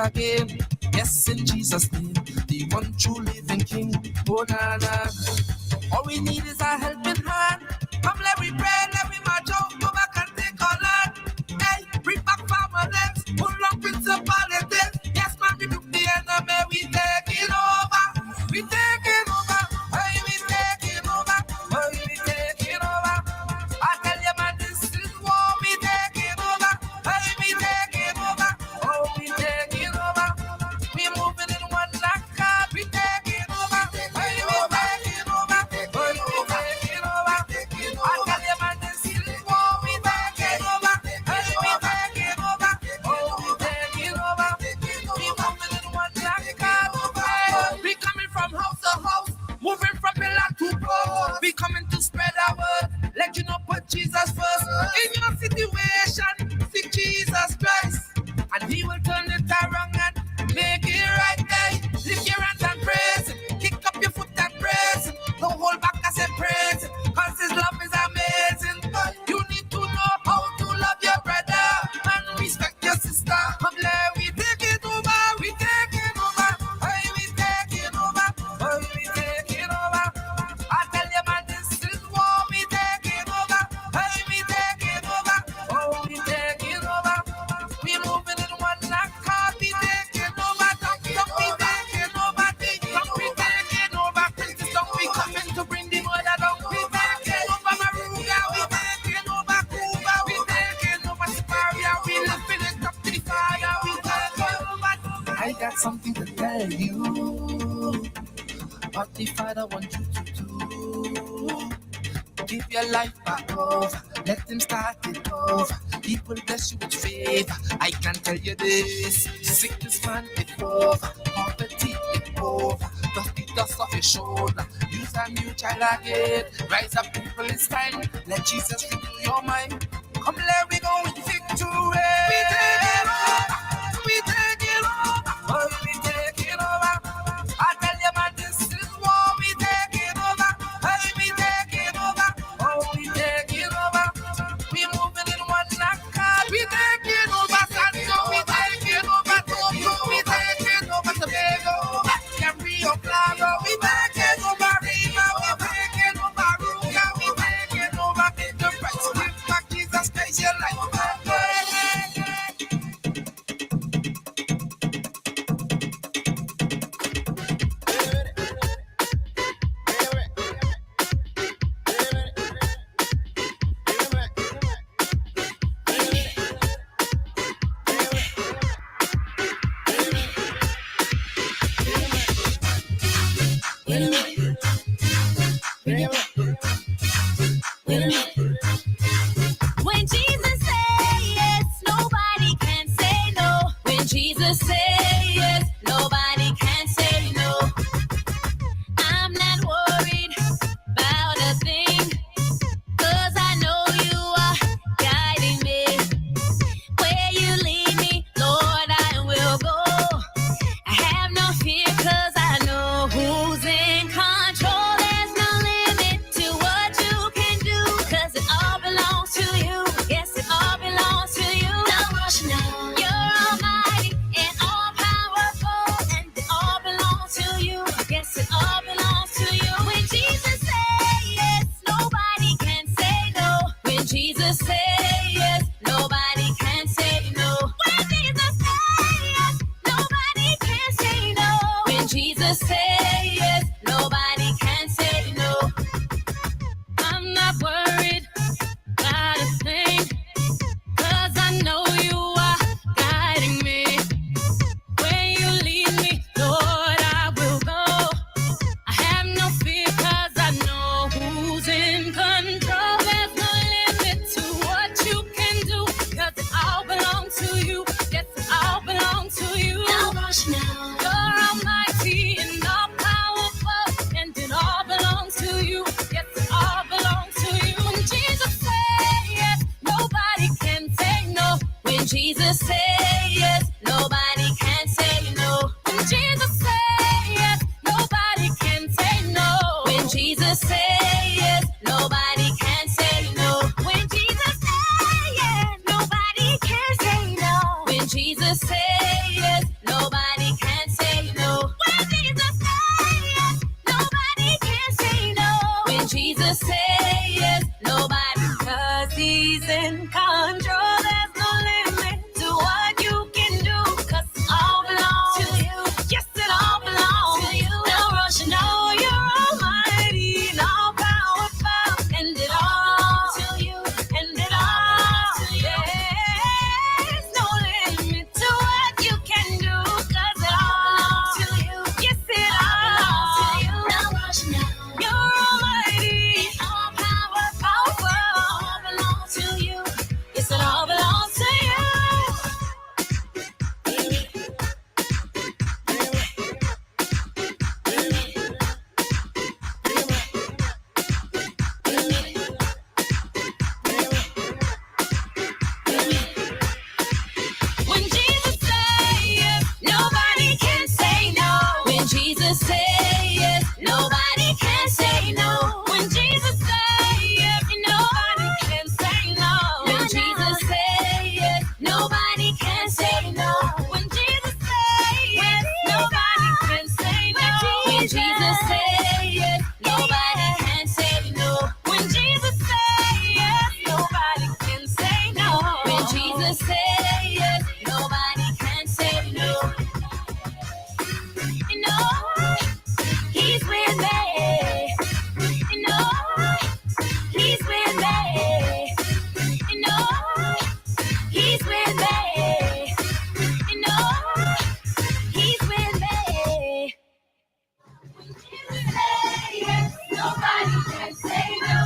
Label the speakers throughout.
Speaker 1: again. Yes, in Jesus' name, the one true living King. Oh, na, na. All we need is a helping hand. Come, let me pray, let me march out, go back and take our land. Hey, bring back farmers, pull up principalities. Yes, man, rebuke the enemy, we taking over. We taking over. Hey, we taking over. Hey, we taking over. I tell you, man, this is war, we taking over. Hey, we taking over. Oh, we taking over. We moving in one lock, we taking over. Hey, we taking over. Hey, we taking over. I tell you, man, this is war, we taking over. Hey, we taking over. Oh, we taking over. We moving in one lock, we coming from house to house, moving from pillar to post. We coming to spread our word, let you know put Jesus first. In your situation, seek Jesus Christ, and He will turn it around and make it right. Hey, lift your hands and praise Him. Kick up your foot and praise Him. Don't hold back, I say praise Him, cause His love is amazing. You need to know how to love your brother and respect your sister. Come let we take it over, we take it over. Hey, we taking over. Hey, we taking over. I tell you, man, this is war, we taking over. Hey, we taking over. Oh, we taking over. We moving in one lock, we taking over. Don't we taking over. Don't we taking over. Princess, don't we coming to bring the mother down. We taking over Maruga, we taking over Cuba, we taking over Siparia, we lifting it up to the fire, we taking over. I got something to tell you. What the Father wants you to do. Give your life back over. Let Him start it over. He will bless you with favor. I can tell you this. Sickness man, it's over. Poverty, it's over. Dust the dust off your shoulder. Use a new child again. Rise up, people, it's time. Let Jesus renew your mind. Come, let me go with victory. We take it over. We take it over. Oh, we take it over. I tell you, man, this is war. We take it over. Hey, we take it over. Oh, we take it over. We moving in one lock. We take it over. Santo, we take it over. Togo, we take it over. Tobago, Rio Claro, we take it over. Rima, we take it over. Ruga, we take it over. The price, give back Jesus Christ, your life.
Speaker 2: When Jesus says yes, nobody can say no. When Jesus says yes, nobody can say no. I'm not worried about a thing, 'cause I know you are guiding me. Where you lead me, Lord, I will go. I have no fear, 'cause I know who's in control. There's no limit to what you can do, 'cause it all belongs to you. Yes, it all belongs to you. No rush now. You're almighty and all powerful, and it all belongs to you. Yes, it all belongs to you. When Jesus says yes, nobody can say no. When Jesus says yes, nobody can say no. When Jesus says yes, nobody can say no. When Jesus says yes, nobody can say no. I'm not worried about a thing, 'cause I know you are guiding me. Where you lead me, Lord, I will go. I have no fear, 'cause I know who's in control. There's no limit to what you can do, 'cause it all belongs to you. Yes, it all belongs to you. No rush now. You're almighty and all powerful, and Jesus say yes, nobody, 'cause he's in control. There's no limit to what you can do, 'cause it all belongs to you. Yes, it all belongs to you. No rush, no, you're almighty and all powerful, and it all to you, and it all to you. There's no limit to what you can do, 'cause it all to you. Yes, it all to you. No rush, no, you're almighty, all powerful, all belongs to you. Yes, it all belongs to you. When Jesus say yes, nobody can say no. When Jesus say yes, nobody can say no. When Jesus say yes, nobody can say no. When Jesus say yes, nobody can say no. When Jesus say yes, nobody can say no. When Jesus say yes, nobody can say no. When Jesus say yes, nobody can say no. When Jesus say yes, nobody can say no. You know, he's with me. You know, he's with me. You know, he's with me. You know, he's with me. Say yes, nobody can say no.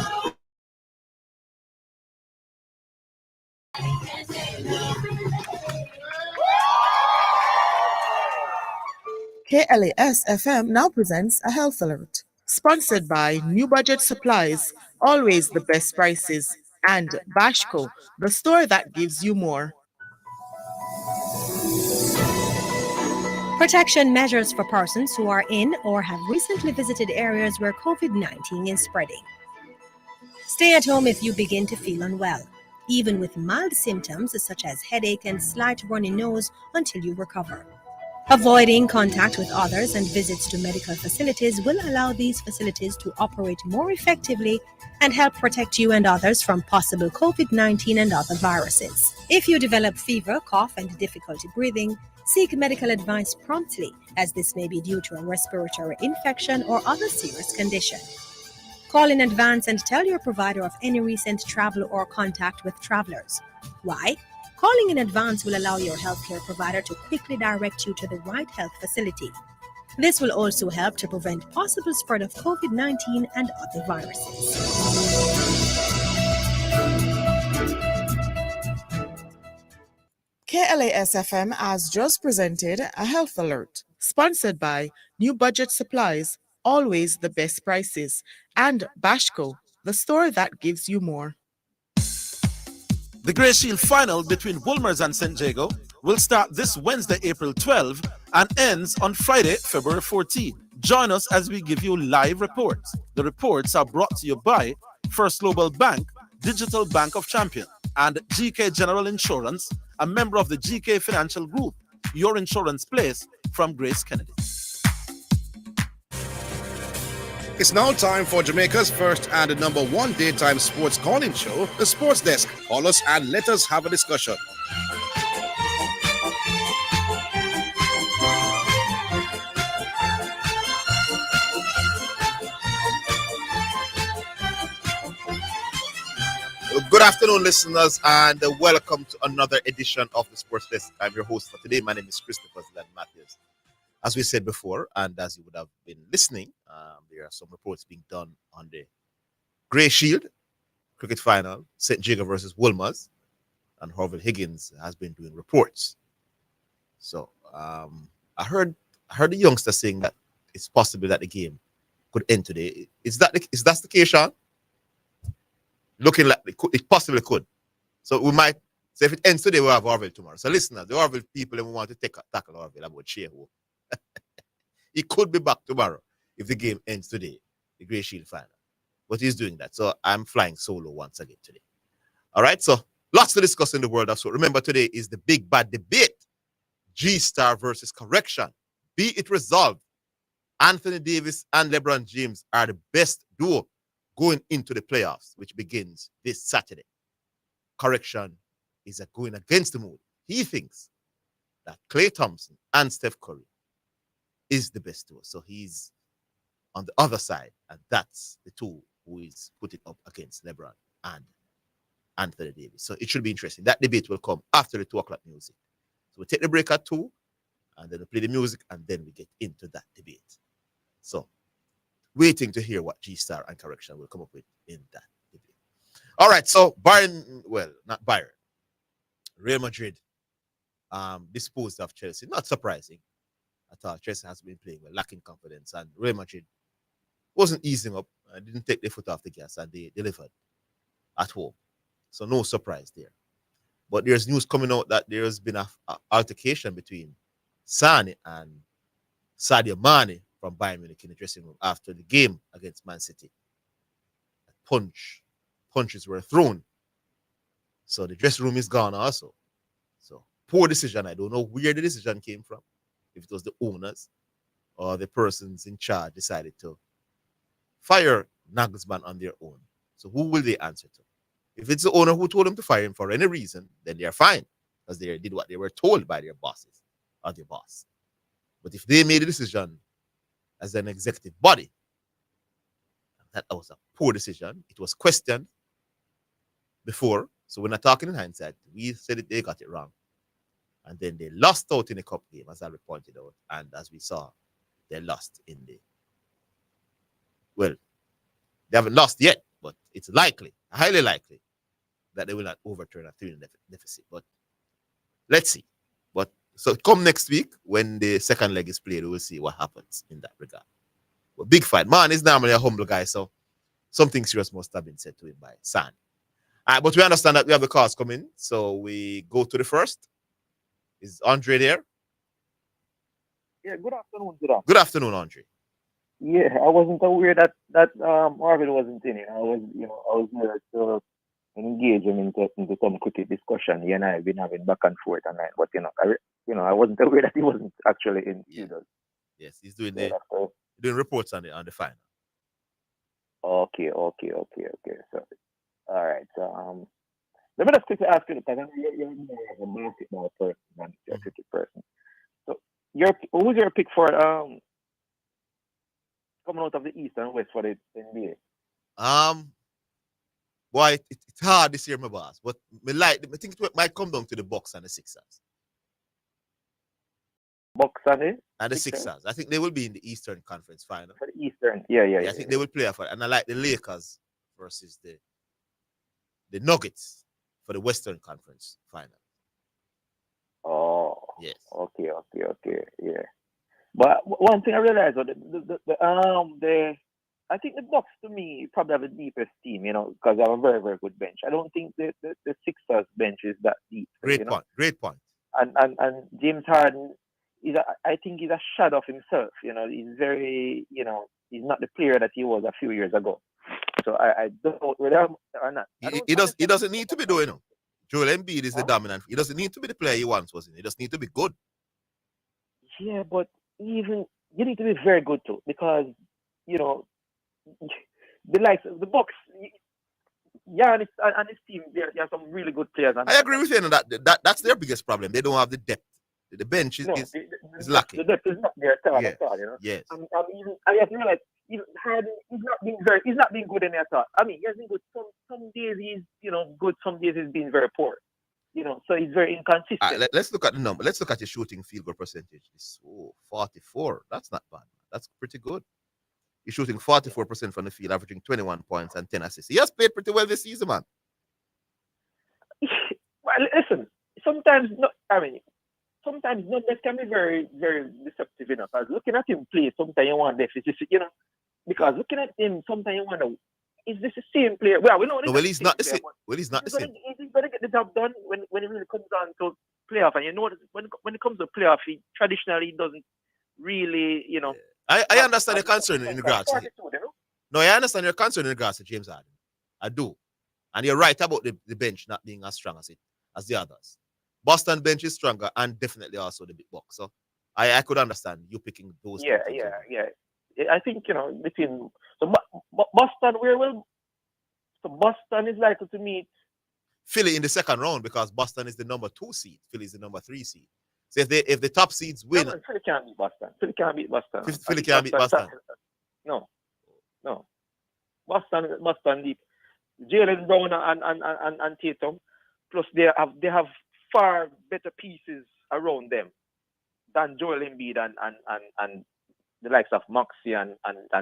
Speaker 2: Can say no.
Speaker 1: KLAS FM now presents a health alert. Sponsored by New Budget Supplies, always the best prices, and Bashco, the store that gives you more.
Speaker 3: Protection measures for persons who are in or have recently visited areas where COVID-19 is spreading. Stay at home if you begin to feel unwell, even with mild symptoms such as headache and slight runny nose until you recover. Avoiding contact with others and visits to medical facilities will allow these facilities to operate more effectively and help protect you and others from possible COVID-19 and other viruses. If you develop fever, cough, and difficulty breathing, seek medical advice promptly, as this may be due to a respiratory infection or other serious condition. Call in advance and tell your provider of any recent travel or contact with travelers. Why? Calling in advance will allow your healthcare provider to quickly direct you to the right health facility. This will also help to prevent possible spread of COVID-19 and other viruses.
Speaker 1: KLAS FM has just presented a health alert. Sponsored by New Budget Supplies, always the best prices, and Bashco, the store that gives you more.
Speaker 4: The Grey Shield final between Wolmer's and St. Jago will start this Wednesday, April 12, and ends on Friday, February 14. Join us as we give you live reports. The reports are brought to you by First Global Bank, Digital Bank of Champion, and GK General Insurance, a member of the GK Financial Group, your insurance place from Grace Kennedy.
Speaker 5: It's now time for Jamaica's first and number one daytime sports calling show, The Sports Desk. Call us and let us have a discussion. Good afternoon, listeners, and welcome to another edition of The Sports Desk. I'm your host for today. My name is Christopher Zidane Matthews. As we said before, and as you would have been listening, there are some reports being done on the Grey Shield cricket final, St. Jago versus Wolmer's, and Horville Higgins has been doing reports. So I heard the youngster saying that it's possible that the game could end today. Is that the case, Sean? Looking like it possibly could. So we might say if it ends today, we'll have Horville tomorrow. So listeners, the Horville people, if we want to tackle Horville about Shehu, he could be back tomorrow if the game ends today, the Grey Shield final. But he's doing that. So I'm flying solo once again today. All right, so lots to discuss in the world of sport. Remember, today is the big bad debate. G-Star versus correction. Be it resolved. Anthony Davis and LeBron James are the best duo going into the playoffs, which begins this Saturday, correction is going against the mood. He thinks that Klay Thompson and Steph Curry is the best duo. So he's on the other side, and that's the two who is putting up against LeBron and Anthony Davis. So it should be interesting. That debate will come after the 2 o'clock music. So we take the break at 2, and then we play the music, and then we get into that debate. So waiting to hear what G-Star and Correction will come up with in that debate. All right, so Bayern, well, not Bayern, Real Madrid disposed of Chelsea. Not surprising at all. Chelsea has been playing well, lacking confidence, and Real Madrid wasn't easing up, didn't take their foot off the gas, and they delivered at home. So no surprise there. But there's news coming out that there's been an altercation between Sane and Sadio Mane from Bayern Munich in the dressing room after the game against Man City. Punches were thrown. So the dressing room is gone also. So poor decision. I don't know where the decision came from. If it was the owners or the persons in charge decided to fire Nagelsmann on their own. So who will they answer to? If it's the owner who told them to fire him for any reason, then they're fine because they did what they were told by their bosses or their boss. But if they made a decision as an executive body, that was a poor decision. It was questioned before. So we're not talking in hindsight. We said that they got it wrong. And then they lost out in the cup game, as I pointed out. And as we saw, they lost in the... Well, they haven't lost yet, but it's likely, highly likely, that they will not overturn a 3 deficit. But let's see. But so come next week, when the second leg is played, we will see what happens in that regard. But big fight. Man is normally a humble guy, so something serious must have been said to him by San. But we understand that we have the cars coming, so we go to the first. Is Andre there?
Speaker 6: Yeah, good afternoon, Zidane.
Speaker 5: Good afternoon, Andre.
Speaker 6: Yeah, I wasn't aware that Marvin wasn't in it. I was there to engage him into some cricket discussion. He and I have been having back and forth and that, but I wasn't aware that he wasn't actually in either.
Speaker 5: Yes, he's doing doing reports on the final.
Speaker 6: Okay. So, all right. So, let me just quickly ask you because I know you're more of a basketball person than a cricket person. So, who's your pick for coming out of the East and West for the NBA?
Speaker 5: Boy, it's hard this year, my boss. But I think it might come down to the Bucks and the Sixers.
Speaker 6: Bucks and
Speaker 5: the Sixers. I think they will be in the Eastern Conference final.
Speaker 6: For the Eastern, yeah.
Speaker 5: I think they will play for it. And I like the Lakers versus the Nuggets for the Western Conference final.
Speaker 6: Oh.
Speaker 5: Yes.
Speaker 6: Okay, yeah. But one thing I realized, I think the Bucks to me probably have the deepest team, because they have a very, very good bench. I don't think the Sixers bench is that deep.
Speaker 5: Great point.
Speaker 6: And James Harden I think he's a shadow of himself. He's very, he's not the player that he was a few years ago. So I don't know whether or not.
Speaker 5: He doesn't need to be doing it. Joel Embiid is the dominant. He doesn't need to be the player he once was. He just need to be good.
Speaker 6: Yeah, but even you need to be very good too, because the likes of the Bucks, Giannis and his team, there are some really good players.
Speaker 5: I agree with you on that's their biggest problem. They don't have the depth. The bench is lacking.
Speaker 6: The depth is not there at all.
Speaker 5: Yes.
Speaker 6: And even I have to realize even Harden he's not being good in there at all. I mean, he has been good. Some days he's good. Some days he's been very poor. So he's very inconsistent.
Speaker 5: Let's look at the number. Let's look at his shooting field goal percentage. It's 44. That's not bad. That's pretty good. He's shooting 44% from the field, averaging 21 points and 10 assists. He has played pretty well this season, man.
Speaker 6: Well, listen, sometimes numbers can be very, very deceptive enough. As looking at him play, sometimes you want deficit, because looking at him, sometimes you wonder, is this the same player? Well, we know.
Speaker 5: Well, he's not the same. He's not the same.
Speaker 6: He's going to get the job done when it really comes down to playoff. And when it comes to playoff, he traditionally doesn't really,
Speaker 5: Yeah. I understand your concern in regards to him. No, I understand your concern in regards to James Harden. I do. And you're right about the bench not being as strong as the others. Boston bench is stronger and definitely also the big Bucks. So I could understand you picking those.
Speaker 6: Yeah. I think, between Boston, where will So Boston is likely to meet
Speaker 5: Philly in the second round because Boston is the number 2 seed. Philly is the number 3 seed. So if the top seeds win,
Speaker 6: Philly can't beat Boston. Philly can't beat Boston.
Speaker 5: Philly can't beat Boston.
Speaker 6: No. Boston deep. Jalen Brown and Tatum. Plus they have far better pieces around them than Joel Embiid and the likes of Maxey and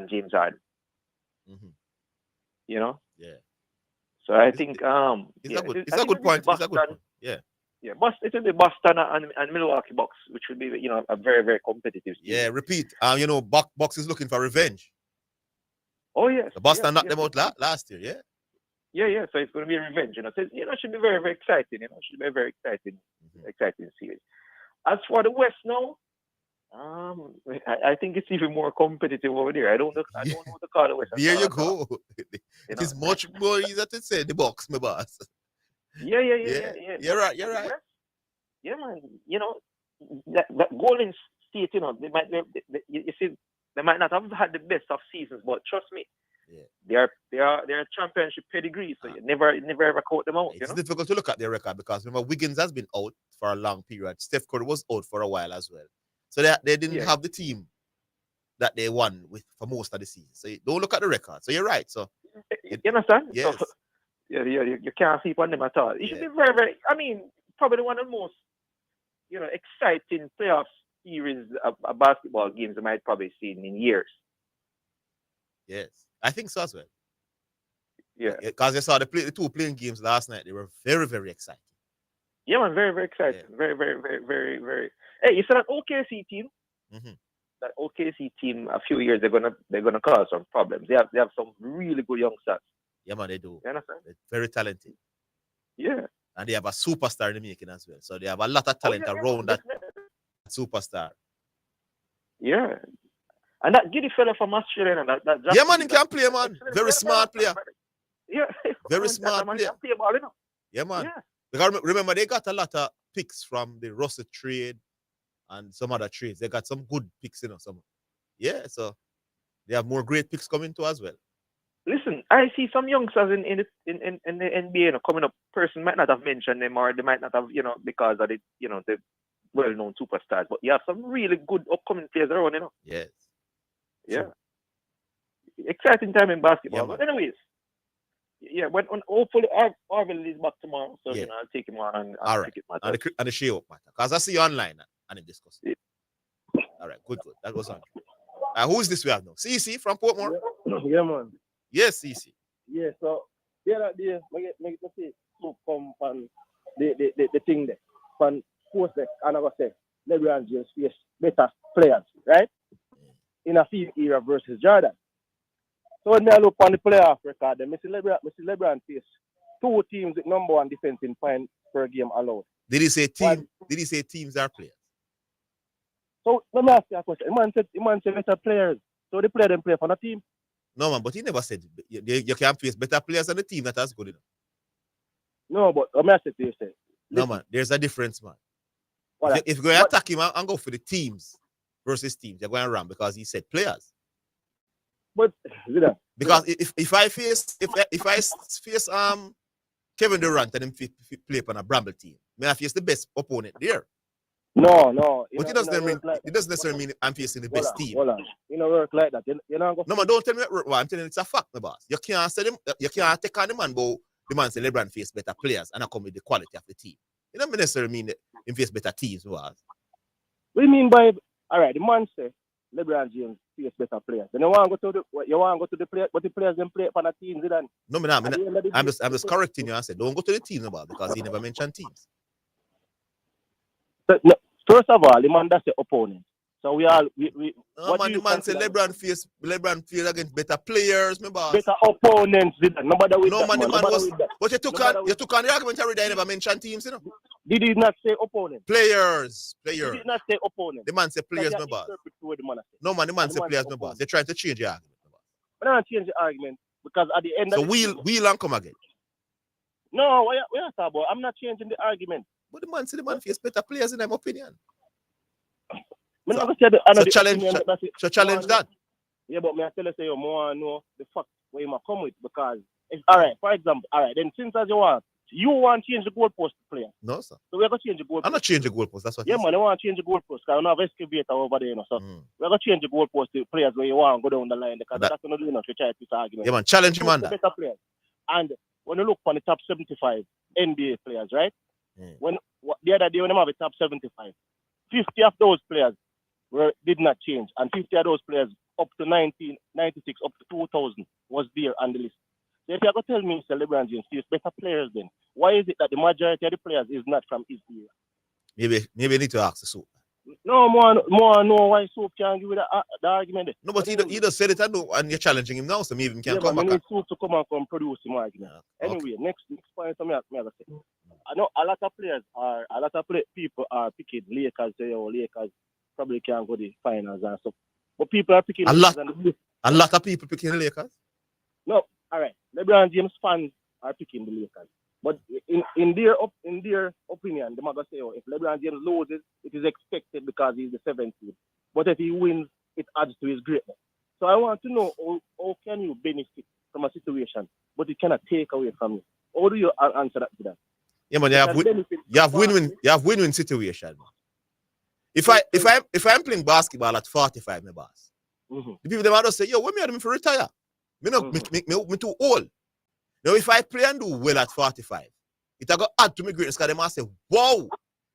Speaker 6: James Harden.
Speaker 5: Mm-hmm.
Speaker 6: You know?
Speaker 5: Yeah.
Speaker 6: So I think
Speaker 5: it's a good point. It's a good point. Yeah.
Speaker 6: Yeah, it will be Boston and Milwaukee Bucks, which will be a very, very competitive season.
Speaker 5: Yeah, repeat. Bucks is looking for revenge.
Speaker 6: Oh yes.
Speaker 5: The Boston knocked them out last year, yeah?
Speaker 6: Yeah. So it's going to be revenge. So it should be very, very exciting. It should be a very exciting series. As for the West now, I think it's even more competitive over there. I don't know what to call the West.
Speaker 5: There you go. It is much more easier to say the Bucks, my boss.
Speaker 6: Yeah.
Speaker 5: You're right.
Speaker 6: Yeah, man. That Golden State, they might not have had the best of seasons, but trust me, they are championship pedigree, so you never ever caught them out.
Speaker 5: It's difficult to look at their record because remember Wiggins has been out for a long period. Steph Curry was out for a while as well, so they didn't have the team that they won with for most of the season. So don't look at the record. So you're right. So
Speaker 6: you understand?
Speaker 5: Yes.
Speaker 6: So, you can't sleep on them at all. It should be very, very. I mean, probably one of the most exciting playoff series of basketball games I might probably seen in years.
Speaker 5: Yes, I think so as well.
Speaker 6: Yeah,
Speaker 5: because I saw the two playing games last night. They were very, very exciting.
Speaker 6: Yeah, man, very, very exciting. Yeah. Very, very, very, very, very. Hey, you saw that OKC team?
Speaker 5: Mm-hmm.
Speaker 6: That OKC team a few years they're gonna cause some problems. They have some really good youngsters.
Speaker 5: Yeah, man, they do.
Speaker 6: You understand?
Speaker 5: They're very talented.
Speaker 6: Yeah.
Speaker 5: And they have a superstar in the making as well. So they have a lot of talent around that superstar.
Speaker 6: Yeah. And that giddy fella from Australia, that
Speaker 5: yeah, man, he can play, man. Very smart player.
Speaker 6: Yeah.
Speaker 5: Very smart player.
Speaker 6: Play ball,
Speaker 5: Yeah, man.
Speaker 6: Yeah.
Speaker 5: Because remember, they got a lot of picks from the Russell trade and some other trades. They got some good picks, Yeah, so they have more great picks coming too as well.
Speaker 6: Listen, I see some youngsters in the NBA coming up. Person might not have mentioned them, or they might not have, because of the well-known superstars. But you have some really good upcoming players around,
Speaker 5: Yes.
Speaker 6: Yeah. True. Exciting time in basketball.
Speaker 5: Yeah,
Speaker 6: but anyways, yeah, when hopefully Arville is back tomorrow, so I'll take him on and pick it matter.
Speaker 5: And the show up matter. Because I see you online and discuss it.
Speaker 6: Yeah.
Speaker 5: All right, good. That was on. Who is this we have now? CC from Portmore?
Speaker 7: Yeah, man.
Speaker 5: Yes, CC.
Speaker 7: Yeah, so the other day, I say, so come from the thing there. From post there, and I was saying, LeBron James face better players, right? In a field era versus Jordan. So when I look on the playoff record, I see LeBron face two teams with number one defensive point per game allowed.
Speaker 5: Did he say team? Did he say teams are players?
Speaker 7: So let me ask you a question. The man said better players. So the player them play for the team.
Speaker 5: No, man, but he never said you can face better players than the team that has good enough.
Speaker 7: No, but let me ask you to you say.
Speaker 5: No, man, there's a difference, man. If you're going to attack him and go for the teams versus teams, you're going to run because he said players.
Speaker 7: But
Speaker 5: because if I face Kevin Durant and him play on a Bramble team, may I face the best opponent there?
Speaker 7: No.
Speaker 5: But it doesn't necessarily mean I'm facing the best team.
Speaker 7: Hold on. You know, work like that.
Speaker 5: No, man, don't tell me what I'm telling you. It's a fact, my boss. You can't say them. You can't take on the man, but the man say LeBron face better players and I come with the quality of the team. It doesn't necessarily mean that him face better teams, my boss.
Speaker 7: What do you mean by all right? The man say LeBron James face better players. Then you want to go to the player, but the players then play for the teams.
Speaker 5: No, I'm just correcting you. I said don't go to the teams about because he never mentioned teams.
Speaker 7: So, no, first of all, the man that's the opponent. So we all
Speaker 5: no, man, the man say LeBron face against better players, my boss.
Speaker 7: Better opponents, nobody with
Speaker 5: no,
Speaker 7: that.
Speaker 5: Man, the man was. But you took on the argument already. I never mentioned teams,
Speaker 7: Did he not say opponents?
Speaker 5: Players.
Speaker 7: Did he not say opponents?
Speaker 5: The man say players, my boss. No, man, the man say players, my boss. They're trying to change the argument, my boss.
Speaker 7: We're not change the argument because at the end
Speaker 5: so
Speaker 7: of the
Speaker 5: we'll and come again.
Speaker 7: No, what you talking about? I'm not changing the argument.
Speaker 5: But the man say the man face better players in my opinion.
Speaker 7: So
Speaker 5: challenge that.
Speaker 7: Yeah, but me I tell you say you more know the fact where you come with because All right, for example, all right, then since as you want to change the goalpost player.
Speaker 5: No, sir.
Speaker 7: So we're going to change the goalpost.
Speaker 5: I'm not changing the goalpost. That's what.
Speaker 7: Yeah, man, I want to change the goalpost because I don't have excavator over there, you know. So we're going to change the goalpost to players where you want to go down the line because that's not doing enough to try this argument.
Speaker 5: Yeah, man, challenge him on that.
Speaker 7: Better players. And when you look for the top 75 NBA players, right? When the other day when they have the top 75, 50 of those players did not change, and 50 of those players up to 1996, up to 2000 was there on the list. So if you're going to tell me, Mr. LeBron James, he's better players then, why is it that the majority of the players is not from his era?
Speaker 5: Maybe you need to ask the Soap.
Speaker 7: No, more know why Soap can't give you the argument there.
Speaker 5: No, but he just said it and you're challenging him now, so maybe he can come back.
Speaker 7: I need Soap to come and produce him argument. Yeah. Anyway, next point I'm going to say. I know a lot of people are picking Lakers, Lakers probably can't go to the finals and stuff. But people are picking
Speaker 5: a lot of people picking the Lakers?
Speaker 7: No, all right. LeBron James fans are picking the Lakers. But in their opinion, they might say, if LeBron James loses, it is expected because he's the 7th seed. But if he wins, it adds to his greatness. So I want to know how can you benefit from a situation, but it cannot take away from you. How do you answer that to that?
Speaker 5: Yeah, man, you have win-win situation. If I'm playing basketball at 45, my boss, the people they might just say, yo, when me had me for retire? Me too old. Now if I play and do well at 45, it will add to my greatness because they might say, wow,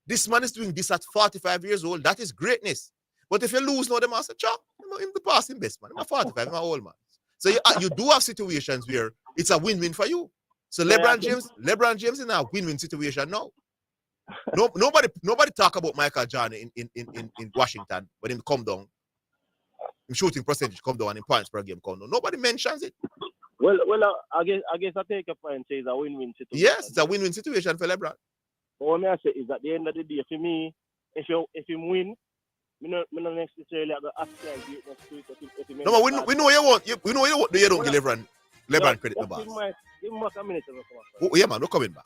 Speaker 5: this man is doing this at 45 years old. That is greatness. But if you lose now, they might say, Chuck, I'm the passing best man. I'm 45, I'm an old man. So you do have situations where it's a win-win for you. So LeBron James in a win-win situation now. Nobody talk about Michael Jordan in Washington, but him come down, him shooting percentage come down and in points per game come down. Nobody mentions it.
Speaker 7: Well, I guess I take a point and say it's a win-win situation.
Speaker 5: Yes, it's a win-win situation for LeBron.
Speaker 7: But what I say is at the end of the day, for me, if you win, we not necessarily have to ascribe greatness to it.
Speaker 5: No, we know you want. We know you want. You don't give LeBron credit, no boss.
Speaker 7: Give him a minute.
Speaker 5: Oh, yeah, man, we're coming back.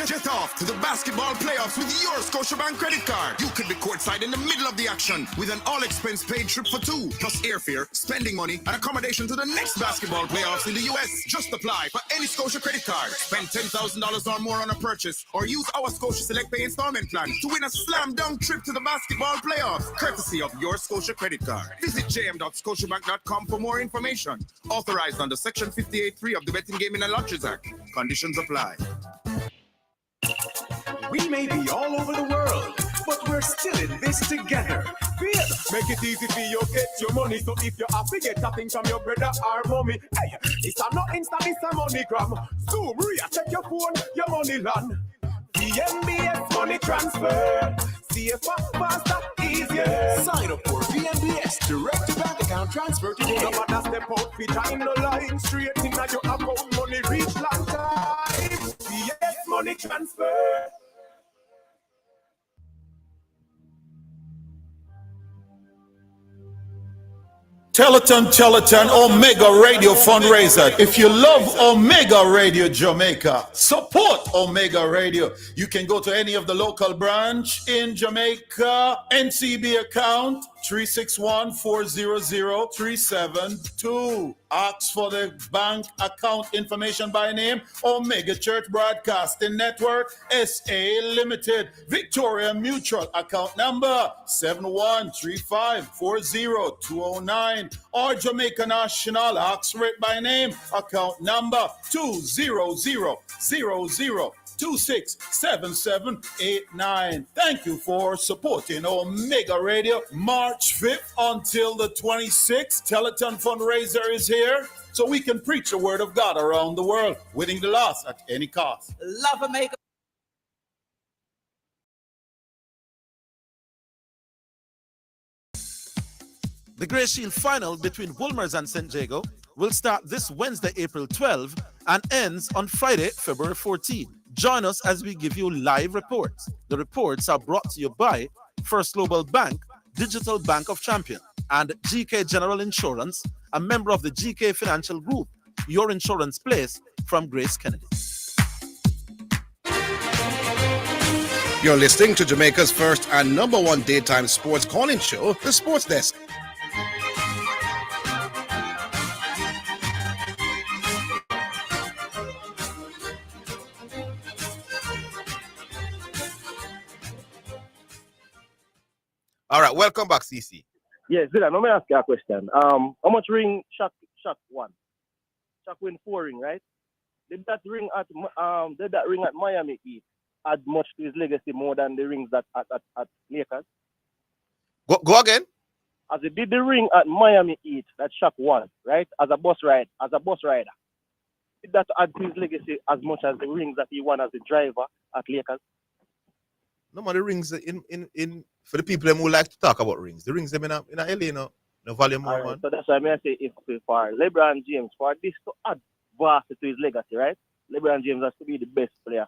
Speaker 1: Get off to the basketball playoffs with your Scotiabank credit card. You could be courtside in the middle of the action with an all-expense paid trip for two, plus airfare, spending money, and accommodation to the next basketball playoffs in the U.S. Just apply for any Scotia credit card. Spend $10,000 or more on a purchase, or use our Scotia Select Pay installment plan to win a slam-dunk trip to the basketball playoffs, courtesy of your Scotia credit card. Visit jm.scotiabank.com for more information. Authorized under Section 58.3 of the Betting, Gaming and Lotteries Act. Conditions apply.
Speaker 8: We may be all over the world, but we're still in this together. Feel, make it easy for you get your money. So if you have to get a thing from your brother or mommy, hey, it's a not Insta, it's a MoneyGram. Zoom, check your phone, your money land. VNBS money transfer. CFA, faster, easier. Sign up for VNBS direct to bank account transfer today. No matter step out behind the line, straight in your account, money reach long time. VNBS money transfer.
Speaker 9: Telethon Omega Radio fundraiser. If you love Omega Radio Jamaica, support Omega Radio. You can go to any of the local branch in Jamaica, NCB account 361-400-372. Ask for the bank account information by name. Omega Church Broadcasting Network, SA Limited. Victoria Mutual account number 713540-209. Or Jamaica National, ask rate by name, account number 200-267789. Thank you for supporting Omega Radio. March 5th until the 26th, Telethon fundraiser is here, so we can preach the word of God around the world, winning the lost at any cost.
Speaker 10: Love Omega.
Speaker 4: The Grey Shield final between Wolmers and St. Jago will start this Wednesday, April 12, and ends on Friday, February 14. Join us as we give you live reports. The reports are brought to you by First Global Bank, Digital Bank of Champion, and GK General Insurance, a member of the GK Financial Group, your insurance place from Grace Kennedy.
Speaker 10: You're listening to Jamaica's first and number one daytime sports calling show, The Sports Desk.
Speaker 5: All right, welcome back, CC.
Speaker 7: Yes, Zidane, let me ask you a question. How much ring Shaq won? Shaq win 4 ring, right? Did that ring at Miami Heat add much to his legacy more than the rings that at Lakers?
Speaker 5: Go again.
Speaker 7: As he did the ring at Miami Heat that Shaq won, right? As a bus rider. Did that add to his legacy as much as the rings that he won as a driver at Lakers?
Speaker 5: No more the rings in for the people who like to talk about rings. The rings them in LA, no volume more, man.
Speaker 7: So that's why I say if for LeBron James, for this to add vast to his legacy, right? LeBron James has to be the best player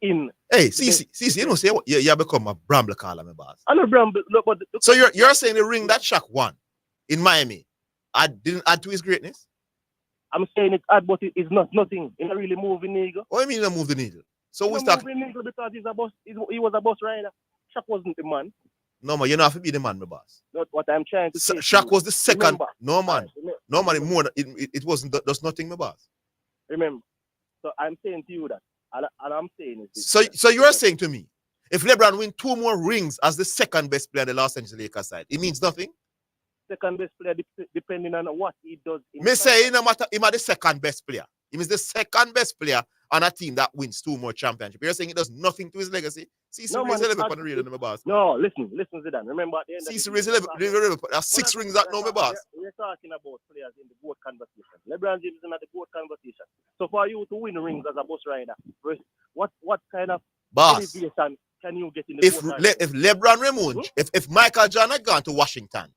Speaker 7: in.
Speaker 5: Hey, CC, you know, say you become a Bramble caller, my boss.
Speaker 7: I know Bramble, but
Speaker 5: so you're saying the ring that Shaq won in Miami didn't add to his greatness?
Speaker 7: I'm saying it add, but it's not nothing. It not really moving needle.
Speaker 5: What do you mean not move the needle? So
Speaker 7: we start moving needle because he's a boss. He was a boss rider. Shaq wasn't the man.
Speaker 5: No man, you don't have to be the man, my boss.
Speaker 7: Not what I'm trying to say.
Speaker 5: Shaq was the second.
Speaker 7: Remember.
Speaker 5: No man, more. It wasn't. There's nothing, my boss.
Speaker 7: Remember. So I'm saying to you that, and I'm saying is.
Speaker 5: So you're saying to me, if LeBron win 2 more rings as the second best player on the Los Angeles Lakers side, it means nothing?
Speaker 7: Second best player depending on what he does.
Speaker 5: Me say no matter him are the second best player. He is the second best player on a team that wins 2 more championships. You're saying it does nothing to his legacy? See, no, raise 11 on the radio, my boss.
Speaker 7: No, listen, Zidane. Remember at the end of
Speaker 5: the raise 11, there's 6 rings that no, my boss.
Speaker 7: We're talking about players in the GOAT conversation. LeBron James is in the GOAT conversation. So for you to win rings as a bus rider, what kind of elevation can you get in the
Speaker 5: if LeBron Raymond, if Michael Jordan had gone to Washington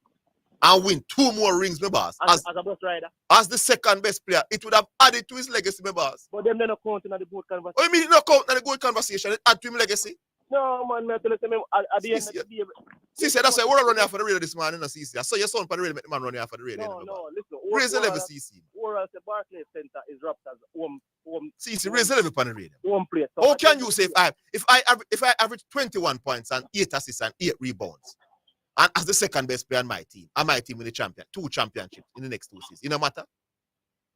Speaker 5: and win 2 more rings, my boss.
Speaker 7: As a bus rider.
Speaker 5: As the second best player, it would have added to his legacy, my boss.
Speaker 7: But them not counting at the GOAT conversation.
Speaker 5: What do you mean not counting at the GOAT conversation? It add to his legacy?
Speaker 7: No, man, at the end of the day.
Speaker 5: CC, that's why we're running off for the radio this morning, CC. I saw your son for the radio, make the man running off for the radio.
Speaker 7: No, listen.
Speaker 5: Raise the level, CC.
Speaker 7: Or else the Barclays Center is wrapped as home.
Speaker 5: CC, raise the level for the radio.
Speaker 7: Home place. So
Speaker 5: how can you say if I average 21 points and 8 assists and 8 rebounds, and as the second best player on my team, and my team win the 2 championships in the next 2 seasons, it no matter?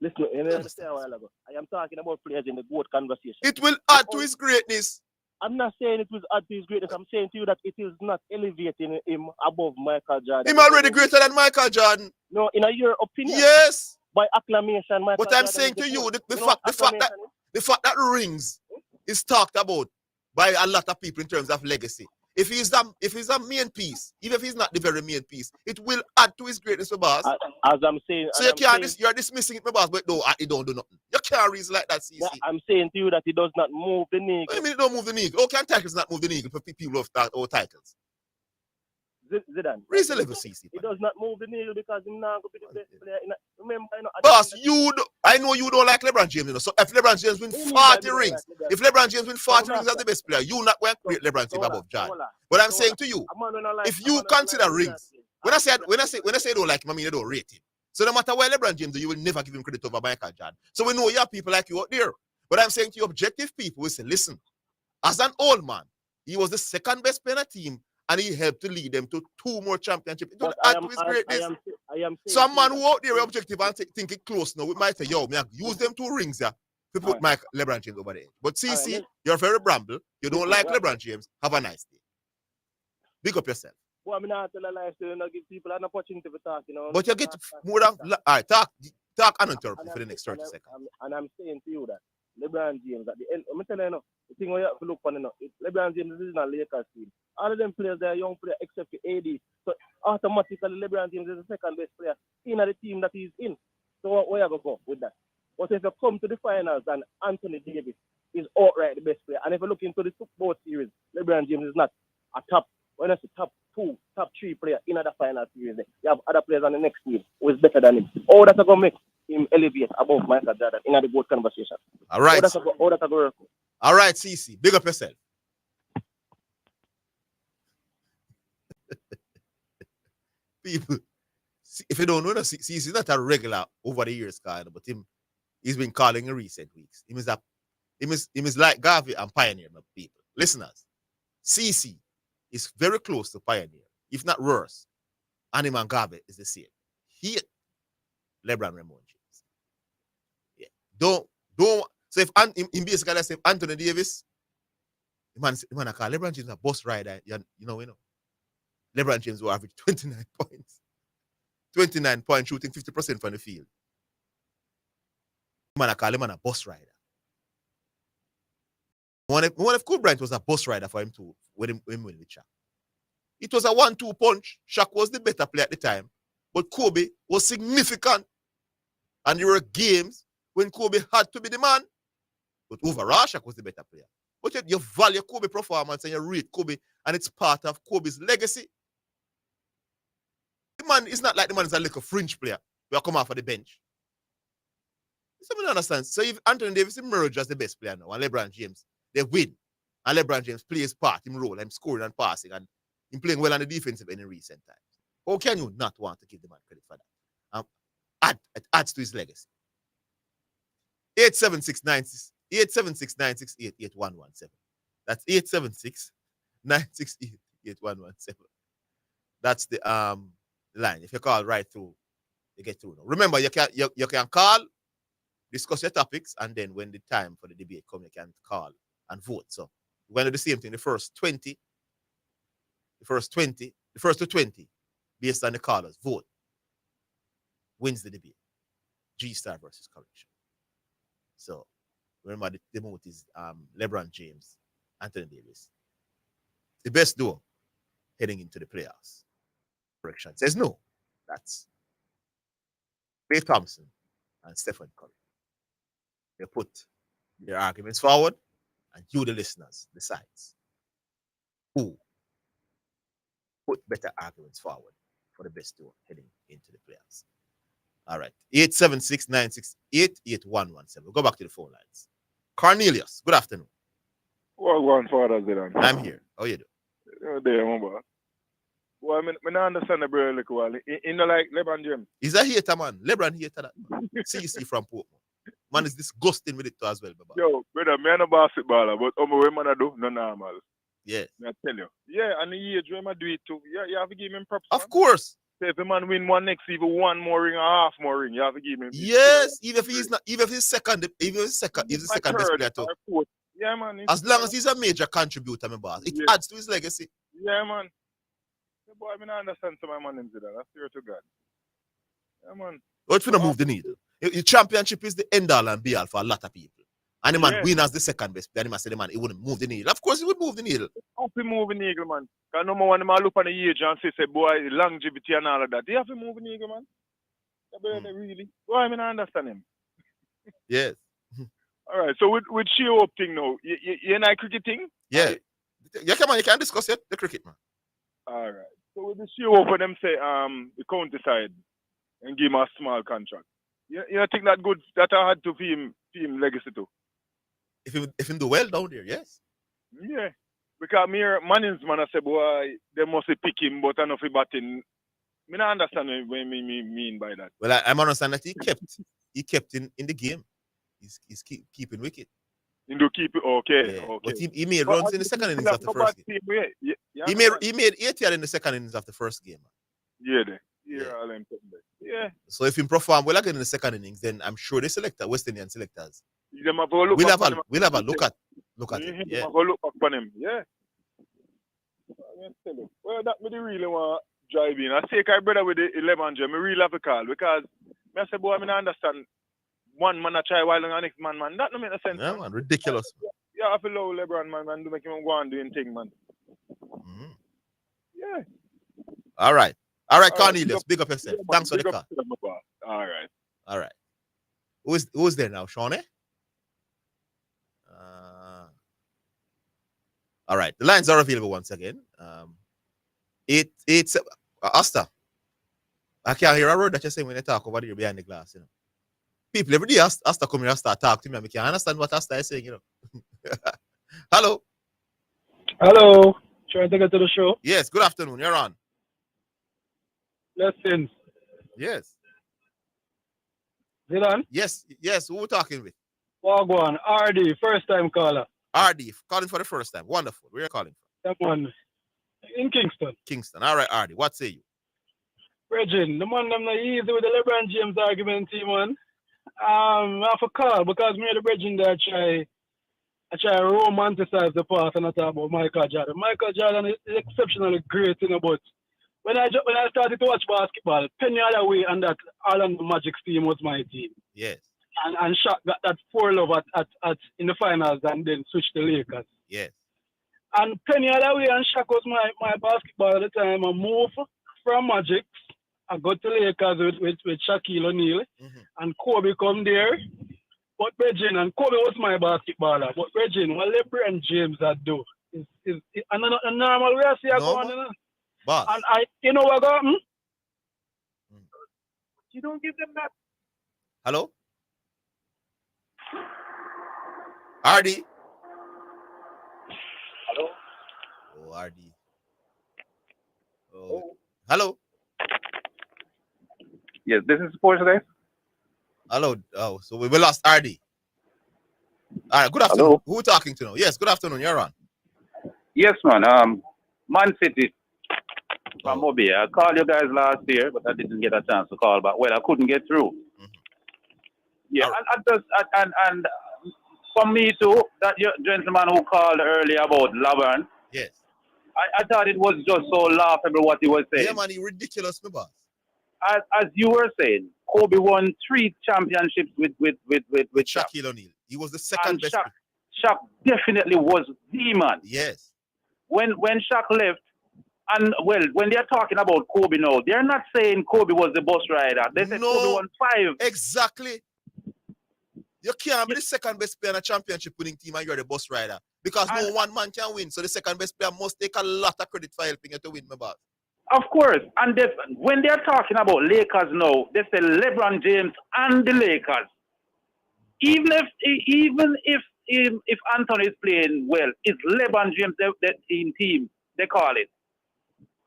Speaker 7: Listen, you understand a while ago. I am talking about players in the GOAT conversation.
Speaker 5: It will add to his greatness.
Speaker 7: I'm not saying it will add to his greatness. I'm saying to you that it is not elevating him above Michael Jordan.
Speaker 5: Him already greater than Michael Jordan.
Speaker 7: No, in your opinion.
Speaker 5: Yes.
Speaker 7: By acclamation, Michael
Speaker 5: But I'm saying to you, the fact that rings is talked about by a lot of people in terms of legacy. If he's a main piece, even if he's not the very main piece, it will add to his greatness, my boss.
Speaker 7: As I'm saying,
Speaker 5: so you're dismissing it, my boss, but no, it don't do nothing. You can't reason like that, CC.
Speaker 7: Yeah, I'm saying to you that he does not move the needle.
Speaker 5: What do you mean it don't move the needle? Can titles not move the needle for people of titles?
Speaker 7: Zidane.
Speaker 5: Raise the level, CC.
Speaker 7: He does not move the needle because he's not going to be the best player. Remember,
Speaker 5: boss, I know you don't like LeBron James, you know. So if LeBron James win 40 rings, if LeBron James win 40 rings as the best player, you not going to create LeBron James above Jordan. But I'm saying to you, if you consider rings, when I say you don't like him, I mean you don't rate him. So no matter where LeBron James do, you will never give him credit over Michael Jordan. So we know you have people like you out there. But I'm saying to you, objective people will say, listen, as an old man, he was the second best player on the team, and he helped to lead them to 2 more championships. It will add to his greatness. Some man who out there objective and think it close now, we might say, yo, me use them 2 rings here to put LeBron James over there. But CC, you're very bramble. You don't like LeBron James. Have a nice day. Big up yourself.
Speaker 7: Well, I mean, I tell a lie to not give people an opportunity to talk, you know.
Speaker 5: But you get more than all right, talk uninterrupted for the next 30 seconds.
Speaker 7: And I'm saying to you that LeBron James at the end, I'm telling you now, the thing we have to look for now, LeBron James is not Lakers team. All of them players they are young players except for AD. So automatically LeBron James is the second best player in the team that he's in. So where you going to go with that? But if you come to the finals and Anthony Davis is outright the best player, and if you look into the football series, LeBron James is not a top 2, top 3 player in the final series. You have other players on the next team who is better than him. All that's going to make him elevate above Michael Jordan in the GOAT conversation.
Speaker 5: All right.
Speaker 7: All
Speaker 5: right, CC. Big up yourself. People, if you don't know, CC is not a regular over the years, but he's been calling in recent weeks. He is like Garvey and Pioneer, my people. Listeners, CC is very close to Pioneer, if not worse. Anim and Garvey is the same. He, LeBron Ramon James. Yeah. Don't. So if in basically say Anthony Davis, the man I call LeBron James a bus rider. You know. LeBron James will average 29 points. 29 points shooting 50% from the field. Man I call him a bus rider. One of Kobe Bryant was a bus rider for him too when him win with Shaq. It was a 1-2 punch. Shaq was the better player at the time, but Kobe was significant. And there were games when Kobe had to be the man, but overall Shaq was the better player. But yet you value Kobe performance and you rate Kobe, and it's part of Kobe's legacy. The man is not like the man is a little fringe player who come off of the bench. Somebody understands. So if Anthony Davis emerges as the best player now, and LeBron James, they win, and LeBron James plays part, him role, and scoring and passing, and him playing well on the defensive in recent times. How can you not want to give the man credit for that? It adds to his legacy. 876-968-8117. That's 876-968-8117. That's the line. If you call right through, you get through. Now. Remember, you can call, discuss your topics, and then when the time for the debate comes, you can call and vote. So we're going to do the same thing. The first to 20, based on the callers, vote. Wins the debate. G-Star versus Correction. So remember, the vote is LeBron James, Anthony Davis. The best duo heading into the playoffs. Correction says no. That's Klay Thompson and Stephen Curry. They put their arguments forward, and you, the listeners, decides who put better arguments forward for the best duo heading into the playoffs. All right. 876-968-8117. We'll go back to the phone lines. Cornelius, good afternoon.
Speaker 11: Well, one father, Zidane.
Speaker 5: I'm here. How you doing?
Speaker 11: There, remember. Well, I don't understand the brother like well. You know, like LeBron James.
Speaker 5: He's a hater, man. LeBron hater that. CC from Portman. Man is disgusting with it too as well, Baba.
Speaker 11: Yo, brother, me and a basketballer, but what man I do, no normal.
Speaker 5: Yes.
Speaker 11: I tell you. Yeah, and the age when I do it too. Yeah, you have to give him props.
Speaker 5: Of course.
Speaker 11: So if a man win one next, even one more ring or half more ring, you have to give him.
Speaker 5: Yes, even if he's second, he's the second best player too.
Speaker 11: Yeah, man.
Speaker 5: As long as he's a major contributor, my boss, it adds to his legacy.
Speaker 11: Yeah, man. Yeah, boy, I mean, I understand some of my man into that. I swear to God. Yeah, man.
Speaker 5: What's going to move the needle? The championship is the end all and be all for a lot of people. And the man win as the second best player. And the man say the man, he wouldn't move the needle. Of course, he would move the needle.
Speaker 11: How to move the needle, man? Because number one, the man look on the age and say, boy, longevity and all of that. They have to move the needle, man. Really? Well, I mean, I understand him.
Speaker 5: Yes.
Speaker 11: All right. So with sheer up thing now, you know cricket thing?
Speaker 5: Yeah. Yeah, come on, you can discuss it, the cricket, man.
Speaker 11: All right. So with the sheer up for them say the county side and give him a small contract. You think that good that I had to him legacy too?
Speaker 5: If him do well down there, yes.
Speaker 11: Yeah. Because Manning's man I say, boy, they must pick him, but I know if he batting. I don't understand what I mean by that.
Speaker 5: Well, I understand that he kept in the game. He's keeping wicket.
Speaker 11: He do keep it, okay.
Speaker 5: Yeah.
Speaker 11: Okay.
Speaker 5: But he made runs in the second innings of the first game. He made 8 in the second innings of the first game.
Speaker 11: Yeah.
Speaker 5: So if he perform well again in the second innings, then I'm sure the West Indian selectors,
Speaker 11: we'll have
Speaker 5: a look at it. Yeah.
Speaker 11: We'll look back on him. Yeah. Well, that me really want to drive in. I say, brother, with the 11 I really have a call because I say, boy, I understand. One man I try while the next man. That don't make no sense.
Speaker 5: Yeah, man, ridiculous.
Speaker 11: Yeah, I feel low LeBron, man, to make him go and doing thing, man.
Speaker 5: Mm-hmm.
Speaker 11: Yeah.
Speaker 5: All right, Cornelius, big up yourself. Thanks for the call. All right. Who's there now, Shawnee? All right, the lines are available once again. It's Asta. I can't hear a word that you're saying when you talk over there behind the glass, you know. People every day Asta come here and start talking to me. I can't understand what Asta is saying, you know. Hello.
Speaker 12: Hello. Trying to get to the show.
Speaker 5: Yes, good afternoon. You're on.
Speaker 12: Blessings.
Speaker 5: Yes.
Speaker 12: Zidane?
Speaker 5: Yes. Who are we talking with?
Speaker 12: Wagwan, RD, first time caller.
Speaker 5: RD, calling for the first time. Wonderful. Where are you calling from?
Speaker 12: That one in Kingston.
Speaker 5: Kingston. All right, Ardy, what say you?
Speaker 12: Virgin, the man them not easy with the LeBron James argument, team man. I have a call because me and the Virgin there I try to romanticize the past and I talk about Michael Jordan. Michael Jordan is exceptionally great, but when I started to watch basketball, Penny Hardaway and that Orlando Magic's team was my team.
Speaker 5: Yes.
Speaker 12: And Shaq got that 4-love at in the finals and then switched to Lakers.
Speaker 5: Yes.
Speaker 12: And Penny Hardaway and Shaq was my basketball at the time. I moved from Magic. I got to Lakers with Shaquille O'Neal.
Speaker 5: Mm-hmm.
Speaker 12: And Kobe come there. But Regine, and Kobe was my basketballer. But Regine, what LeBron James had do is a normal way I see go on.
Speaker 5: Boss.
Speaker 12: And you know what got You don't give them that.
Speaker 5: Hello? Ardy?
Speaker 13: Hello?
Speaker 5: Oh, Ardy. Oh. Hello?
Speaker 13: Yes, this is Sports Day.
Speaker 5: Hello. Oh, so we lost Ardy. All right, good afternoon.
Speaker 13: Hello?
Speaker 5: Who are we talking to now? Yes, good afternoon. You're on.
Speaker 13: Yes, man. Man City from Mobile. I called you guys last year, but I didn't get a chance to call back. Well, I couldn't get through.
Speaker 5: Mm-hmm.
Speaker 13: Yeah, and for me too, that gentleman who called earlier about Laverne.
Speaker 5: Yes.
Speaker 13: I thought it was just so laughable what he was saying.
Speaker 5: Yeah, man, he ridiculous, my boss.
Speaker 13: As you were saying, Kobe won 3 championships with
Speaker 5: Shaquille O'Neal. He was the second best.
Speaker 13: Shaq definitely was the man.
Speaker 5: Yes.
Speaker 13: When Shaq left, and well, when they're talking about Kobe now, they're not saying Kobe was the bus rider. They said Kobe won 5.
Speaker 5: Exactly. You can't be the second best player in a championship winning team and you're the bus rider. Because no one man can win. So the second best player must take a lot of credit for helping you to win, my boss.
Speaker 13: Of course. And when they're talking about Lakers now, they say LeBron James and the Lakers. Even if Anthony is playing well, it's LeBron James that in team, they call it.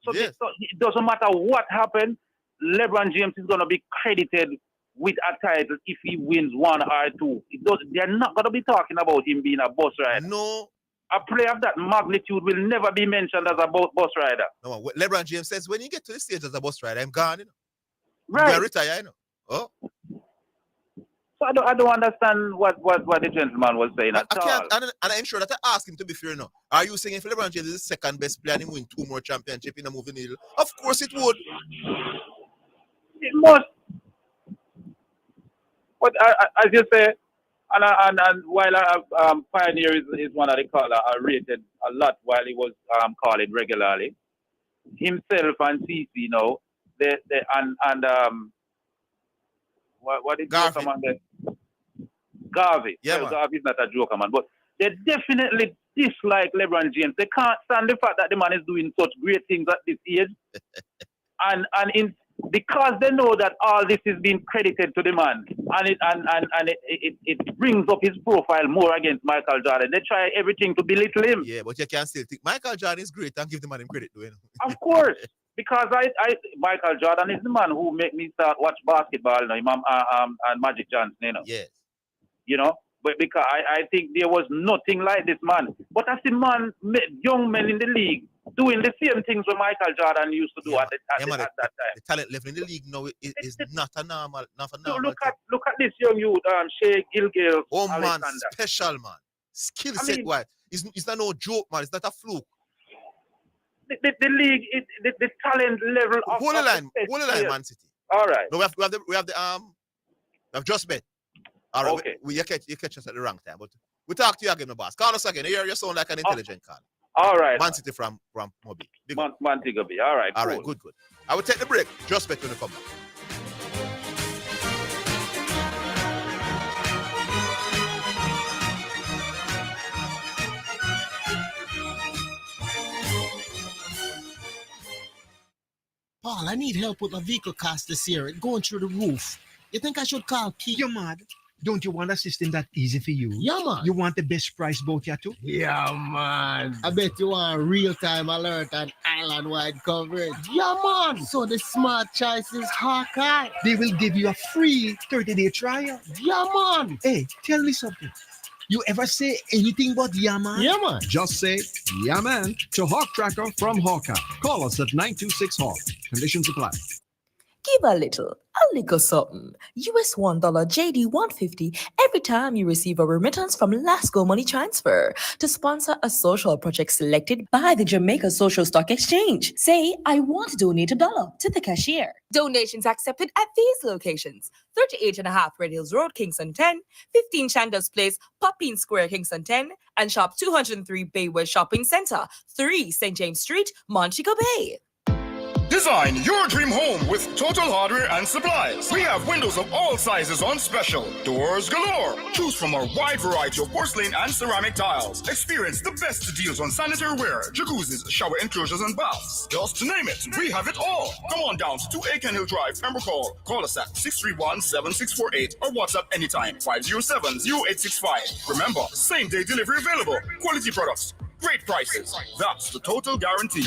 Speaker 13: So
Speaker 5: yes.
Speaker 13: It doesn't matter what happens, LeBron James is going to be credited with a title if he wins 1 or 2. They're not going to be talking about him being a bus rider.
Speaker 5: No.
Speaker 13: A player of that magnitude will never be mentioned as a bus rider.
Speaker 5: No, LeBron James says, when you get to the stage as a bus rider, I'm gone, you know.
Speaker 13: Right.
Speaker 5: I'm retire, you know. Oh.
Speaker 13: So I don't understand what the gentleman was saying at all.
Speaker 5: And I'm sure that I asked him to be fair now. Are you saying if LeBron James is the second best player and he win 2 more championships in a moving needle? Of course it would.
Speaker 13: It must. But as you say, and while Pioneer is one of the callers I rated a lot while he was calling regularly, himself and CC, you know, what is the man there? Garvey.
Speaker 5: Yeah,
Speaker 13: well, Garvey's not a joker, man. But they definitely dislike LeBron James. They can't stand the fact that the man is doing such great things at this age. Because they know that all this is being credited to the man, and it brings up his profile more against Michael Jordan. They try everything to belittle him.
Speaker 5: Yeah, but you can still think Michael Jordan is great and give the man him credit, you know?
Speaker 13: Of course. Because Michael Jordan is the man who make me start watch basketball, you know, and Magic Johnson, you know.
Speaker 5: Yes.
Speaker 13: You know, but because I think there was nothing like this man. But as the man, young men in the league doing the same things what Michael Jordan used to do at that time.
Speaker 5: The talent level in the league now is not a normal.
Speaker 13: So look at this young youth, Shea Gilgil.
Speaker 5: Oh
Speaker 13: Alexander.
Speaker 5: man, special man, skill set wise. It's not no joke, man. It's not a fluke.
Speaker 13: The league, the talent level of
Speaker 5: hold the line, Man City.
Speaker 13: All right.
Speaker 5: No, we have just bet. All right.
Speaker 13: Okay.
Speaker 5: You catch us at the wrong time, but we talk to you again, my boss. Call us again. You sound like an intelligent call.
Speaker 13: All right.
Speaker 5: Man City from Moby.
Speaker 13: Man City. All right.
Speaker 5: All right. Good. I will take the break. Just bet when you come back.
Speaker 14: Paul, I need help with my vehicle cost this year. It's going through the roof. You think I should call Keith?
Speaker 15: You're mad. Don't you want a system that easy for you?
Speaker 14: Yeah, man.
Speaker 15: You want the best price both you too?
Speaker 14: Yeah, man. I bet you want real-time alert and island-wide coverage. Yeah, man. So the smart choice is Hawkeye.
Speaker 15: They will give you a free 30-day trial.
Speaker 14: Yeah, man.
Speaker 15: Hey, tell me something. You ever say anything but yeah, man?
Speaker 14: Yeah, man.
Speaker 16: Just say, yeah, man, to Hawk Tracker from Hawker. Call us at 926 Hawk. Conditions apply.
Speaker 17: Give a little something. US $1 JD 150 every time you receive a remittance from Lasco Money Transfer to sponsor a social project selected by the Jamaica Social Stock Exchange. Say, I want to donate $1 to the cashier. Donations accepted at these locations: 38.5 Red Hills Road, Kingston 10, 15 Chandos Place, Poppin Square, Kingston 10, and Shop 203 Bayway Shopping Center, 3 St. James Street, Montego Bay.
Speaker 18: Design your dream home with Total Hardware and Supplies. We have windows of all sizes on special. Doors galore. Choose from our wide variety of porcelain and ceramic tiles. Experience the best deals on sanitary ware, jacuzzis, shower enclosures, and baths. Just to name it, we have it all. Come on down to 2 Aiken Hill Drive, Pembroke Hall. Call us at 631-7648 or WhatsApp anytime 507-0865. Remember, same-day delivery available. Quality products, great prices. That's the Total Guarantee.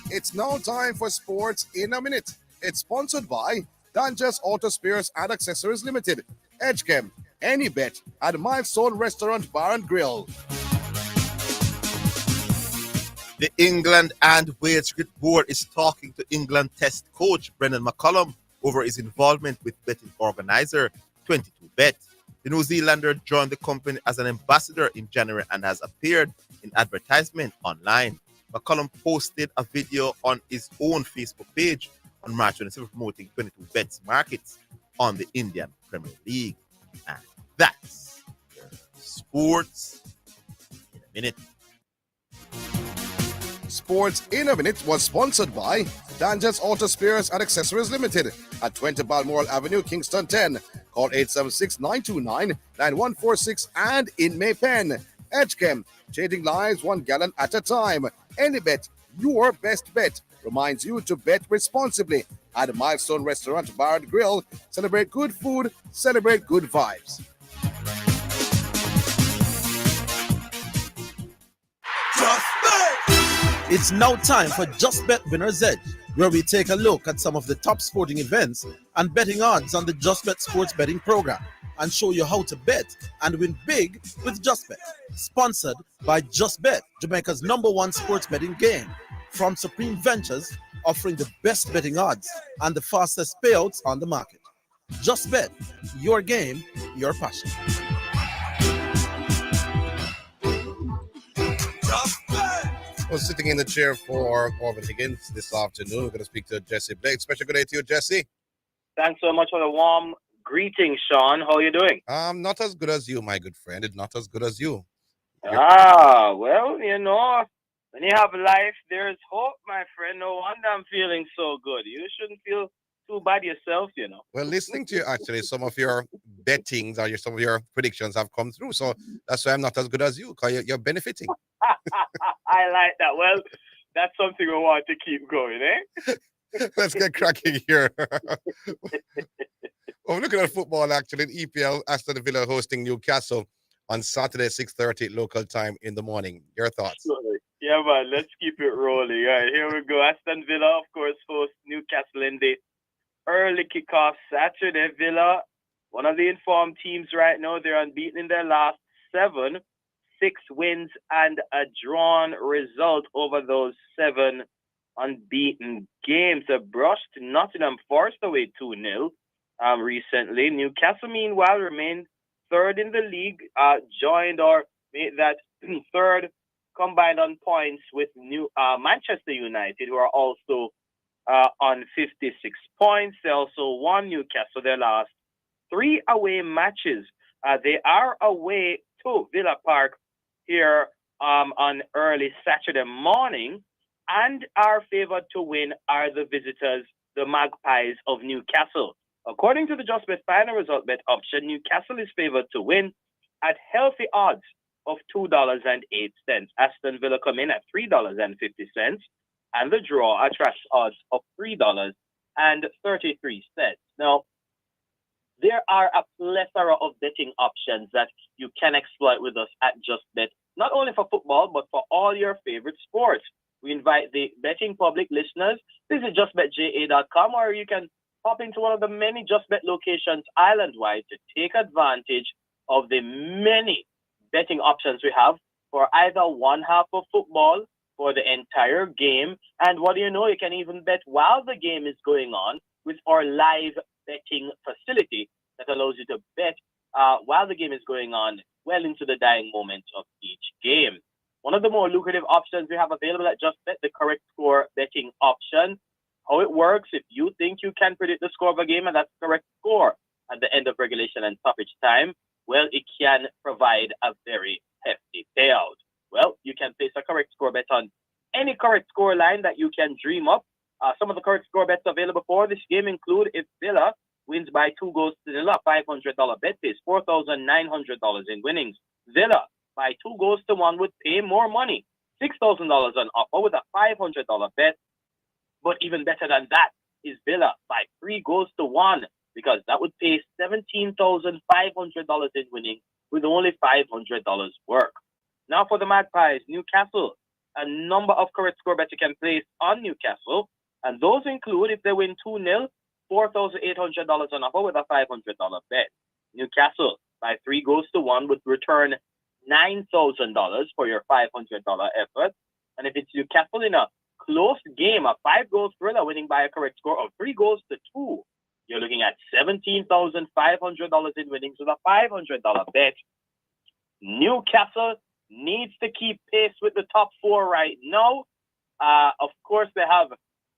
Speaker 10: It's now time for Sports in a Minute. It's sponsored by Dangerous Auto Spares and Accessories Limited, Edgechem, Any Bet, and Milestone Restaurant Bar and Grill.
Speaker 5: The England and Wales Cricket Board is talking to England Test coach Brendan McCullum over his involvement with betting organizer 22Bet. The New Zealander joined the company as an ambassador in January and has appeared in advertisement online. McCullum posted a video on his own Facebook page on March 27 promoting 22Bet's markets on the Indian Premier League. And that's your Sports in a Minute.
Speaker 10: Sports in a Minute was sponsored by Dangerous Auto Spares and Accessories Limited at 20 Balmoral Avenue, Kingston 10. Call 876-929-9146 and in Maypen. Edgechem, changing lives 1 gallon at a time. Any Bet, your best bet, reminds you to bet responsibly. At Milestone Restaurant Bar and Grill, celebrate good food, celebrate good vibes.
Speaker 4: It's now time for Just Bet Winner's Edge, where we take a look at some of the top sporting events and betting odds on the Just Bet sports betting program and show you how to bet and win big with Just Bet. Sponsored by Just Bet, Jamaica's #1 sports betting game. From Supreme Ventures, offering the best betting odds and the fastest payouts on the market. Just Bet, your game, your passion.
Speaker 10: I was sitting in the chair for Corbin Higgins this afternoon. We're going to speak to Jesse Blake. Special good day to you, Jesse.
Speaker 19: Thanks so much for the warm greeting, Sean. How are you doing?
Speaker 10: Not as good as you, my good friend. Not as good as you.
Speaker 19: Well, you know, when you have life, there's hope, my friend. No wonder I'm feeling so good. You shouldn't feel too bad yourself, you know.
Speaker 10: Well, listening to you, actually, some of your bettings or some of your predictions have come through. So that's why I'm not as good as you, because you're benefiting.
Speaker 19: I like that. Well, that's something we want to keep going, eh?
Speaker 10: Let's get cracking here. Well, looking at football, actually, in EPL, Aston Villa hosting Newcastle on Saturday, 6:30 local time in the morning. Your thoughts?
Speaker 19: Yeah, man, let's keep it rolling. All right, here we go. Aston Villa, of course, host Newcastle in the early kickoff Saturday. Villa, one of the informed teams right now. They're unbeaten in their last 7, 6 wins and a drawn result over those 7 unbeaten games. They brushed Nottingham Forest away 2-0 recently. Newcastle, meanwhile, remained 3rd in the league, joined or made that 3rd combined on points with Manchester United, who are also on 56 points. They also won Newcastle their last 3 away matches. They are away to Villa Park here on early Saturday morning, and are favored to win are the visitors, the Magpies of Newcastle. According to the Just Bet final result bet option, Newcastle is favored to win at healthy odds of $2.08. Aston Villa come in at $3.50, and the draw attracts odds of $3.33. Now, there are a plethora of betting options that you can exploit with us at Just Bet, not only for football, but for all your favorite sports. We invite the betting public listeners. Visit justbetja.com, or you can Hop into one of the many Just Bet locations island-wide to take advantage of the many betting options we have for either one half of football, for the entire game, and what do you know, you can even bet while the game is going on with our live betting facility that allows you to bet while the game is going on, well into the dying moments of each game. One of the more lucrative options we have available at Just Bet, the correct score betting option. How it works, if you think you can predict the score of a game and that's the correct score at the end of regulation and stoppage time, well, it can provide a very hefty payout. Well, you can place a correct score bet on any correct score line that you can dream up. Some of the correct score bets available for this game include if Villa wins by 2 goals to nil, a $500 bet pays $4,900 in winnings. Villa by 2 goals to 1 would pay more money, $6,000 on offer with a $500 bet. But even better than that is Villa by 3 goals to 1, because that would pay $17,500 in winning with only $500 work. Now for the Magpies, Newcastle, a number of correct score bets you can place on Newcastle, and those include if they win 2-0, $4,800 on offer with a $500 bet. Newcastle by 3 goals to 1 would return $9,000 for your $500 effort. And if it's Newcastle in a close game, a 5-goal thriller winning by a correct score of 3 goals to 2, you're looking at $17,500 in winnings with a $500 bet. Newcastle needs to keep pace with the top 4 right now. Of course, they have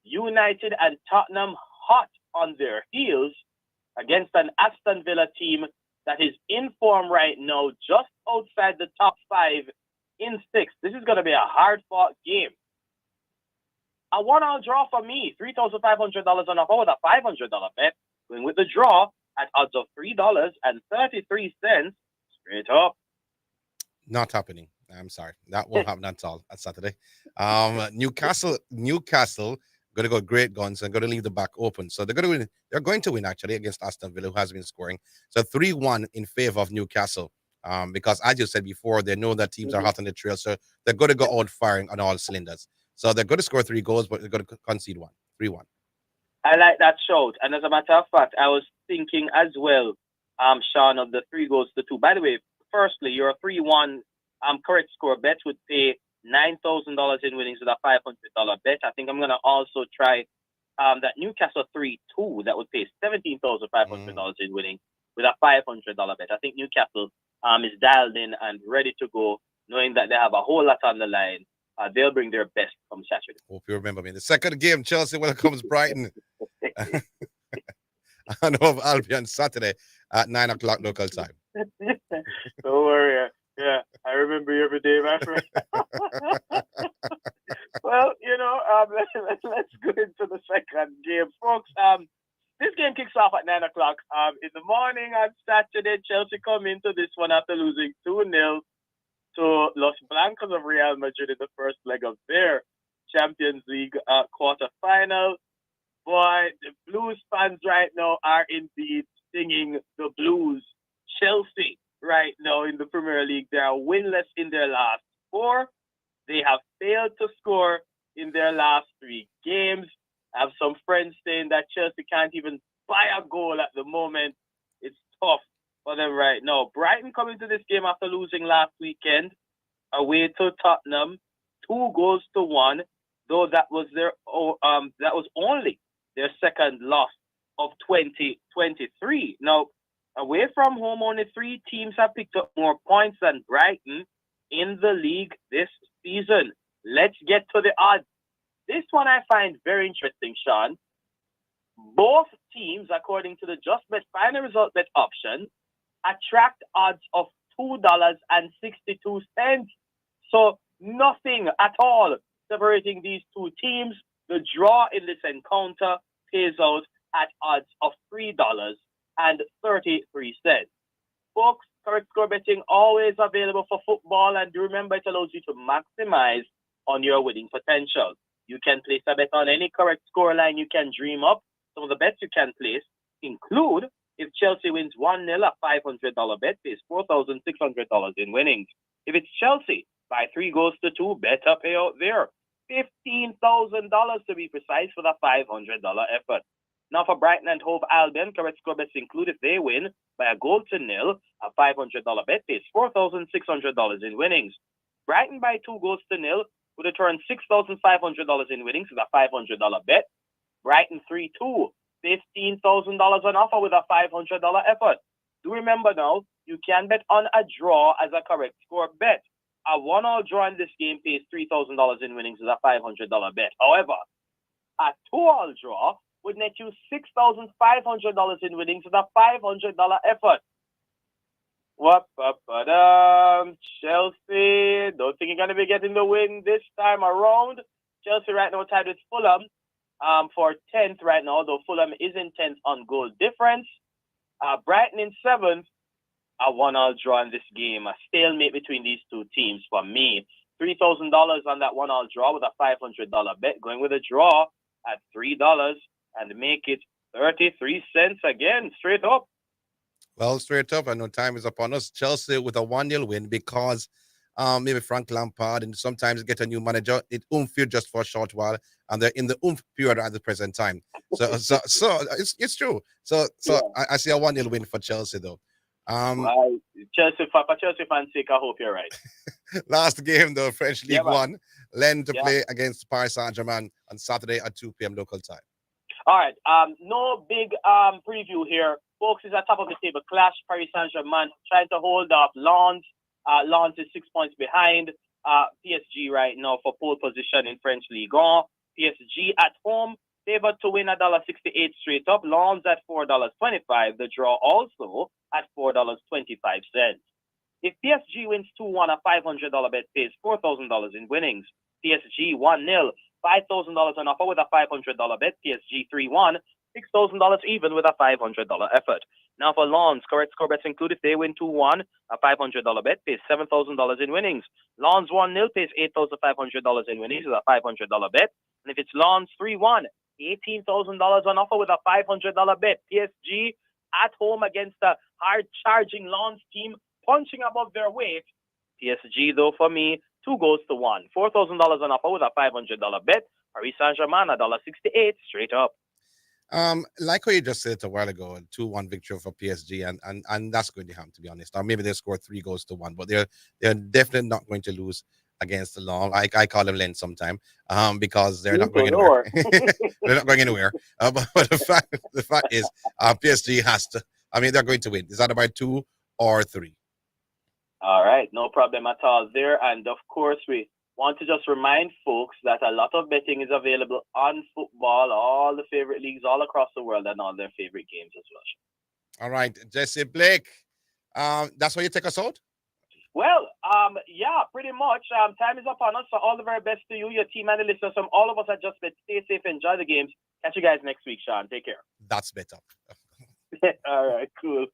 Speaker 19: United and Tottenham hot on their heels against an Aston Villa team that is in form right now, just outside the top 5 in 6th. This is going to be a hard-fought game. A one-all draw for me, $3,500 on offer with a $500 bet, going with the draw at odds of $3.33 straight up.
Speaker 5: Not happening. I'm sorry. That won't happen at all at Saturday. Newcastle going to go great guns and going to leave the back open. So they're going to win. They're going to win actually against Aston Villa, who has been scoring. So 3-1 in favor of Newcastle. Because as you said before, they know that teams are hot on the trail. So they're going to go out firing on all cylinders. So they're going to score 3 goals, but they're going to concede 1. 3-1.
Speaker 19: I like that shout. And as a matter of fact, I was thinking as well, Sean, of the 3 goals to 2. By the way, firstly, your 3-1 correct score bet would pay $9,000 in winnings with a $500 bet. I think I'm going to also try that Newcastle 3-2 that would pay $17,500 in winning with a $500 bet. I think Newcastle is dialed in and ready to go, knowing that they have a whole lot on the line. They'll bring their best come Saturday.
Speaker 5: Hope you remember me. The second game, Chelsea welcomes Brighton. I know Albion Saturday at 9 o'clock local time.
Speaker 19: Don't worry. Yeah, I remember you every day, my friend. Well, let's go into the second game, folks. This game kicks off at 9 o'clock in the morning on Saturday. Chelsea come into this one after losing 2-0 to Los Blancos of Real Madrid in the first leg of their Champions League quarterfinal. Boy, the Blues fans right now are indeed singing the blues. Chelsea right now in the Premier League, they are winless in their last 4. They have failed to score in their last 3 games. I have some friends saying that Chelsea can't even buy a goal at the moment. It's tough for them right now. Brighton coming to this game after losing last weekend away to Tottenham, 2 goals to 1, though that was only their second loss of 2023. Now, away from home, only 3 teams have picked up more points than Brighton in the league this season. Let's get to the odds. This one I find very interesting, Sean. Both teams, according to the Just Bet final result bet option, attract odds of $2.62. So nothing at all separating these 2 teams. The draw in this encounter pays out at odds of $3.33. Folks, correct score betting always available for football, and do remember it allows you to maximize on your winning potential. You can place a bet on any correct score line you can dream up. Some of the bets you can place include if Chelsea wins 1-0, a $500 bet pays $4,600 in winnings. If it's Chelsea by 3 goals to 2, better payout there. $15,000 to be precise for the $500 effort. Now for Brighton and Hove Albion, correct score bets include if they win by a goal to nil. A $500 bet pays $4,600 in winnings. Brighton by 2 goals to nil would return $6,500 in winnings with a $500 bet. Brighton 3-2, $15,000 on offer with a $500 effort. Do remember now, you can bet on a draw as a correct score bet. A 1-all draw in this game pays $3,000 in winnings with a $500 bet. However, a 2-all draw would net you $6,500 in winnings with a $500 effort. Chelsea, don't think you're going to be getting the win this time around. Chelsea right now tied with Fulham for 10th right now, though Fulham is in 10th on goal difference. Brighton in 7th, a 1-all draw in this game. A stalemate between these two teams for me. $3,000 on that 1-all draw with a $500 bet. Going with a draw at $3 and make it 33 cents again, straight up.
Speaker 10: Well, straight up, I know time is upon us. Chelsea with a 1-0 win because maybe Frank Lampard and sometimes get a new manager. It feel just for a short while, and they're in the period at the present time. So it's true. So yeah. I see a 1-0 win for Chelsea though.
Speaker 19: Chelsea fans' sake, I hope you're right.
Speaker 10: Last game though, French League One, Lens to play against Paris Saint-Germain on Saturday at 2 p.m. local time.
Speaker 19: All right. No big preview here. Folks, is at top of the table clash. Paris Saint-Germain trying to hold up Lens. Lens is 6 points behind PSG right now for pole position in French League 1. PSG at home, favored to win $1.68 straight up. Lens at $4.25. The draw also at $4.25. If PSG wins 2-1, a $500 bet pays $4,000 in winnings. PSG 1-0, $5,000 on offer with a $500 bet. PSG 3-1, $6,000 even with a $500 effort. Now for Lens, correct score bets include if they win 2-1, a $500 bet pays $7,000 in winnings. Lens 1-0 pays $8,500 in winnings with a $500 bet. And if it's Lens 3-1, $18,000 on offer with a $500 bet. PSG at home against a hard-charging Lens team punching above their weight. PSG, though, for me, 2-1. $4,000 on offer with a $500 bet. Paris Saint-Germain, $1.68 straight up.
Speaker 10: Like what you just said a while ago, 2-1 victory for PSG, and that's going to happen, to be honest. Or maybe they score 3-1, but they're definitely not going to lose against the Lens. I call them Lens sometime, because they're not going anywhere. They're not going anywhere. But the fact is, PSG has to. I mean, they're going to win. Is that about 2 or 3?
Speaker 19: All right, no problem at all there. And of course, we want to just remind folks that a lot of betting is available on football, all the favorite leagues all across the world, and all their favorite games as well.
Speaker 10: All right, Jesse Blake, that's where you take us out?
Speaker 19: Well, yeah, pretty much. Time is upon us, so all the very best to you, your team, and the listeners. From all of us at Just Bet, stay safe, enjoy the games. Catch you guys next week, Sean. Take care.
Speaker 10: That's better.
Speaker 19: All right, cool.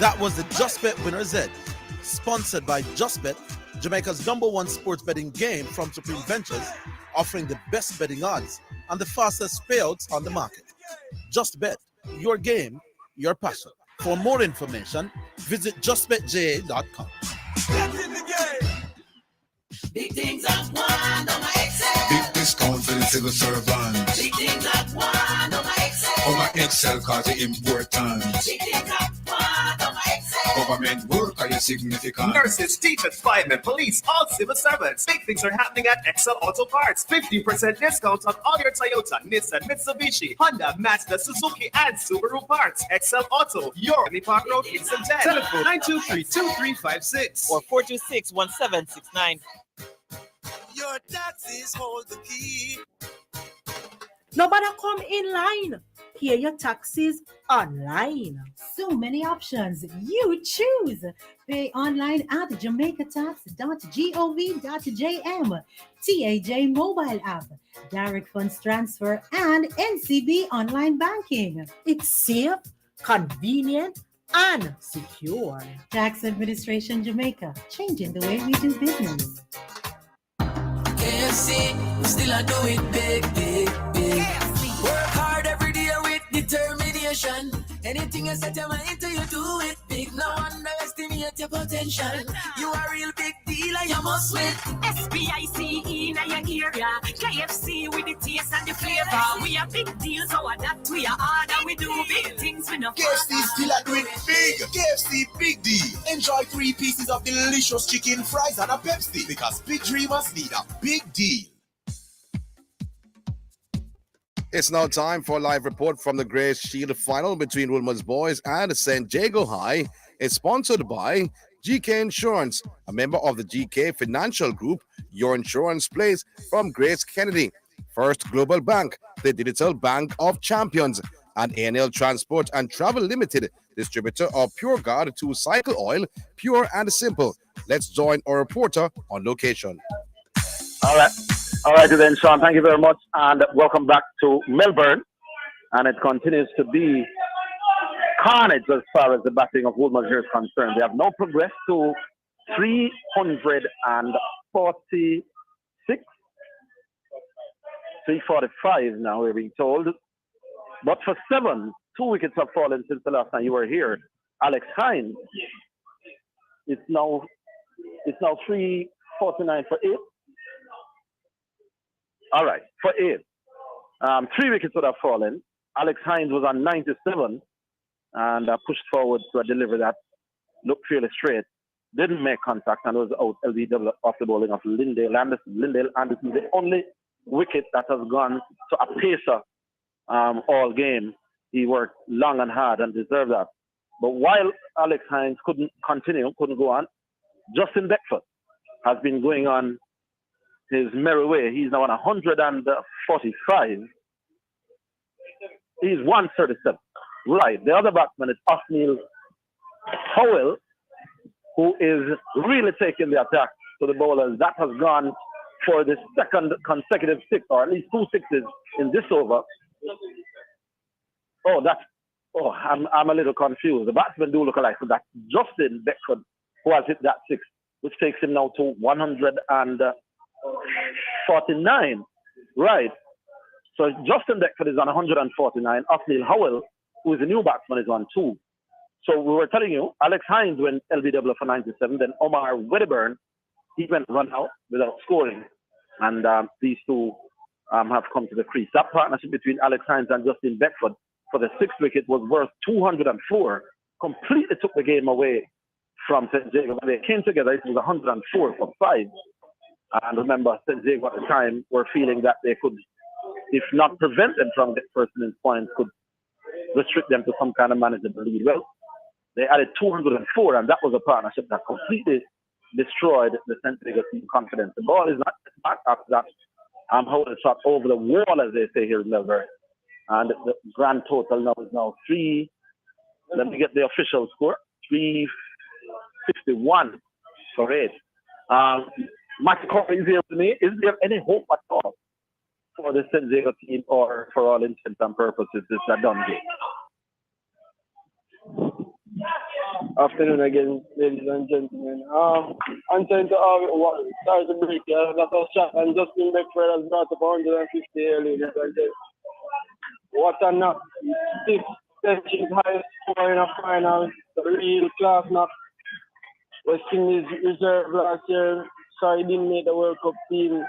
Speaker 4: That was the Just Bet Winner's Edge, sponsored by Just Bet, Jamaica's #1 sports betting game from Supreme Ventures, offering the best betting odds and the fastest payouts on the market. Just Bet, your game, your passion. For more information, visit justbetja.com.
Speaker 1: Big things at one on my Excel.
Speaker 20: Big discount for the civil servant.
Speaker 1: Big things at one on my Excel.
Speaker 20: On my Excel cause it important.
Speaker 1: Big things at one on my Excel.
Speaker 20: Government work are significant.
Speaker 21: Nurses, teachers, firemen, police, all civil servants. Big things are happening at Excel Auto Parts. 50% discount on all your Toyota, Nissan, Mitsubishi, Honda, Mazda, Suzuki, and Subaru parts. Excel Auto, your Amy Park Road, Kingston 10. Telephone 923-2356 or 426-1769.
Speaker 1: Your taxes hold the key.
Speaker 22: Nobody come in line. Pay your taxes online.
Speaker 23: So many options. You choose. Pay online at jamaicatax.gov.jm, TAJ mobile app, direct funds transfer, and NCB online banking.
Speaker 22: It's safe, convenient, and secure.
Speaker 23: Tax Administration Jamaica, changing the way we do business.
Speaker 1: KFC, we still do it big, big, big. KFC. Work hard every day with determination. motivation. Anything you set your mind to, you do it big. No underestimate your potential. You are a real big deal and you must win.
Speaker 2: SPICE in your area. KFC with the taste and the flavor. We are big deals, so that we are hard and we do big things with no
Speaker 3: KFC still are doing big. KFC Big Deal. Enjoy 3 pieces of delicious chicken, fries, and a Pepsi because big dreamers need a big deal.
Speaker 10: It's now time for a live report from the Grace Shield final between Wolmer's Boys and San Diego High. It's sponsored by GK Insurance, a member of the GK Financial Group. Your insurance place from Grace Kennedy. First Global Bank, the digital bank of champions. And ANL Transport and Travel Limited, distributor of Pure Guard 2 Cycle Oil, pure and simple. Let's join our reporter on location.
Speaker 6: All right then, Sean, thank you very much, and welcome back to Melbourne. And it continues to be carnage as far as the batting of Woodmere is concerned. They have now progressed to 346, 345 now, we're being told. But for 7, 2 wickets have fallen since the last time you were here. Alex Hines, it's now 349 for 8. All right, for 8. 3 wickets would have fallen. Alex Hines was on 97 and pushed forward to a delivery that looked fairly straight. Didn't make contact and was out LBW off the bowling of Lindale Anderson. Lindale Anderson is the only wicket that has gone to a pacer all game. He worked long and hard and deserved that. But while Alex Hines couldn't go on, Justin Beckford has been going on his merry way. He's now on 145. He's 137. Right. The other batsman is Othniel Howell, who is really taking the attack to the bowlers. That has gone for the second consecutive 6, or at least 2 sixes in this over. I'm a little confused. The batsmen do look alike. So that's Justin Beckford who has hit that 6, which takes him now to 149. Right. So Justin Beckford is on 149. Othniel Howell, who is a new batsman, is on 2. So we were telling you, Alex Hines went LBW for 97. Then Omar Wedderburn, he went run out without scoring. And these two have come to the crease. That partnership between Alex Hines and Justin Beckford for the 6th wicket was worth 204. Completely took the game away from St. Jago. When they came together, it was 104 for 5. And remember, St. Jago at the time were feeling that they could, if not prevent them from getting first innings points, could restrict them to some kind of manageable lead. Well, they added 204, and that was a partnership that completely destroyed the St. Jago team confidence. The ball is not back after that. Howell shot over the wall, as they say here in Melbourne. And the grand total now is 3. Let me get the official score. 351 for 8. Matthew Corey is here with me. Is there any hope at all for the St. Jago team, or for all intents and purposes, it's a done game?
Speaker 24: Afternoon again, ladies and gentlemen. Answering to what started to break, that was shot, and Justin Beckford has brought up 150 ladies and gentlemen. What a knock. 6 Century's highest score in a final. A real class knock. West Indies reserve last year. Sorry, didn't make the World Cup team.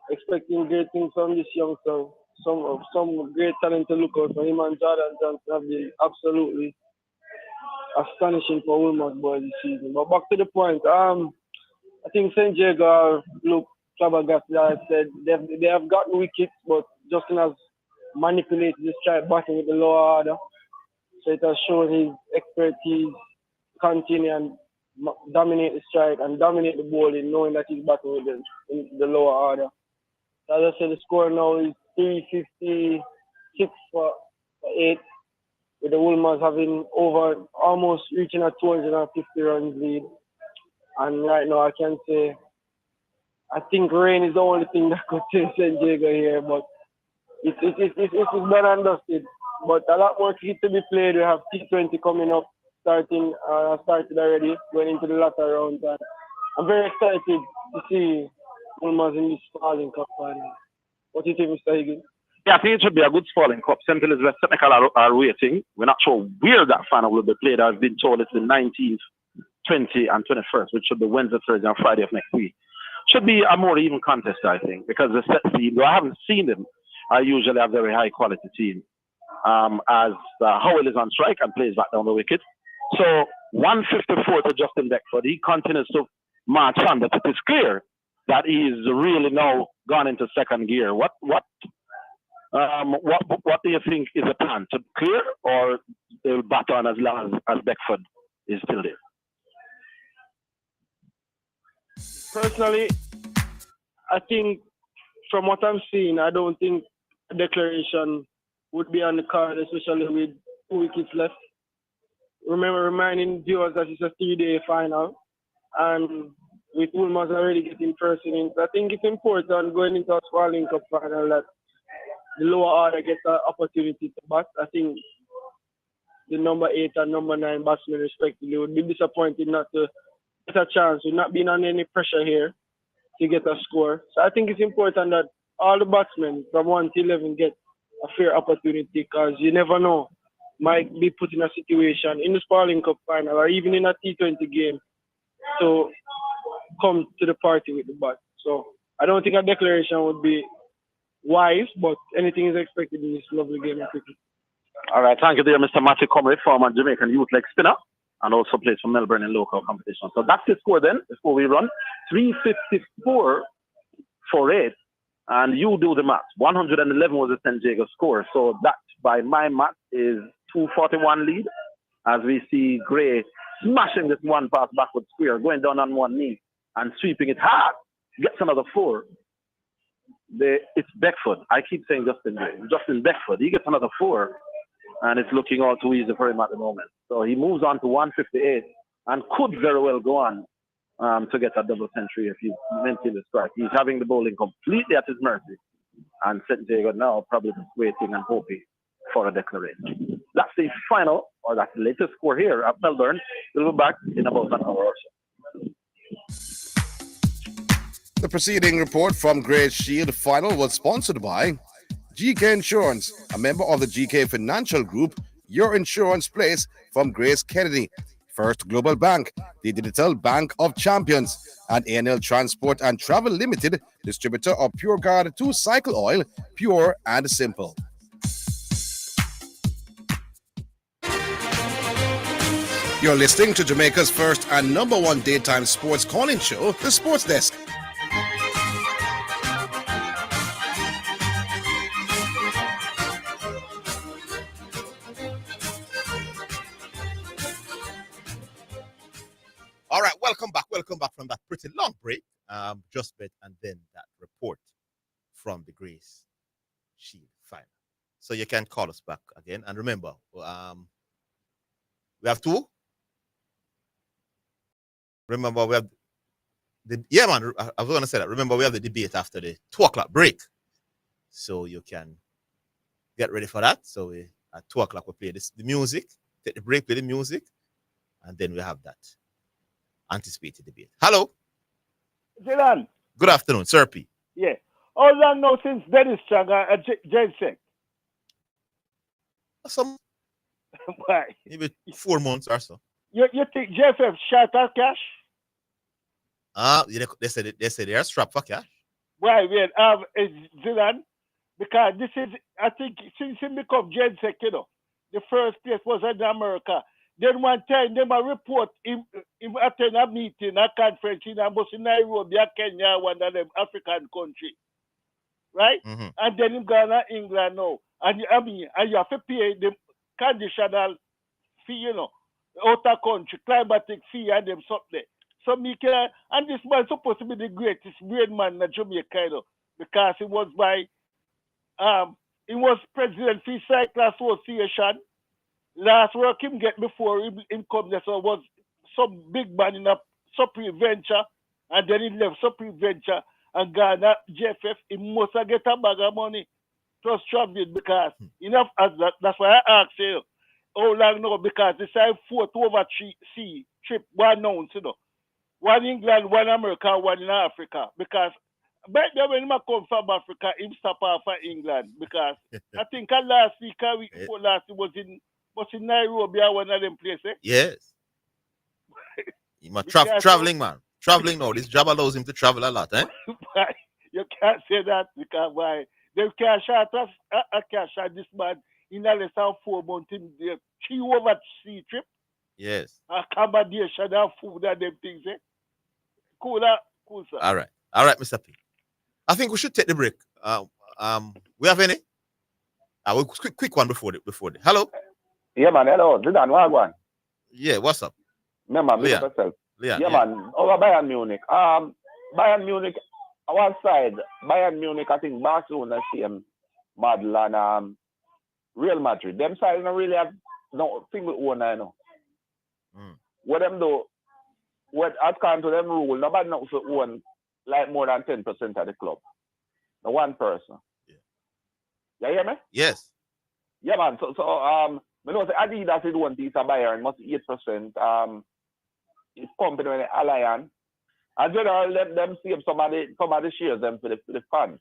Speaker 24: Expecting great things from this youngster. Some great talent to look out for. Him and Jordan Johnson have been absolutely astonishing for Women's Boys this season. But back to the point, I think St. Jago look flabbergasted. I said they have gotten wickets, but Justin has manipulated the strike batting with the lower order. So it has shown his expertise, continue and dominate the strike and dominate the bowling, knowing that he's batting with in the lower order. So as I said, the score now is 356 for 8. With the Wolmers having almost reaching a 250 runs lead. And right now I can say, I think rain is the only thing that could take St. Jago here, but it's done and dusted. But a lot more cricket to be played. We have T20 coming up, started already, going into the latter round. And I'm very excited to see Wolmers in this Starling Cup final. What do you think, Mr. Higgins?
Speaker 6: Yeah, I think it should be a good Spalding Cup. St. Elizabeth Technical are waiting. We're not sure where that final will be played. I've been told it's the 19th, 20th, and 21st, which should be Wednesday, Thursday, and Friday of next week. Should be a more even contest, I think, because the set team, though I haven't seen them, I usually have very high quality team. As Howell is on strike and plays back down the wicket. So 154 to Justin Beckford. He continues to march on, but it is clear that he is really now gone into second gear. What do you think is the plan? To clear, or they'll bat on as long as Beckford is still there?
Speaker 24: Personally, I think from what I'm seeing, I don't think a declaration would be on the card, especially with 2 wickets left. Reminding viewers that it's a 3-day final, and with Ulmers already getting first innings, I think it's important going into a Spalding Cup final that the lower order gets an opportunity to bat. I think the number 8 and number 9 batsmen respectively would be disappointed not to get a chance, with not being under any pressure here to get a score. So I think it's important that all the batsmen from 1 to 11 get a fair opportunity, because you never know, might be put in a situation in the Spalding Cup final or even in a T20 game to come to the party with the bat. So I don't think a declaration would be wise, but anything is expected in this lovely game of cricket.
Speaker 6: All right, thank you there, Mr. Matthew Comrie, former Jamaican youth leg spinner, and also plays for Melbourne in local competition. So that's the score then, before we run. 354 for 8, and you do the math. 111 was the St. Jago score, so that, by my math, is 241 lead, as we see Gray smashing this one pass backward square, going down on one knee and sweeping it hard, gets another 4. It's Beckford. I keep saying Justin Beckford. He gets another 4, and it's looking all too easy for him at the moment. So he moves on to 158 and could very well go on to get a double century if he maintains the strike. He's having the bowling completely at his mercy, and St. Jago now probably just waiting and hoping for a declaration. That's the final, or that's the latest score here at Melbourne. We'll be back in about an hour or so.
Speaker 10: The preceding report from Grace Shield final was sponsored by GK Insurance, a member of the GK Financial Group, your insurance place from Grace Kennedy, First Global Bank, the Digital Bank of Champions, and ANL Transport and Travel Limited, distributor of Pure Guard 2 Cycle Oil, pure and simple. You're listening to Jamaica's first and number 1 daytime sports calling show, The Sports Desk.
Speaker 5: All right, welcome back from that pretty long break. Just bet, and then that report from the Grace Shield final. So you can call us back again. And remember, we have 2. Remember, we have I was going to say that. Remember, we have the debate after the 2 o'clock break. So you can get ready for that. So at 2 o'clock, we play the music, take the break, play the music, and then we have that anticipated debate. Hello.
Speaker 7: Zidane.
Speaker 5: Good afternoon, Sir P.
Speaker 7: Yeah. How long now since Dennis Chaga and Jensek?
Speaker 5: Some.
Speaker 7: Why?
Speaker 5: Maybe 4 months or so.
Speaker 7: You think JFF shot at cash?
Speaker 5: They said they are strapped for cash.
Speaker 7: Why? Wait, Zidane, because this is, I think, since he become Jensek, the first place was in America. Then one time, they report him attend a meeting, a conference in Nairobi, Kenya, one of them African country. Right?
Speaker 5: Mm-hmm.
Speaker 7: And then him gone to England now. And you have to pay the conditional fee, outer country, climatic fee, and them something. So and this man supposed to be the greatest brain man in Jamaica, because he was president for Cycle Association. Last work him get before him come there, so was some big man in a Supreme Venture, and then he left Supreme Venture and gone at JFF. He must have get a bag of money plus traveling, because enough as that's why I asked you how long now, because this is 4 overseas trip, 1 ounce, 1 England, 1 America, 1 in Africa, because back then when he come from Africa, he stop off for England because I think last week before last he was in Nairobi or one of them places.
Speaker 5: Yes. He's traveling man. Traveling now. This job allows him to travel a lot, eh?
Speaker 7: You can't say that because why? They can't shot us. I can't shot this man in less than 4 months in the 3 overseas trip.
Speaker 5: Yes.
Speaker 7: Accommodation and food and them things, eh? Cool, sir.
Speaker 5: All right, Mr. P. I think we should take the break. We have any? Quick one before the. Hello.
Speaker 8: Yeah, man. Hello. Zidane, wagwan.
Speaker 5: Yeah. What's up?
Speaker 8: Man,
Speaker 5: Leon.
Speaker 8: yourself.
Speaker 5: Leon,
Speaker 8: yeah, man. Over Bayern Munich. Bayern Munich. Our side. Bayern Munich. I think Barcelona same model and Real Madrid. Them sides don't really have no single owner, you know. What them do? What according to them rule, nobody knows to own like more than 10% of the club. The one person. Yeah. You hear me?
Speaker 5: Yes.
Speaker 8: Yeah, man. So you know, Adidas is one piece of Bayern, must 8%. It's company with Allianz. And general them save some of the shares them for the fans.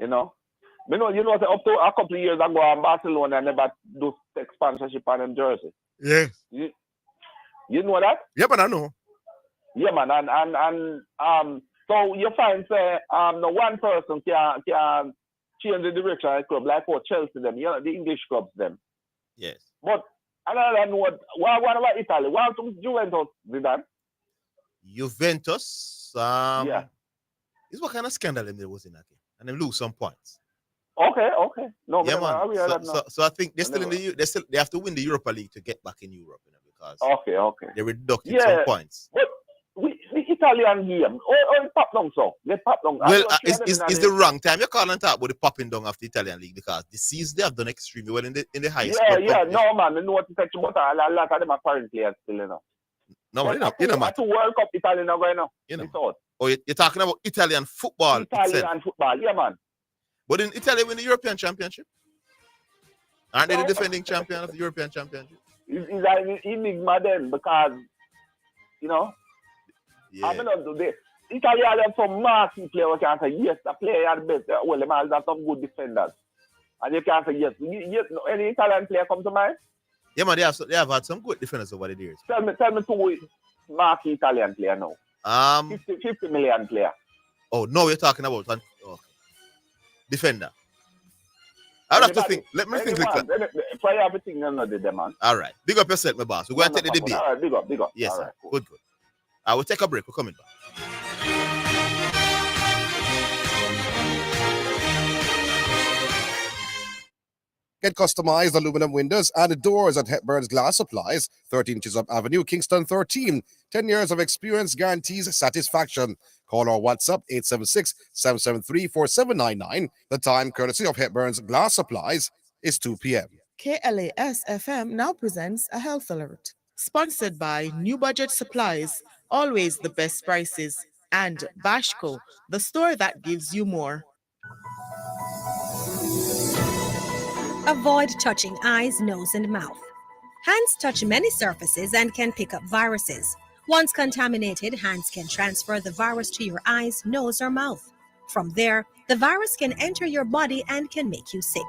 Speaker 8: You know? You know, up to a couple of years ago, Barcelona never do take sponsorship on them jersey.
Speaker 5: Yes.
Speaker 8: You know that?
Speaker 5: Yeah, but I know.
Speaker 8: Yeah, man, and so you find say no one person can change the direction of the club like for Chelsea them, you know, the English clubs them.
Speaker 5: Yes.
Speaker 8: But another know what about Italy? What about Juventus, Zidane?
Speaker 5: Juventus.
Speaker 8: Yeah.
Speaker 5: Is what kind of scandal there was in that game, and they lose some points.
Speaker 8: Okay. No,
Speaker 5: yeah, man. So I think they're still they have to win the Europa League to get back in Europe, you know, because
Speaker 8: okay.
Speaker 5: They reduced some points.
Speaker 8: But the Italian game, it pop down so. They pop down.
Speaker 5: Well, it's the wrong time. You can't talk about the popping down of the Italian league because the season they have done extremely well in the highest.
Speaker 8: Yeah. No, man. You know what to touch about a lot of them are current players still, you know.
Speaker 5: No, you know,
Speaker 8: to World Cup Italian now going now.
Speaker 5: You know. Oh, you're talking about Italian football.
Speaker 8: Football, yeah, man.
Speaker 5: But in Italy, win the European Championship. Aren't they the defending champion of the European Championship?
Speaker 8: It's an enigma then because, you know,
Speaker 5: yeah.
Speaker 8: I mean, Italy have some marquee players who can say, yes, the player are the best. Well, they have some good defenders. And you can say, yes, any Italian player come to mind?
Speaker 5: Yeah, man, they have had some good defenders over the years.
Speaker 8: Tell me 2 marquee Italian player now. 50 million player.
Speaker 5: Oh, no, you're talking about defender. I'll have to think. Let me think.
Speaker 8: Try everything another day, man.
Speaker 5: All right. Big up yourself, my boss. We're going to take the debate.
Speaker 8: All right, big up.
Speaker 5: Yes,
Speaker 8: all
Speaker 5: sir.
Speaker 8: Right, cool.
Speaker 5: Good. I will take a break. We're coming back.
Speaker 10: Get customized aluminum windows and doors at Hepburn's Glass Supplies, 13 Chisholm Avenue, Kingston 13. 10 years of experience guarantees satisfaction. Call or WhatsApp 876-773-4799. The time, courtesy of Hepburn's Glass Supplies, is 2 p.m.
Speaker 9: KLAS FM now presents a health alert. Sponsored by New Budget Supplies, always the best prices, and Bashco, the store that gives you more.
Speaker 11: Avoid touching eyes, nose, and mouth. Hands touch many surfaces and can pick up viruses. Once contaminated, hands can transfer the virus to your eyes, nose, or mouth. From there, the virus can enter your body and can make you sick.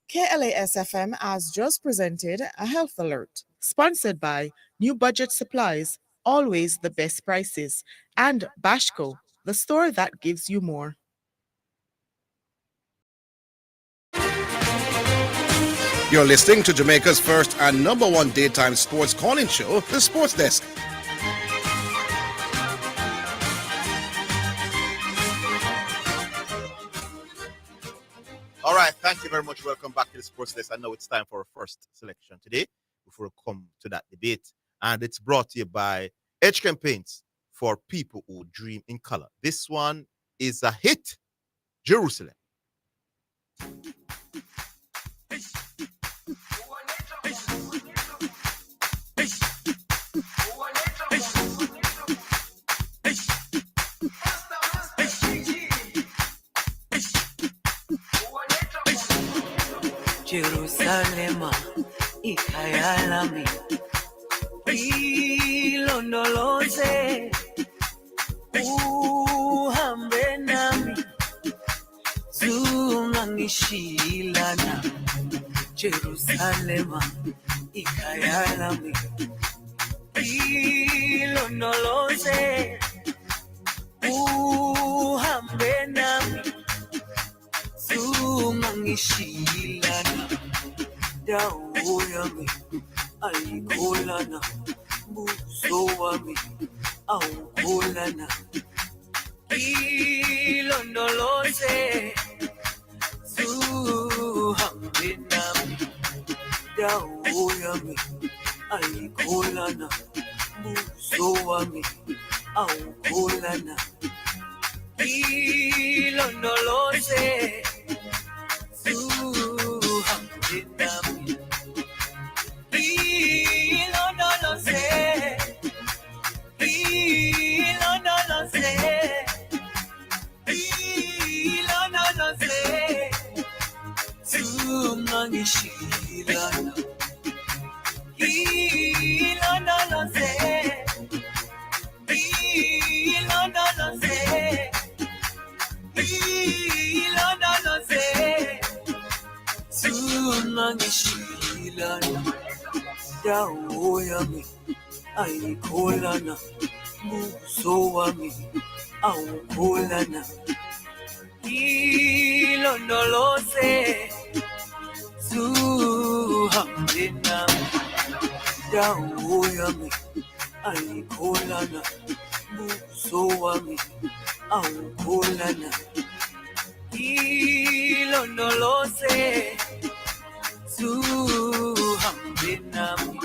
Speaker 9: KLAS FM has just presented a health alert. Sponsored by New Budget Supplies, always the best prices, and Bashco, the store that gives you more.
Speaker 10: You're listening to Jamaica's first and #1 daytime sports calling show, The Sports Desk.
Speaker 5: All right, thank you very much. Welcome back to the Sports Desk. I know it's time for our first selection today before we come to that debate. And it's brought to you by Edge Campaigns for people who dream in color. This one is a hit, Jerusalem.
Speaker 12: Jerusalem, ikayalami, ilondoloze,
Speaker 1: uhambe nami zungangishilana Jerusalema ikhaya lami ilondoloze uhambe nami zungangishilana dawo yami ayikholana buso wami awukholana ilondoloze zuhambe nami dawo yami ayikholana buso wami awukholana ilondoloze zuhambe nami ilondoloze ilondoloze ilondoloze zungangishilana ilondoloze ilondoloze ilondoloze zungangishilana dawo yami ayikholana buso wami awukholana ilondoloze zuhambe nami dawo yami ayikholana buso wami awukholana ilondoloze zuhambe nami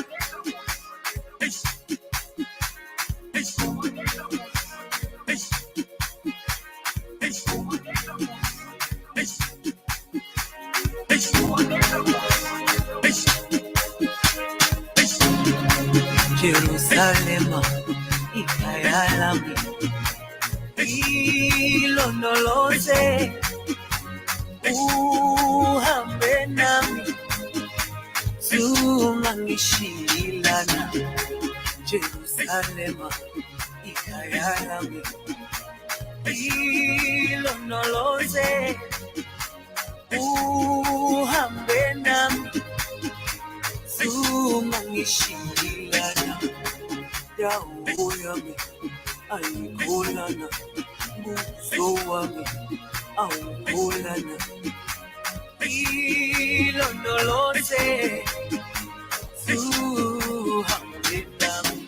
Speaker 1: Jerusalema ikhaya lami ilondoloze uhambe nami zungangishilana Jerusalema ikhaya lami ilondoloze uhambe nami zungangishilana dawo yami ayikholana buso wami awukholana ilondoloze zuhambe nami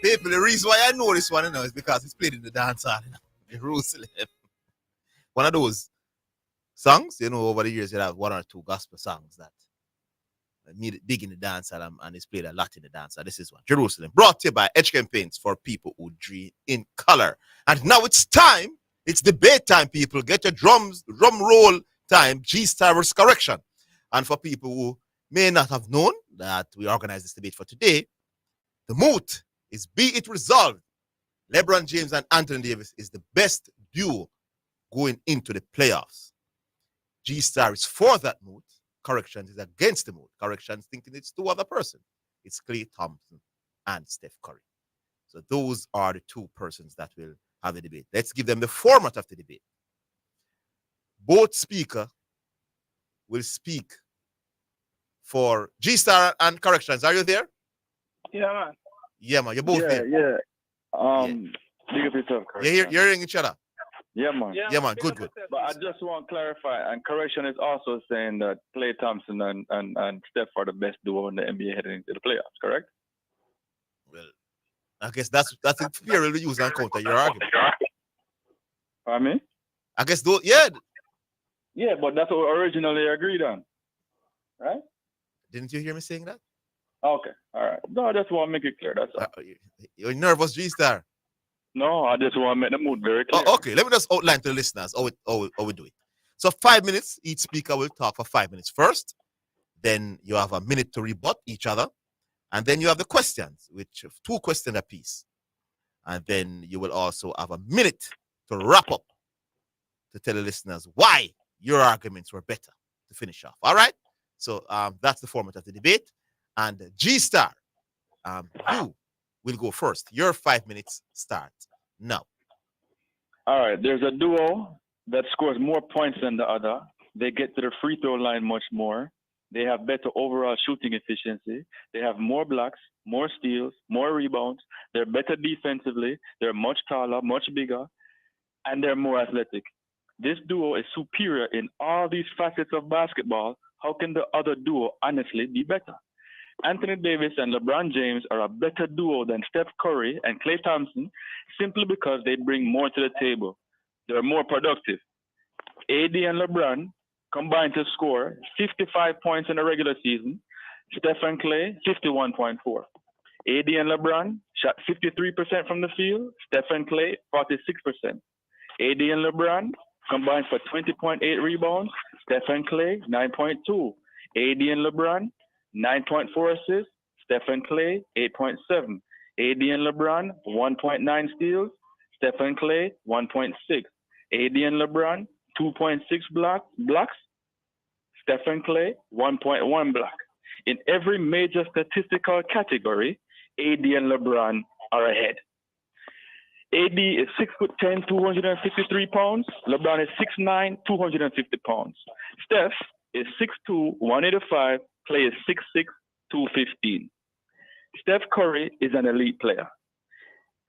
Speaker 5: People, the reason why I know this one, is because it's played in the dance hall, Jerusalem. One of those songs, over the years, you have one or two gospel songs that made it big in the dance hall and it's played a lot in the dance hall. This is one, Jerusalem, brought to you by HKM Paints for people who dream in color. And now it's time. It's debate time, people. Get your drum roll time, G-Star versus Correction. And for people who may not have known that we organized this debate for today, the moot is be it resolved. LeBron James and Anthony Davis is the best duo going into the playoffs. G-Star is for that moot. Corrections is against the moot. Corrections thinking it's two other person. It's Klay Thompson and Steph Curry. So those are the two persons that will have a debate. Let's give them the format of the debate. Both speakers will speak for G-Star and Corrections. Are you there?
Speaker 24: Yeah, man.
Speaker 5: Yeah, man. You're both there.
Speaker 24: Yeah. Big up yourself,
Speaker 5: You're hearing each other.
Speaker 24: Yeah, man.
Speaker 5: Yeah, man. Good.
Speaker 24: But I just want to clarify, and Correction is also saying that Klay Thompson and Steph are the best duo in the NBA heading into the playoffs, correct?
Speaker 5: Well, I guess that's a fair use and counter your argument.
Speaker 24: Pardon me?
Speaker 5: I guess those, yeah.
Speaker 24: Yeah, but that's what we originally agreed on, right?
Speaker 5: Didn't you hear me saying that?
Speaker 24: Okay, all right. No, I just want to make it clear, that's all.
Speaker 5: You're nervous, G-Star?
Speaker 24: No, I just want to make the mood very clear.
Speaker 5: Oh, okay, let me just outline to the listeners how we do it. So 5 minutes, each speaker will talk for 5 minutes first. Then you have a minute to rebut each other. And then you have the questions, which 2 questions apiece. And then you will also have a minute to wrap up to tell the listeners why your arguments were better to finish off. All right? So that's the format of the debate. And G Star, you will go first. Your 5 minutes start now.
Speaker 12: All right, there's a duo that scores more points than the other. They get to the free throw line much more. They have better overall shooting efficiency. They have more blocks, more steals, more rebounds. They're better defensively. They're much taller, much bigger, and they're more athletic. This duo is superior in all these facets of basketball. How can the other duo honestly be better? Anthony Davis and LeBron James are a better duo than Steph Curry and Klay Thompson simply because they bring more to the table. They're more productive. AD and LeBron combined to score 55 points in the regular season. Steph and Klay, 51.4. AD and LeBron shot 53% from the field. Steph and Klay, 46%. AD and LeBron combined for 20.8 rebounds. Steph and Klay, 9.2. AD and LeBron, 9.4 assists. Steph and Klay, 8.7. AD and LeBron, 1.9 steals. Steph and Klay, 1.6. AD and LeBron, 2.6 blocks. Steph and Klay, 1.1 block. In every major statistical category, AD and LeBron are ahead. AD is 6'10", 253 pounds. LeBron is 6'9", 250 pounds. Steph is 6'2", 185. Klay is 6'6", 215. Steph Curry is an elite player.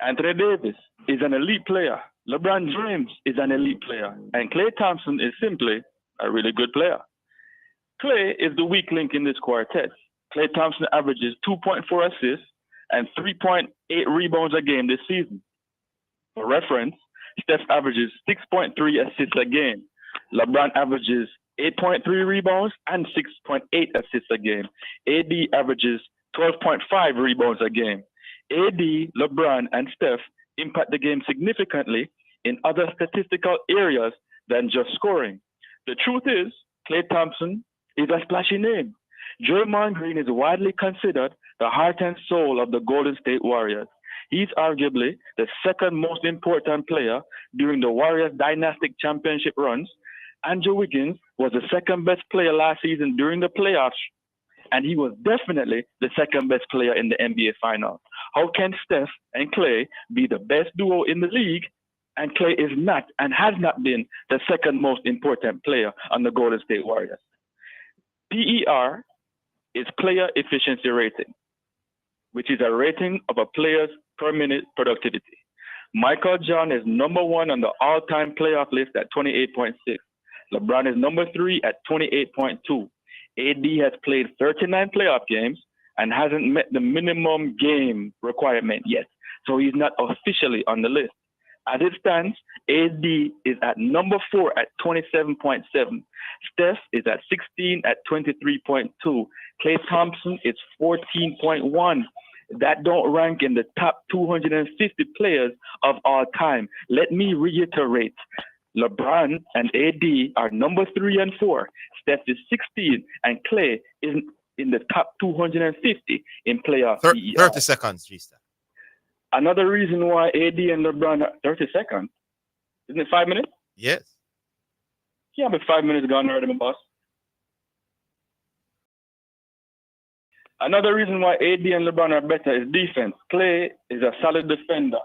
Speaker 12: Anthony Davis is an elite player. LeBron James is an elite player. And Klay Thompson is simply a really good player. Klay is the weak link in this quartet. Klay Thompson averages 2.4 assists and 3.8 rebounds a game this season. For reference, Steph averages 6.3 assists a game. LeBron averages 8.3 rebounds and 6.8 assists a game. AD averages 12.5 rebounds a game. AD, LeBron, and Steph impact the game significantly in other statistical areas than just scoring. The truth is, Klay Thompson is a splashy name. Draymond Green is widely considered the heart and soul of the Golden State Warriors. He's arguably the second most important player during the Warriors dynastic championship runs. Andrew Wiggins was the second best player last season during the playoffs, and he was definitely the second best player in the NBA Finals. How can Steph and Klay be the best duo in the league, and Klay is not and has not been the second most important player on the Golden State Warriors? PER is player efficiency rating, which is a rating of a player's per minute productivity. Michael Jordan is number one on the all-time playoff list at 28.6. LeBron is number 3 at 28.2. AD has played 39 playoff games and hasn't met the minimum game requirement yet, so he's not officially on the list. As it stands, AD is at number 4 at 27.7. Steph is at 16 at 23.2. Klay Thompson is 14.1. That don't rank in the top 250 players of all time. Let me reiterate. LeBron and AD are number 3 and 4. Steph is 16, and Klay is in the top 250 in playoff.
Speaker 5: 30 seconds, G-Star.
Speaker 12: Another reason why AD and LeBron are 30 seconds. Isn't it 5 minutes?
Speaker 5: Yes.
Speaker 12: Yeah, but 5 minutes gone already, my boss. Another reason why AD and LeBron are better is defense. Klay is a solid defender.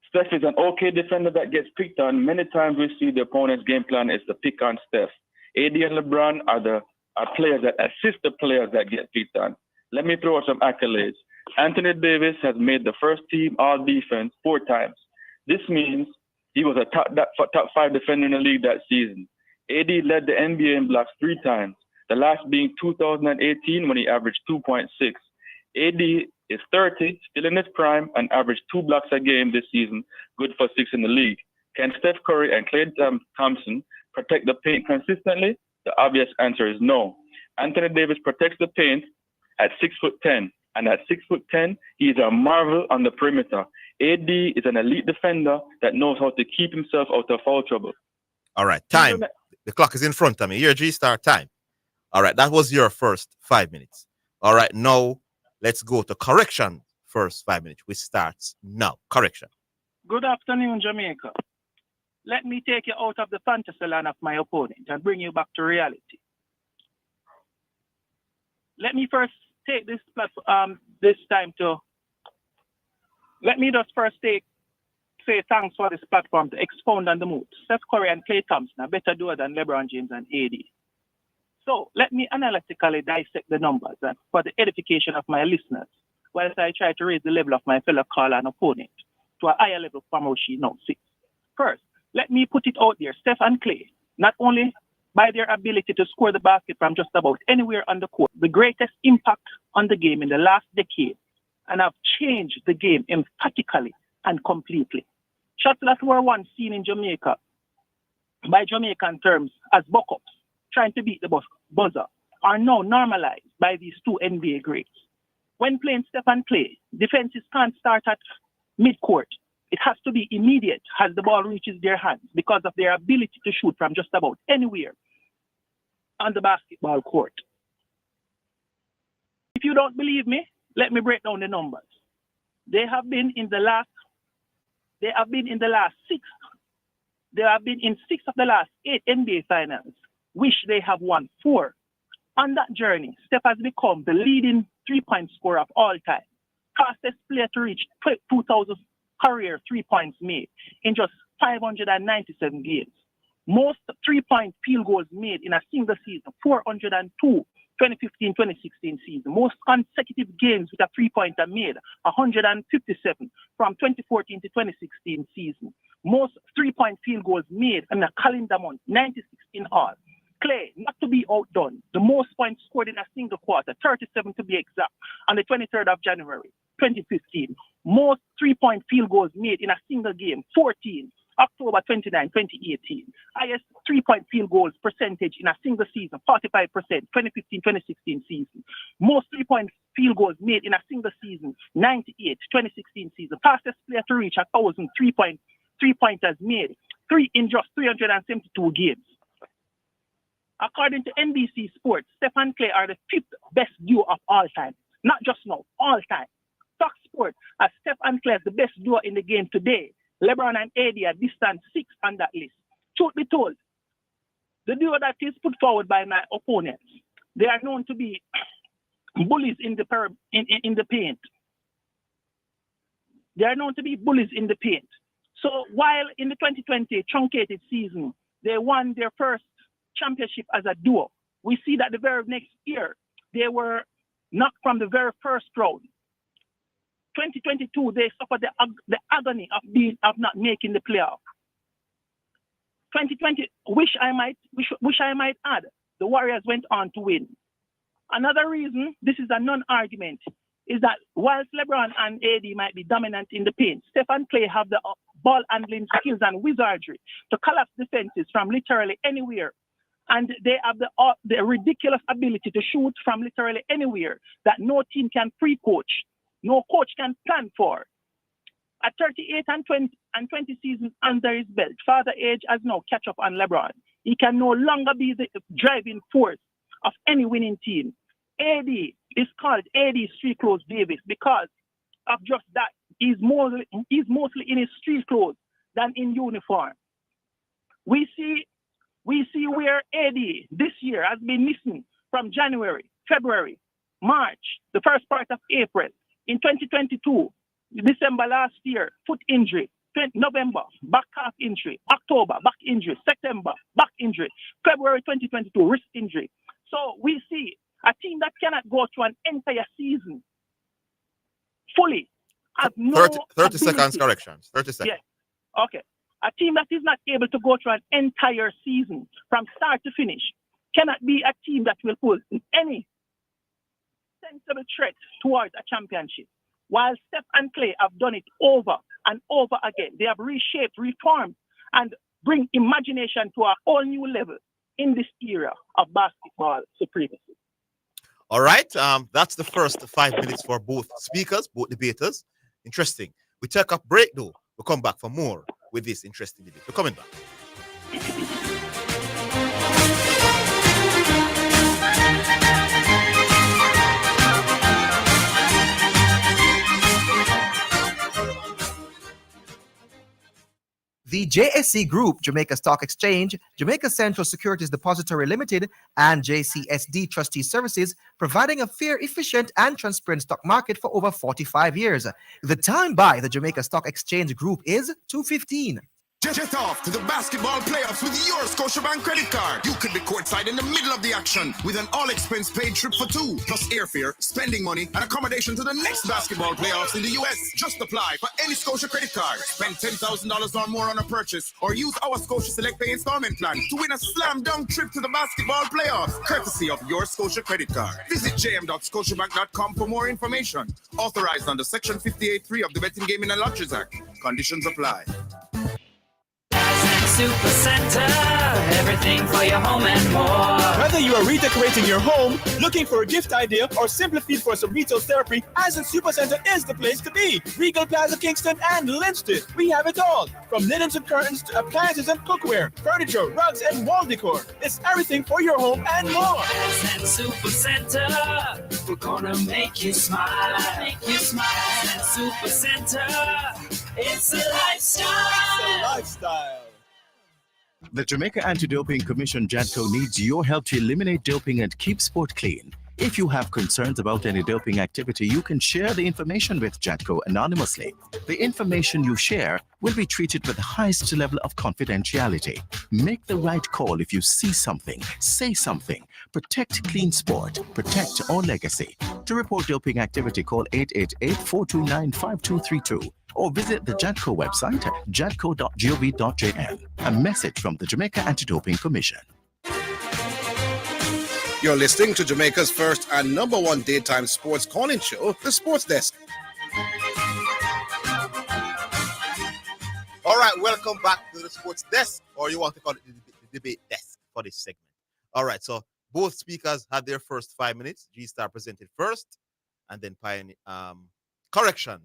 Speaker 12: Steph is an okay defender that gets picked on. Many times we see the opponent's game plan is to pick on Steph. AD and LeBron are players that assist the players that get picked on. Let me throw out some accolades. Anthony Davis has made the first team all defense 4 times. This means he was a top 5 defender in the league that season. AD led the NBA in blocks 3 times, the last being 2018 when he averaged 2.6. AD is 30, still in his prime, and averaged 2 blocks a game this season, good for 6 in the league. Can Steph Curry and Klay Thompson protect the paint consistently? The obvious answer is no. Anthony Davis protects the paint at 6'10", and at 6'10", he is a marvel on the perimeter. AD is an elite defender that knows how to keep himself out of foul trouble.
Speaker 5: All right, time. The clock is in front of me. Your G-Star time. All right, that was your first 5 minutes. All right, now let's go to correction first 5 minutes, which starts now. Correction.
Speaker 13: Good afternoon, Jamaica. Let me take you out of the fantasy land of my opponent and bring you back to reality. Let me first take this platform, let me just first say thanks for this platform to expound on the mood. Steph Curry and Klay Thompson are better duo than LeBron James and AD. So let me analytically dissect the numbers and for the edification of my listeners, whilst I try to raise the level of my fellow caller and opponent to a higher level from how she now sits. First, let me put it out there, Steph and Klay, not only by their ability to score the basket from just about anywhere on the court, the greatest impact on the game in the last decade, and have changed the game emphatically and completely. Shots that were once seen in Jamaica, by Jamaican terms, as buck-ups, trying to beat the buzzer, are now normalized by these two NBA greats. When playing Steph and Klay, defenses can't start at mid-court. It has to be immediate as the ball reaches their hands because of their ability to shoot from just about anywhere on the basketball court. If you don't believe me, let me break down the numbers. They have been in the last 6 of the last 8 NBA finals, which they have won 4. On that journey, Steph has become the leading 3-point scorer of all time, fastest player to reach 2,000 career 3 points made in just 597 games. Most 3-point field goals made in a single season, 402, 2015-2016 season. Most consecutive games with a 3-pointer made, 157 from 2014 to 2016 season. Most 3-point field goals made in a calendar month, 96 in all. Klay, not to be outdone, the most points scored in a single quarter, 37 to be exact, on the 23rd of January, 2015. Most 3-point field goals made in a single game, 14, October 29, 2018. Highest 3-point field goals percentage in a single season, 45%, 2015-2016 season. Most 3-point field goals made in a single season, 98, 2016 season. Fastest player to reach 1,000 3-pointers made, 3 in just 372 games. According to NBC Sports, Steph and Klay are the 5th best duo of all time. Not just now, all time. Fox Sports has Steph and Klay as the best duo in the game today. LeBron and AD are distant 6 on that list. Truth be told, the duo that is put forward by my opponents, they are known to be bullies in the paint. They are known to be bullies in the paint. So while in the 2020 truncated season, they won their first championship as a duo, we see that the very next year, they were knocked from the very first round. 2022, they suffered the agony of not making the playoff. 2020, wish I might add, the Warriors went on to win. Another reason, this is a non-argument, is that whilst LeBron and AD might be dominant in the paint, Steph and Klay have the ball handling skills and wizardry to collapse defenses from literally anywhere. And they have the ridiculous ability to shoot from literally anywhere that no team can pre-coach, no coach can plan for. At 38 and 20 seasons under his belt, father age has now catch up on LeBron. He can no longer be the driving force of any winning team. AD is called AD Street Clothes Davis because of just that. He's mostly in his street clothes than in uniform. We see where AD this year has been missing from January, February, March, the first part of April. In 2022, December last year, foot injury. November, back calf injury. October, back injury. September, back injury. February 2022, wrist injury. So we see a team that cannot go through an entire season fully.
Speaker 5: 30 seconds corrections. 30 seconds.
Speaker 13: Yeah. Okay. A team that is not able to go through an entire season from start to finish cannot be a team that will pose any sensible threat towards a championship. While Steph and Klay have done it over and over again, they have reshaped, reformed, and bring imagination to a whole new level in this era of basketball supremacy.
Speaker 5: All right. That's the first 5 minutes for both speakers, both debaters. Interesting. We take a break though. We'll come back for more with this interesting debate. We're coming back.
Speaker 14: the JSC Group, Jamaica Stock Exchange, Jamaica Central Securities Depository Limited, and JCSD Trustee Services, providing a fair, efficient, and transparent stock market for over 45 years. The time by the Jamaica Stock Exchange Group is 2:15.
Speaker 18: Jet off to the basketball playoffs with your Scotiabank credit card. You could be courtside in the middle of the action with an all-expense paid trip for two, plus airfare, spending money, and accommodation to the next basketball playoffs in the U.S. Just apply for any Scotia credit card. Spend $10,000 or more on a purchase, or use our Scotia Select Pay installment plan to win a slam-dunk trip to the basketball playoffs, courtesy of your Scotia credit card. Visit jm.scotiabank.com for more information. Authorized under Section 58.3 of the Betting, Gaming and Lotteries Act. Conditions apply.
Speaker 2: Super Center, everything for your home and more.
Speaker 15: Whether you are redecorating your home, looking for a gift idea, or simply feel for some retail therapy, Asden Super Center is the place to be. Regal Plaza, Kingston, and Linston. We have it all, from linens and curtains to appliances and cookware, furniture, rugs, and wall decor. It's everything for your home and more.
Speaker 2: Asden Super Center, we're gonna make you smile. Make you smile. Asden Super Center, it's a lifestyle.
Speaker 15: It's a lifestyle.
Speaker 16: The Jamaica Anti-Doping Commission, JADCO, needs your help to eliminate doping and keep sport clean. If you have concerns about any doping activity, you can share the information with JADCO anonymously. The information you share will be treated with the highest level of confidentiality. Make the right call if you see something, say something. Protect clean sport. Protect our legacy. To report doping activity, call 888-429-5232 or visit the JADCO website at jadco.gov.jm. A message from the Jamaica Anti-Doping Commission.
Speaker 10: You're listening to Jamaica's first and number one daytime sports calling show, The Sports Desk.
Speaker 5: All right, welcome back to the Sports Desk, or you want to call it the debate desk for this segment. All right, so both speakers had their first 5 minutes. G-Star presented first, and then Correction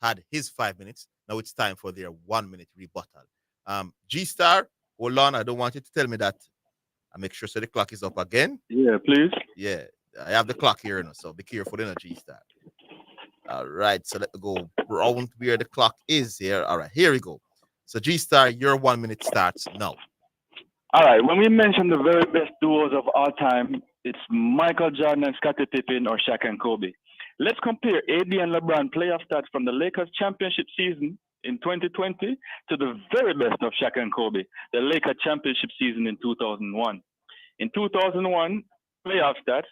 Speaker 5: had his 5 minutes. Now it's time for their 1 minute rebuttal. G-Star, hold on. I don't want you to tell me that. I make sure so the clock is up again.
Speaker 12: Yeah, please.
Speaker 5: Yeah, I have the clock here now, so be careful in a G-Star. All right, so let's go around where the clock is here. All right, here we go. So G-Star, your 1 minute starts now.
Speaker 12: All right, when we mention the very best duos of all time, it's Michael Jordan and Scottie Pippen or Shaq and Kobe. Let's compare AD and LeBron playoff stats from the Lakers championship season in 2020 to the very best of Shaq and Kobe, the Lakers championship season in 2001. In 2001, playoff stats,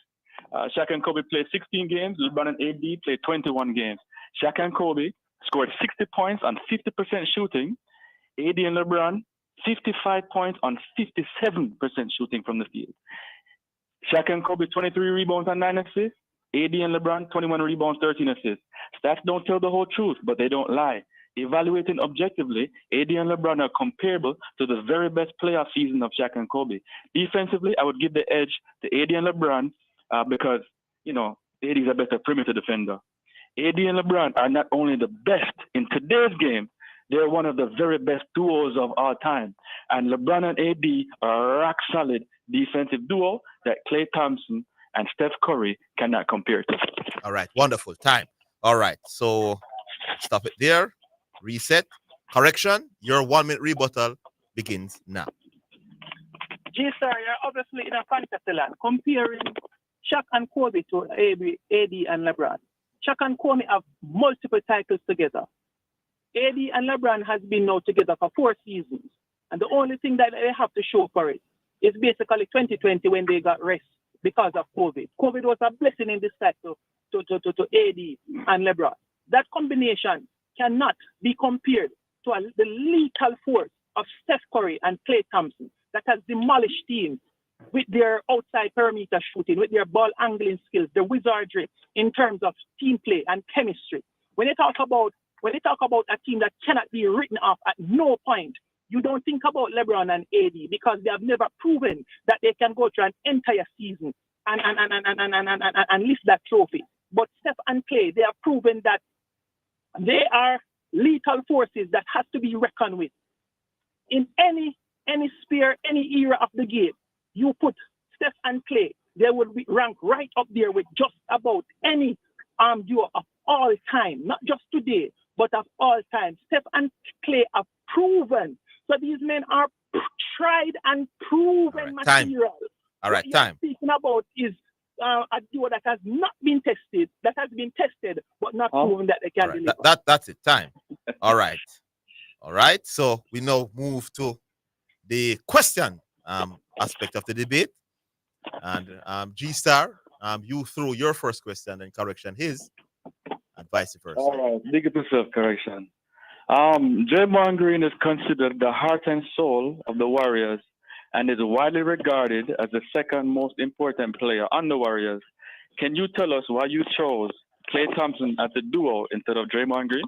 Speaker 12: Shaq and Kobe played 16 games, LeBron and AD played 21 games. Shaq and Kobe scored 60 points on 50% shooting. AD and LeBron, 55 points on 57% shooting from the field. Shaq and Kobe, 23 rebounds and 9 assists. AD and LeBron, 21 rebounds, 13 assists. Stats don't tell the whole truth, but they don't lie. Evaluating objectively, AD and LeBron are comparable to the very best playoff season of Shaq and Kobe. Defensively, I would give the edge to AD and LeBron because, AD is a better perimeter defender. AD and LeBron are not only the best in today's game, they're one of the very best duos of all time. And LeBron and AD are a rock-solid defensive duo that Klay Thompson and Steph Curry cannot compare to.
Speaker 5: All right, wonderful. Time. All right, so stop it there. Reset. Correction. Your 1 minute rebuttal begins now.
Speaker 13: G-Star, you're obviously in a fantasy land comparing Shaq and Kobe to AD and LeBron. Shaq and Kobe have multiple titles together. AD and LeBron has been now together for 4 seasons. And the only thing that they have to show for it is basically 2020 when they got rest because of COVID. COVID was a blessing in disguise to AD and LeBron. That combination cannot be compared to the lethal force of Steph Curry and Klay Thompson that has demolished teams with their outside perimeter shooting, with their ball angling skills, their wizardry in terms of team play and chemistry. When they talk about a team that cannot be written off at no point, you don't think about LeBron and AD because they have never proven that they can go through an entire season and lift that trophy. But Steph and Klay, they have proven that they are lethal forces that has to be reckoned with. In any sphere, any era of the game, you put Steph and Klay, they would be ranked right up there with just about any duo of all time, not just today, but of all time. Steph and Klay have proven So these men are tried and proven material.
Speaker 5: All right,
Speaker 13: what
Speaker 5: time.
Speaker 13: you're speaking about is a duo that has not been tested, that has been tested, but not proven that they can deliver.
Speaker 5: That's it. Time. All right. All right. So we now move to the question aspect of the debate. And G Star, you throw your first question and correction his, and vice versa.
Speaker 12: All right, big up yourself, correction. Draymond Green is considered the heart and soul of the Warriors and is widely regarded as the second most important player on the Warriors. Can you tell us why you chose Klay Thompson as the duo instead of Draymond Green?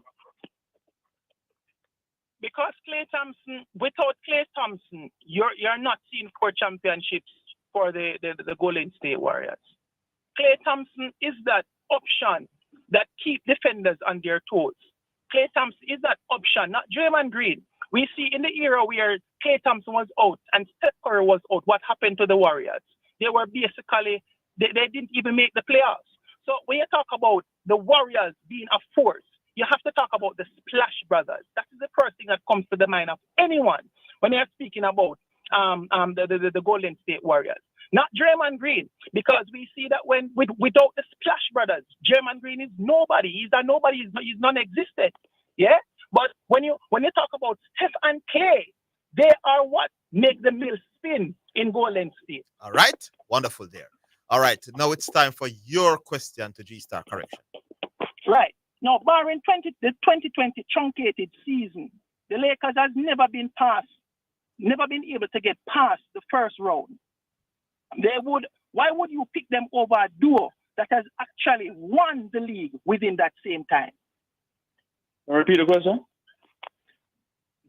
Speaker 13: Because Klay Thompson, without Klay Thompson, you're not seeing 4 championships for the Golden State Warriors. Klay Thompson is that option that keep defenders on their toes. Klay Thompson is that option, not Draymond Green. We see in the era where Klay Thompson was out and Steph Curry was out, what happened to the Warriors? They were basically, they didn't even make the playoffs. So when you talk about the Warriors being a force, you have to talk about the Splash Brothers. That is the first thing that comes to the mind of anyone when you're speaking about the Golden State Warriors. Not Draymond Green, because we see that without the Splash Brothers, Draymond Green is nobody. He's a nobody. He's non-existent. Yeah. But when you talk about Steph and Klay, they are what make the mill spin in Golden State.
Speaker 5: All right. Wonderful there. All right. Now it's time for your question to G Star correction.
Speaker 13: Right. Now, barring the 2020 truncated season, the Lakers has never been able to get past the first round. Why would you pick them over a duo that has actually won the league within that same time?
Speaker 12: Repeat the question.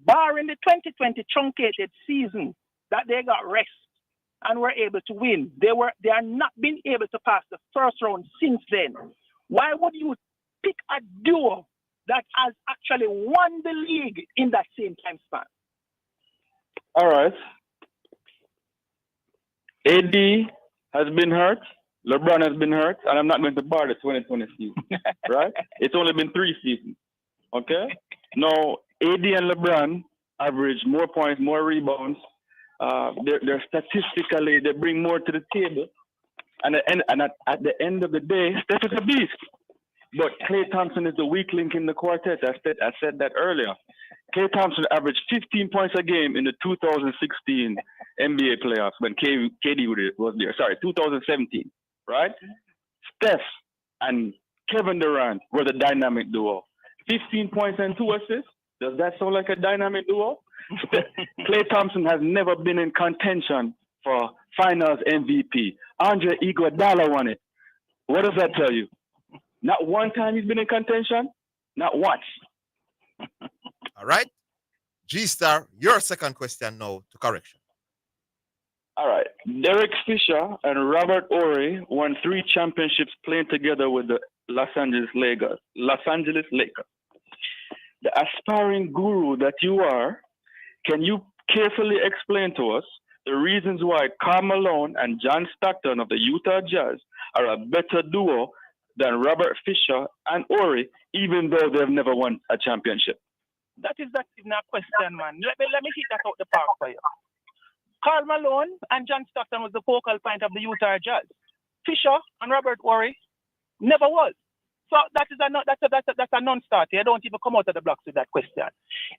Speaker 13: Barring the 2020 truncated season that they got rest and were able to win, they are not been able to pass the first round since then. Why would you pick a duo that has actually won the league in that same time span?
Speaker 12: All right. AD has been hurt, LeBron has been hurt, and I'm not going to bar the 2020 season, right? It's only been 3 seasons, okay? Now, AD and LeBron average more points, more rebounds. They're statistically, they bring more to the table. And at the end of the day, Steph is a beast. But Klay Thompson is the weak link in the quartet. I said that earlier. Klay Thompson averaged 15 points a game in the 2016 NBA playoffs when KD was there. Sorry, 2017, right? Steph and Kevin Durant were the dynamic duo. 15 points and 2 assists. Does that sound like a dynamic duo? Klay Thompson has never been in contention for Finals MVP. Andre Iguodala won it. What does that tell you? Not one time he's been in contention. Not once.
Speaker 5: All right. G Star, your second question now to correction.
Speaker 12: All right. Derek Fisher and Robert Horry won 3 championships playing together with the Los Angeles Lakers. The aspiring guru that you are, can you carefully explain to us the reasons why Karl Malone and John Stockton of the Utah Jazz are a better duo than Robert Fisher and Horry, even though they've never won a championship?
Speaker 13: That is not a question, man. Let me hit that out the park for you. Karl Malone and John Stockton was the focal point of the Utah Jazz. Fisher and Robert Horry never was. So that's a non-starter. You don't even come out of the blocks with that question.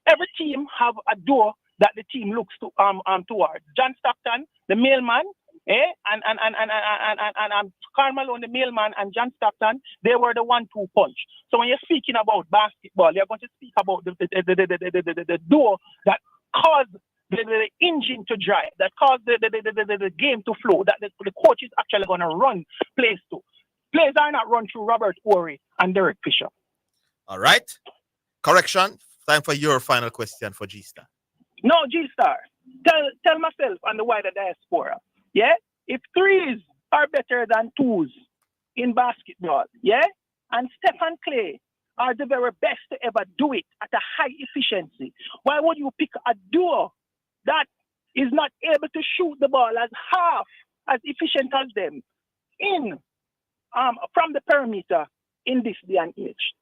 Speaker 13: Every team have a duo that the team looks to towards. John Stockton, the mailman, and Karl Malone, the mailman, and John Stockton, they were the 1-2 punch. So when you're speaking about basketball, you're going to speak about the duo that caused the engine to drive, that caused the game to flow, that the coach is actually going to run plays to. Plays are not run through Robert Horry and Derek Fisher.
Speaker 5: All right. Correction. Time for your final question for G Star.
Speaker 13: No, G Star. Tell myself and the wider diaspora. Yeah? If 3s are better than 2s in basketball, yeah? And Steph and Klay are the very best to ever do it at a high efficiency, why would you pick a duo that is not able to shoot the ball as half as efficient as them from the perimeter in this day and age?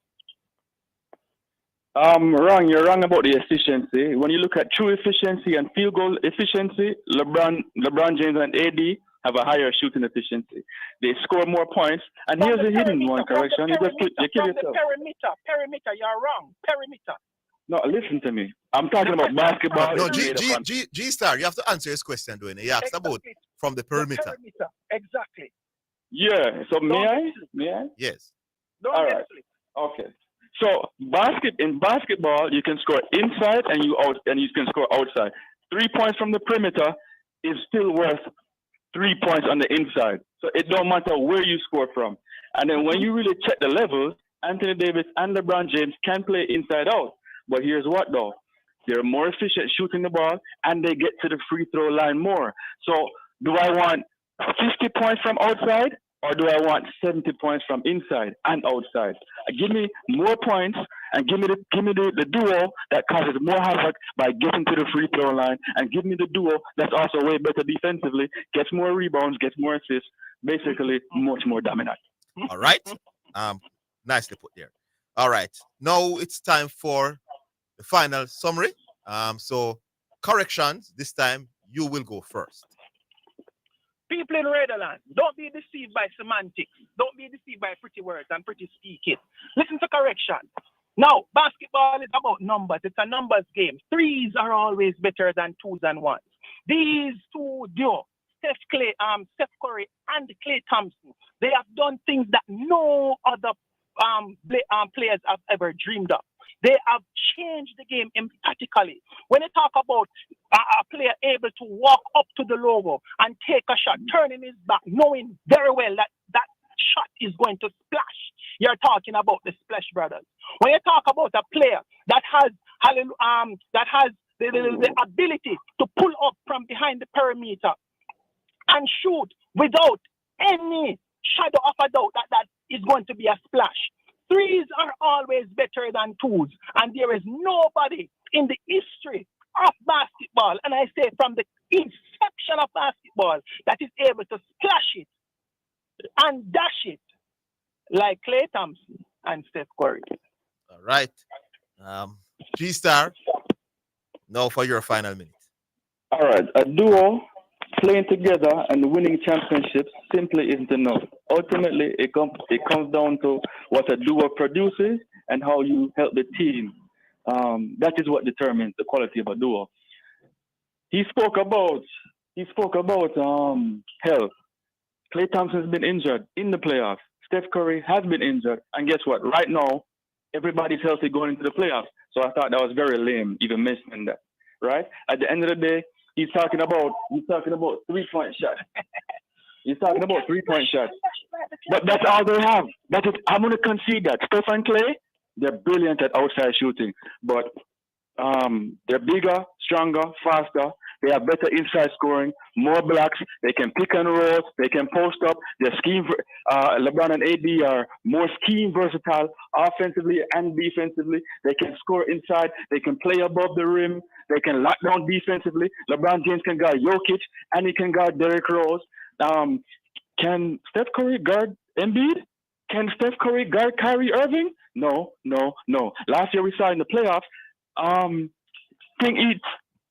Speaker 12: Wrong. You're wrong about the efficiency. When you look at true efficiency and field goal efficiency, LeBron James and AD have a higher shooting efficiency. They score more points. And
Speaker 13: From
Speaker 12: here's
Speaker 13: the
Speaker 12: a hidden
Speaker 13: perimeter,
Speaker 12: one
Speaker 13: from
Speaker 12: correction.
Speaker 13: the
Speaker 12: You just
Speaker 13: perimeter,
Speaker 12: you kill
Speaker 13: from the
Speaker 12: yourself.
Speaker 13: perimeter, you're wrong. Perimeter.
Speaker 12: No, listen to me. I'm talking about basketball.
Speaker 5: No,
Speaker 12: is made up on-
Speaker 5: G Star, you have to answer his question, Dwayne. He asked about from the perimeter.
Speaker 13: Perimeter. Exactly.
Speaker 12: Yeah. So may I?
Speaker 5: Yes.
Speaker 12: All right. Okay. So in basketball, you can score inside and you can score outside. 3 points from the perimeter is still worth 3 points on the inside. So it don't matter where you score from. And then when you really check the levels, Anthony Davis and LeBron James can play inside out. But here's what though. They're more efficient shooting the ball and they get to the free throw line more. So do I want 50 points from outside or do I want 70 points from inside and outside? Give me more points and give me the duo that causes more havoc by getting to the free throw line, and give me the duo that's also way better defensively, gets more rebounds, gets more assists, basically much more dominant.
Speaker 5: All right. Nicely put there. All right. Now it's time for the final summary. So corrections. This time you will go first.
Speaker 13: People in Redland, don't be deceived by semantics. Don't be deceived by pretty words and pretty speaking. Listen to correction. Now, basketball is about numbers. It's a numbers game. Threes are always better than twos and ones. These two duo, Steph Curry and Klay Thompson, they have done things that no other players have ever dreamed of. They have changed the game emphatically. When you talk about a player able to walk up to the logo and take a shot, turning his back, knowing very well that that shot is going to splash, you're talking about the Splash Brothers. When you talk about a player that has the ability to pull up from behind the perimeter and shoot without any shadow of a doubt that is going to be a splash. Threes are always better than twos, and there is nobody in the history of basketball, and I say from the inception of basketball, that is able to splash it and dash it like Klay Thompson and Steph Curry.
Speaker 5: All right. G Star, now for your final minute.
Speaker 12: All right. A duo playing together and winning championships simply isn't enough. Ultimately, it comes down to what a duo produces and how you help the team. That is what determines the quality of a duo. He spoke about health. Klay Thompson has been injured in the playoffs. Steph Curry has been injured, and guess what? Right now, everybody's healthy going into the playoffs. So I thought that was very lame, even mentioning that. Right? At the end of the day, he's talking about 3-point shots. He's talking about 3-point shots. But that's all they have. I'm going to concede that. Steph and Klay, they're brilliant at outside shooting. But they're bigger, stronger, faster. They have better inside scoring, more blocks. They can pick and roll. They can post up. Their scheme, LeBron and AD are more scheme versatile, offensively and defensively. They can score inside. They can play above the rim. They can lock down defensively. LeBron James can guard Jokic, and he can guard Derrick Rose. Can Steph Curry guard Embiid? Can Steph Curry guard Kyrie Irving? No. Last year we saw in the playoffs, King eats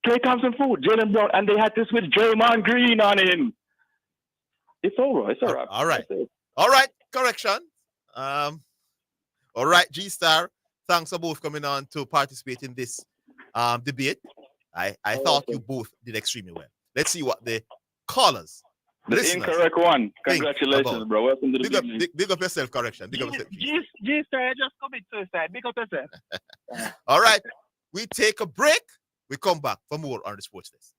Speaker 12: Klay Thompson food, Jaylen Brown, and they had to switch Draymond Green on him. It's over. It's all right.
Speaker 5: All right. All right. Correction. All right, G Star. Thanks for both coming on to participate in this debate. I thought you both did extremely well. Let's see what the callers.
Speaker 12: The incorrect one. Congratulations, bro. Welcome to the
Speaker 5: big up yourself, correction. Big up yourself.
Speaker 13: G Star, just commit suicide. Big up yourself.
Speaker 5: All right. We take a break. We come back for more on the Sports Desk.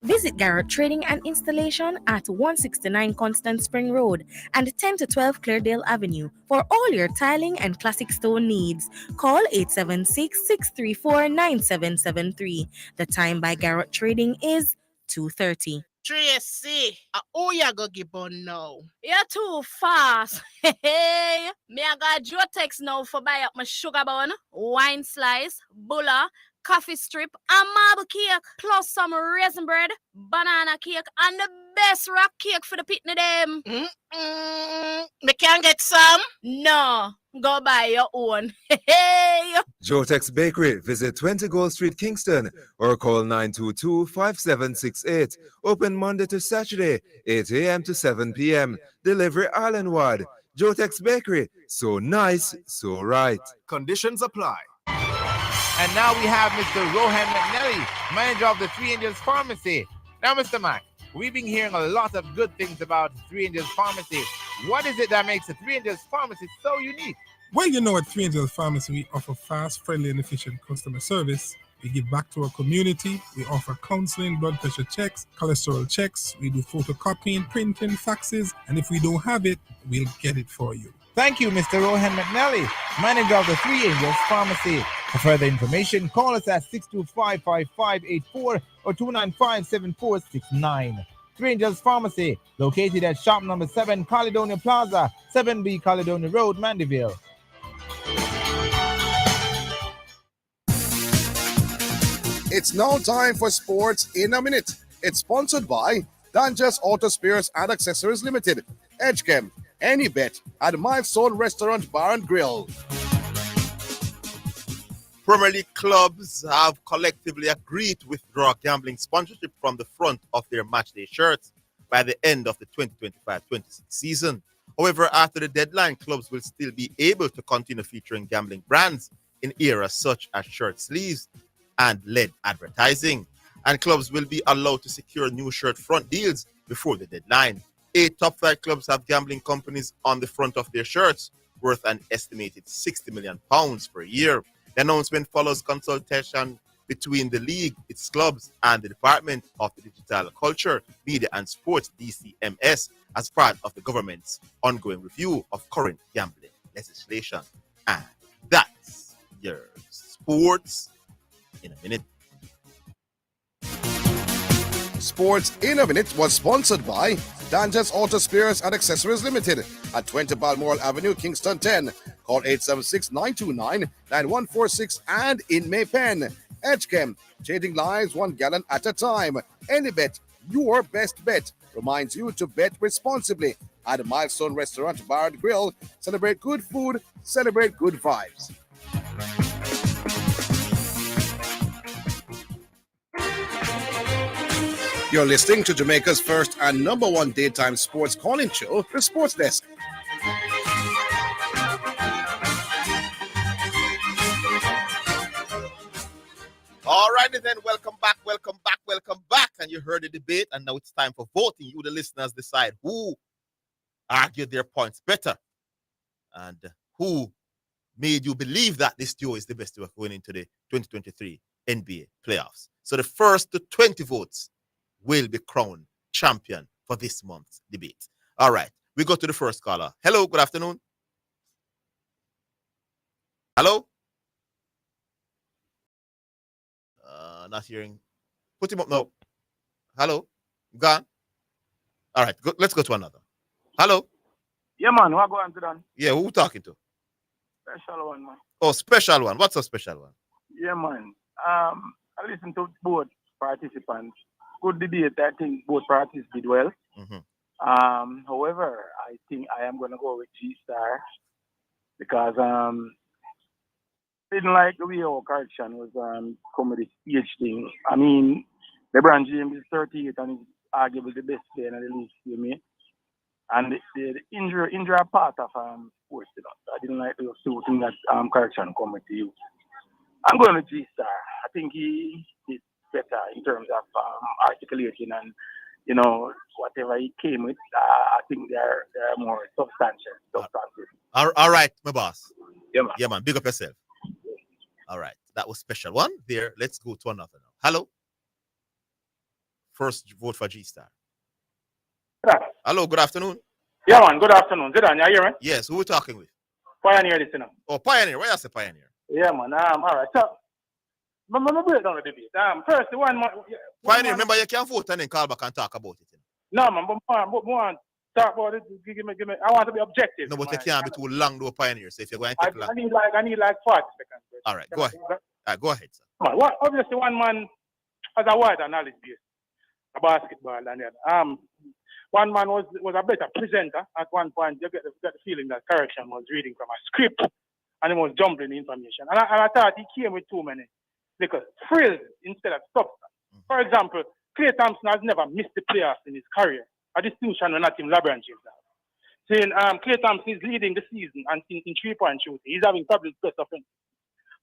Speaker 4: Visit Garrett Trading and Installation at 169 Constant Spring Road and 10 to 12 Cleardale Avenue for all your tiling and classic stone needs. Call 876-634-9773. The time by Garrett Trading is 2:30.
Speaker 17: Tracy, who you go give on now? You're too fast. Hey, me I got your text now for buy up my sugar bun, wine slice, bulla, coffee strip, and marble cake, plus some raisin bread, banana cake, and the best rock cake for the pitney them. Me can get some? No, go buy your own. Hey.
Speaker 19: Jotex Bakery. Visit 20 Gold Street, Kingston, or call 922-5768. Open Monday to Saturday, 8 a.m. to 7 p.m. Delivery island-wide. Jotex Bakery. So nice, so right.
Speaker 20: Conditions apply. And now we have Mr. Rohan McNally, manager of the Three Angels Pharmacy. Now, Mr. Mac, we've been hearing a lot of good things about Three Angels Pharmacy. What is it that makes the Three Angels Pharmacy so unique?
Speaker 25: Well, you know, at Three Angels Pharmacy, we offer fast, friendly, and efficient customer service. We give back to our community. We offer counseling, blood pressure checks, cholesterol checks. We do photocopying, printing, faxes, and if we don't have it, we'll get it for you.
Speaker 20: Thank you, Mr. Rohan McNally, manager of the Three Angels Pharmacy. For further information, call us at 625-5584 or 295-7469. Three Angels Pharmacy, located at shop number 7, Caledonia Plaza, 7B Caledonia Road, Mandeville.
Speaker 10: It's now time for Sports in a Minute. It's sponsored by Dangerous Auto Spares and Accessories Limited, Edgechem, Any Bet, and Milestone Restaurant Bar and Grill.
Speaker 5: Premier League clubs have collectively agreed to withdraw gambling sponsorship from the front of their matchday shirts by the end of the 2025-26 season. However, after the deadline, clubs will still be able to continue featuring gambling brands in areas such as shirt sleeves and LED advertising. And clubs will be allowed to secure new shirt front deals before the deadline. 8 top-flight clubs have gambling companies on the front of their shirts worth an estimated £60 million per year. The announcement follows consultation between the league, its clubs, and the Department of the Digital Culture, Media and Sports, DCMS, as part of the government's ongoing review of current gambling legislation. And that's your Sports in a Minute.
Speaker 10: Sports in a Minute was sponsored by Dangerous Auto Spares and Accessories Limited at 20 Balmoral Avenue, Kingston 10. Call 876-929-9146 and in Maypen. Edgechem, changing lives 1 gallon at a time. Any Bet, your best bet, reminds you to bet responsibly. At Milestone Restaurant Bar and Grill, celebrate good food, celebrate good vibes. You're listening to Jamaica's first and number 1 daytime sports calling show, The Sports Desk.
Speaker 5: All right, then, welcome back. And you heard the debate, and now it's time for voting. You, the listeners, decide who argued their points better and who made you believe that this duo is the best duo going into the 2023 NBA playoffs. So the first to 20 votes will be crowned champion for this month's debate. All right, we go to the first caller. Hello, good afternoon. Hello? Not hearing. Put him up now. Hello? Gone? All right, let's go to another. Hello?
Speaker 26: Yeah, man, what going to done?
Speaker 5: Yeah, who talking to?
Speaker 26: Special one, man.
Speaker 5: Oh, special one. What's a special one?
Speaker 26: Yeah, man. I listened to both participants. Good debate. I think both parties did well.
Speaker 5: Mm-hmm.
Speaker 26: However, I think I am going to go with G-Star because didn't like the way our correction was come with this age thing. I mean, LeBron James is 38 and is arguably the best player in the league, you me? And the injury part of sports, you know. So I didn't like the two things that correction come with you. I'm going to G-Star. I think he did better in terms of articulating and, you know, whatever he came with. I think they're more substantial.
Speaker 5: All right, my boss.
Speaker 26: Yeah, man.
Speaker 5: Yeah, man. Big up yourself. All right. That was special one there. Let's go to another now. Hello? First vote for G Star.
Speaker 26: Yeah.
Speaker 5: Hello, good afternoon.
Speaker 26: Yeah, man. Good afternoon. Zidane, you hear me?
Speaker 5: Yes, who we talking with?
Speaker 26: Pioneer this,
Speaker 5: Oh, Pioneer. Why you say Pioneer?
Speaker 26: Yeah, man. All right. So, I'm break down the debate. First, the one.
Speaker 5: Pioneer, remember you can vote and then call back and talk about it.
Speaker 26: No, man. But talk about it. Give me. I want to be objective.
Speaker 5: No, but you can't be too long, though, Pioneer. So if you're going to take long.
Speaker 26: I need like 40 seconds.
Speaker 5: All right, go ahead. All right, go ahead, sir.
Speaker 26: Well, obviously, one man has a wide analysis of basketball and that. One man was a better presenter at one point. You get the feeling that Correction was reading from a script and he was jumbling information. And I thought he came with too many because frills instead of substance. For example, Klay Thompson has never missed the playoffs in his career, a distinction when not Team LeBron James has. Saying Klay Thompson is leading the season and in 3-point shooting. He's having problems plus offense.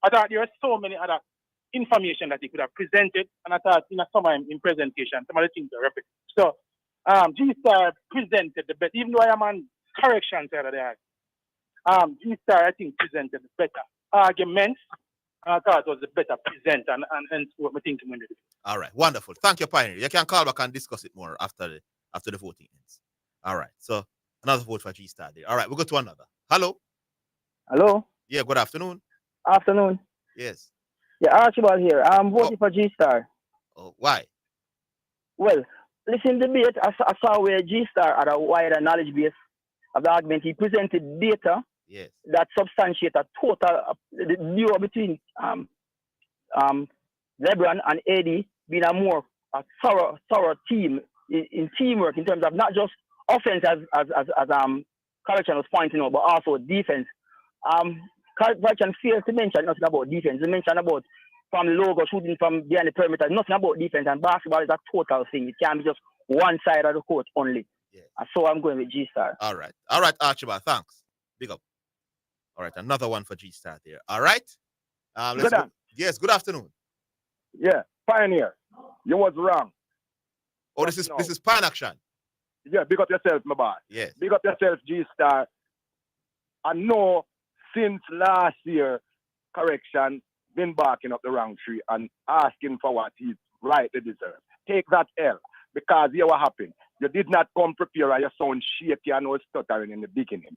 Speaker 26: I thought there were so many other information that he could have presented, and I thought in in presentation, some of the things are repetitive. So G-Star presented the best, even though I am on correction side of the act. G-Star, I think, presented the better arguments. I thought it was the better present, and hence what we think when it is.
Speaker 5: All right, wonderful. Thank you, Pioneer. You can call back and discuss it more after the voting ends. All right, so another vote for G-Star there. All right, we'll go to another. Hello?
Speaker 3: Hello?
Speaker 5: Yeah, good afternoon.
Speaker 3: Afternoon.
Speaker 5: Yes.
Speaker 3: Yeah, Archibald here. I'm voting for G-Star.
Speaker 5: Oh, why?
Speaker 3: Well, listen to the debate. I saw where G-Star had a wider knowledge base of the argument. He presented data that substantiate a total the duo between LeBron and AD being a more thorough team in teamwork in terms of not just offense as Correction was pointing out, but also defense. Correction fails to mention nothing about defense. He mentioned about from the logo shooting from behind the perimeter, nothing about defense, and basketball is a total thing. It can't be just one side of the court only. And so I'm going with G-Star.
Speaker 5: All right, Archibald, thanks. Big up. All right, another one for G-Star there. All right. Let's go. Yes, good afternoon.
Speaker 6: Yeah, Pioneer, you was wrong.
Speaker 5: Oh, this is Pan Action.
Speaker 6: Yeah, big up yourself, my boy.
Speaker 5: Yes.
Speaker 6: Big up yourself, G-Star. I know since last year, Correction been barking up the wrong tree and asking for what he's rightly deserved. Take that L, because here what happened. You did not come prepared and you sound shaky and was stuttering in the beginning.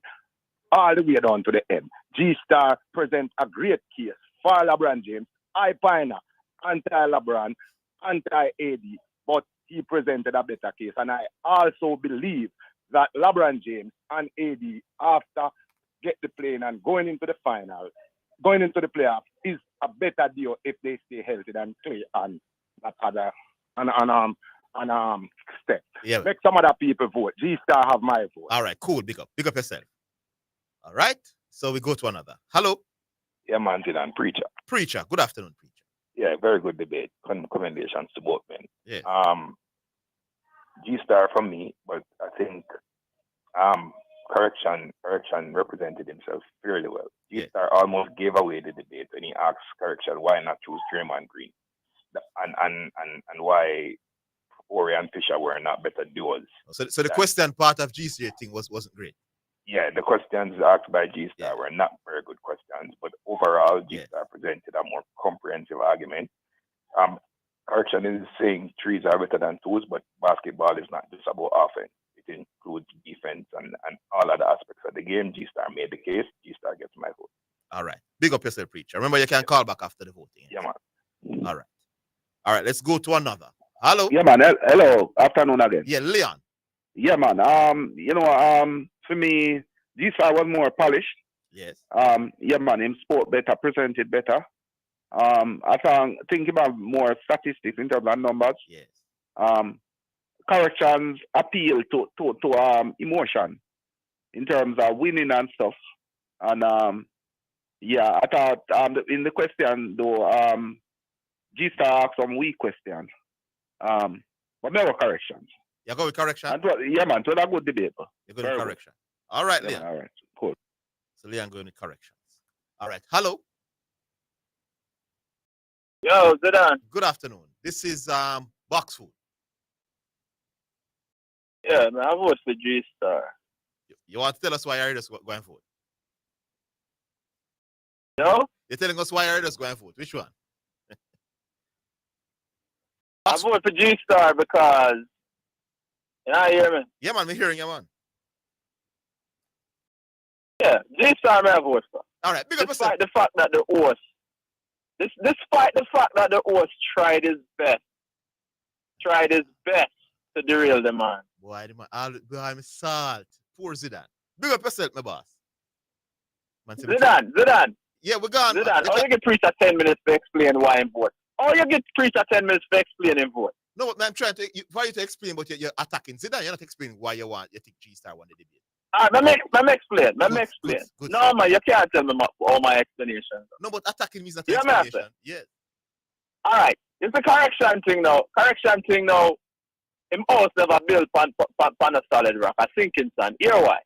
Speaker 6: All the way down to the end. G-Star presents a great case for LeBron James. I Pioneer, anti-LeBron, anti-AD, but he presented a better case. And I also believe that LeBron James and AD, after get the plane and going into the final, going into the playoffs, is a better deal if they stay healthy than Klay and that other step.
Speaker 5: Yeah.
Speaker 6: Make some other people vote. G-Star have my vote.
Speaker 5: All right, cool. Big up yourself. All right. So we go to another. Hello.
Speaker 7: Yeah, man, Zidane, Preacher.
Speaker 5: Preacher. Good afternoon, Preacher.
Speaker 7: Yeah, very good debate. Commendations to both men.
Speaker 5: Yeah.
Speaker 7: G-Star from me, but I think Correction represented himself fairly well. G-Star almost gave away the debate when he asked Correction why not choose Draymond Green and why Ori and Fisher were not better duos.
Speaker 5: So the question part of G-Star thing wasn't great.
Speaker 7: Yeah, the questions asked by G-Star were not very good questions, but overall, G-Star presented a more comprehensive argument. Correction is saying threes are better than twos, but basketball is not just about offense. It includes defense and all other aspects of the game. G-Star made the case. G-Star gets my vote.
Speaker 5: All right. Big up yourself, Preacher. Remember, you can call back after the voting.
Speaker 7: Yeah, man.
Speaker 5: All right, let's go to another. Hello?
Speaker 6: Yeah, man. Hello. Afternoon again.
Speaker 5: Yeah, Leon.
Speaker 6: Yeah, man. For me, G-Star was more polished.
Speaker 5: Yes.
Speaker 6: Yeah, man. Him sport better, presented better. I think about more statistics in terms of numbers.
Speaker 5: Yes.
Speaker 6: Corrections appeal to emotion in terms of winning and stuff. And I thought in the question though, G-Star asked some weak questions. But there were corrections.
Speaker 5: You go with correction?
Speaker 6: Yeah, man. So that good debate.
Speaker 5: You go with correction. All right,
Speaker 6: yeah,
Speaker 5: Leon.
Speaker 6: All right, cool.
Speaker 5: So Leon going with corrections. All right. Hello.
Speaker 21: Yo, Zidane.
Speaker 5: Good afternoon. This is Box Food.
Speaker 21: Yeah, man, I vote for G-Star.
Speaker 5: You want to tell us why you're just going for it?
Speaker 21: No?
Speaker 5: You're telling us why you're just going for it. Which one?
Speaker 21: I vote for G Star because you hear me?
Speaker 5: Yeah, man, we're hearing you, man.
Speaker 21: Yeah, G Star may vote for.
Speaker 5: All right, big up
Speaker 21: despite the fact that the host, despite the fact that the host tried his best to derail the man.
Speaker 5: Boy, the man, all behind me salt. Poor Zidane. Big up yourself, my boss. Man,
Speaker 21: Zidane.
Speaker 5: Yeah, we're gone.
Speaker 21: Zidane, all you get preach at 10 minutes to explain why him vote. All you get preach at 10 minutes to explain him vote.
Speaker 5: No, but I'm trying to for you to explain, but you're attacking Zidane. You're not explaining why you think G Star won the debate.
Speaker 21: Let me explain. Good. No, man, you can't tell me all my explanation.
Speaker 5: No, but attacking means not an explanation. Yes.
Speaker 21: All right. It's a correction thing now. Him house never built on a solid rock, a sinking sand. Here why?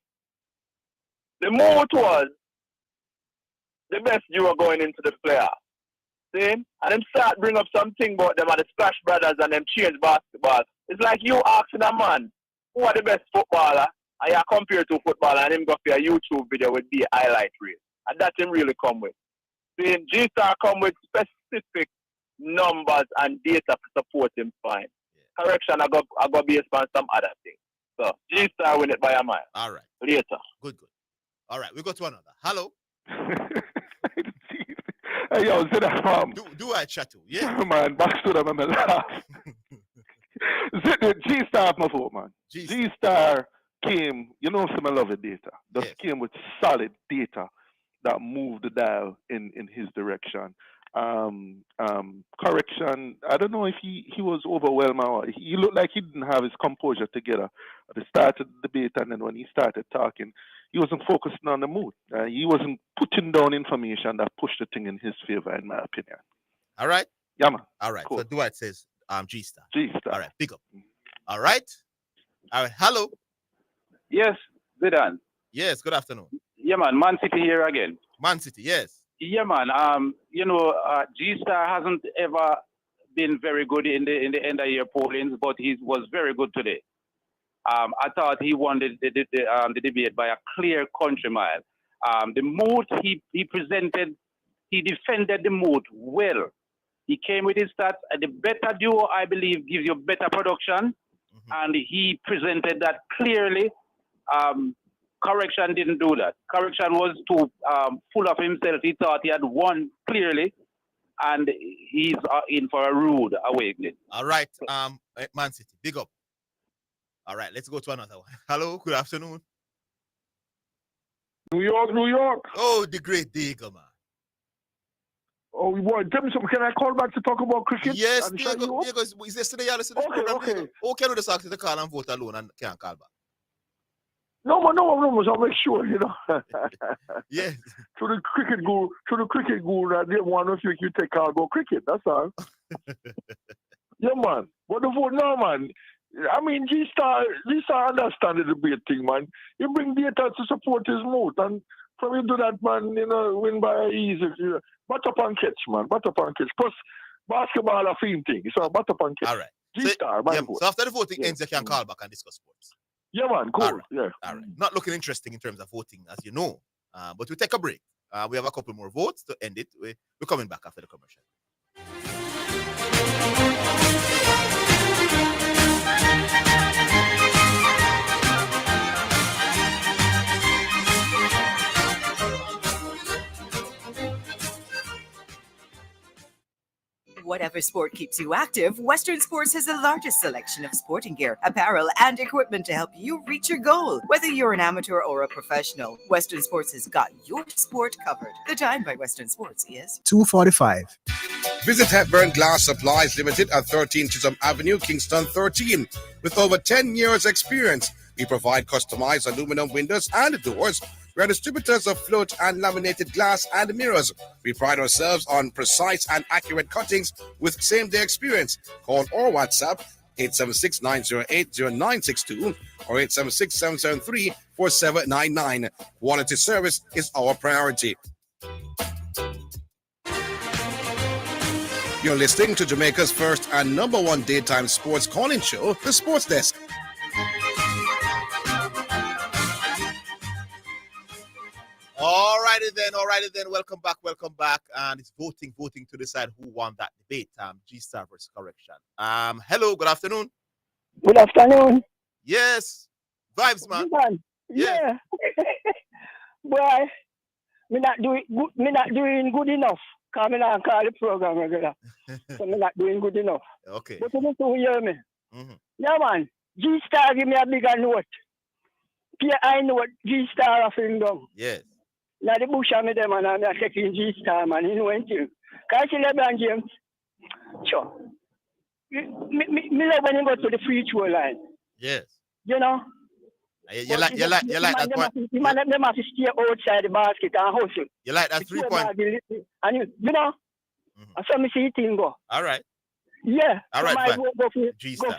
Speaker 21: The mood was the best you were going into the playoff. See? And them start bring up something about them and the Splash Brothers and them change basketball. It's like you asking a man who are the best footballer and you compare to footballer and him go for a YouTube video with the highlight reel. And that him really come with. See, G-Star come with specific numbers and data to support him fine. Yeah. Correction, I go based on some other thing. So G-Star win it by a mile.
Speaker 5: All right.
Speaker 21: Later.
Speaker 5: Good. All right, we go to another. Hello.
Speaker 1: Hey, yo, Zidane,
Speaker 5: do I chat to? Yeah.
Speaker 1: Man, back to them and laugh. G-Star my vote, man. G-Star came, you know, some I love the data. Just came with solid data that moved the dial in his direction. Correction, I don't know if he was overwhelmed or he looked like he didn't have his composure together at the start of the debate, and then when he started talking, he wasn't focusing on the mood. He wasn't putting down information that pushed the thing in his favor, in my opinion.
Speaker 5: All right?
Speaker 1: Yeah, man.
Speaker 5: All right.
Speaker 1: Cool.
Speaker 5: So Dwight says G-Star.
Speaker 1: G-Star.
Speaker 5: All right, pick up. All right. Hello.
Speaker 8: Yes, Zidane.
Speaker 5: Yes, good afternoon.
Speaker 8: Yeah, man. Man City here again.
Speaker 5: Man City, yes.
Speaker 8: Yeah, man. G-Star hasn't ever been very good in the end of year pollings, but he was very good today. I thought he won the debate by a clear country mile. The mood he presented, he defended the mood well. He came with his stats. The better duo, I believe, gives you better production, and he presented that clearly. Correction didn't do that. Correction was too full of himself. He thought he had won clearly, and he's in for a rude awakening.
Speaker 5: All right, Man City, big up. All right, let's go to another one. Hello, good afternoon.
Speaker 9: New York.
Speaker 5: Oh, the great Diego, man.
Speaker 9: Oh, boy, tell me something. Can I call back to talk about cricket?
Speaker 5: Yes, Diego, is yesterday you listened to the program?
Speaker 9: Okay.
Speaker 5: Oh, can we just ask you to call and vote alone and can't call back?
Speaker 9: No, so I'll make sure, you know.
Speaker 5: Yes.
Speaker 9: To the cricket guru that they want to think you take call about cricket, that's all. Yeah, man. But the vote now, man. I mean, G-Star understand the debate thing, man. You bring data to support his mood, and from you do that, man, you know, win by easy. Bat up and catch, man. Bat up and catch. Plus, basketball a theme thing. So, bat up and catch.
Speaker 5: All right.
Speaker 9: G-Star,
Speaker 5: so after the voting ends, you can call back and discuss sports.
Speaker 9: Yeah, man. Cool.
Speaker 5: All right.
Speaker 9: Yeah.
Speaker 5: All right. Not looking interesting in terms of voting, as you know. But we take a break. We have a couple more votes to end it. We're coming back after the commercial.
Speaker 11: Whatever sport keeps you active, Western Sports has the largest selection of sporting gear, apparel, and equipment to help you reach your goal. Whether you're an amateur or a professional, Western Sports has got your sport covered. The time by Western Sports is
Speaker 10: 2:45. Visit Hepburn Glass Supplies Limited at 13 Chisholm Avenue, Kingston 13. With over 10 years experience, we provide customized aluminum windows and doors. We are distributors of float and laminated glass and mirrors. We pride ourselves on precise and accurate cuttings with same-day experience. Call or WhatsApp 876-908-0962 or 876-773-4799. Quality service is our priority. You're listening to Jamaica's first and number one daytime sports calling show, The Sports Desk.
Speaker 5: Alrighty then. Welcome back. And it's voting to decide who won that debate. G-Star versus Correction. Hello, good afternoon.
Speaker 2: Good afternoon.
Speaker 5: Yes. Vibes, man.
Speaker 2: Zidane.
Speaker 5: Yes.
Speaker 2: Yeah. Boy, me not doing good enough. Come in and call the program regular. So me not doing good enough.
Speaker 5: Okay.
Speaker 2: But you to hear me.
Speaker 5: Mm-hmm.
Speaker 2: Yeah, man. G-Star give me a bigger note. I know G-Star of Kingdom.
Speaker 5: Yes.
Speaker 2: Now the bush of me them and I'm taking G-Star, man. You know anything? Can I see LeBron James? Sure. Me love when you go to the free throw line.
Speaker 5: Yes.
Speaker 2: You know?
Speaker 5: You like that one?
Speaker 2: The man them have to stay outside the basket and hustle.
Speaker 5: You like that 3-point?
Speaker 2: And you know? And so me see it thing go.
Speaker 5: All right.
Speaker 2: Yeah.
Speaker 5: All right,
Speaker 2: so go for
Speaker 5: G-Star.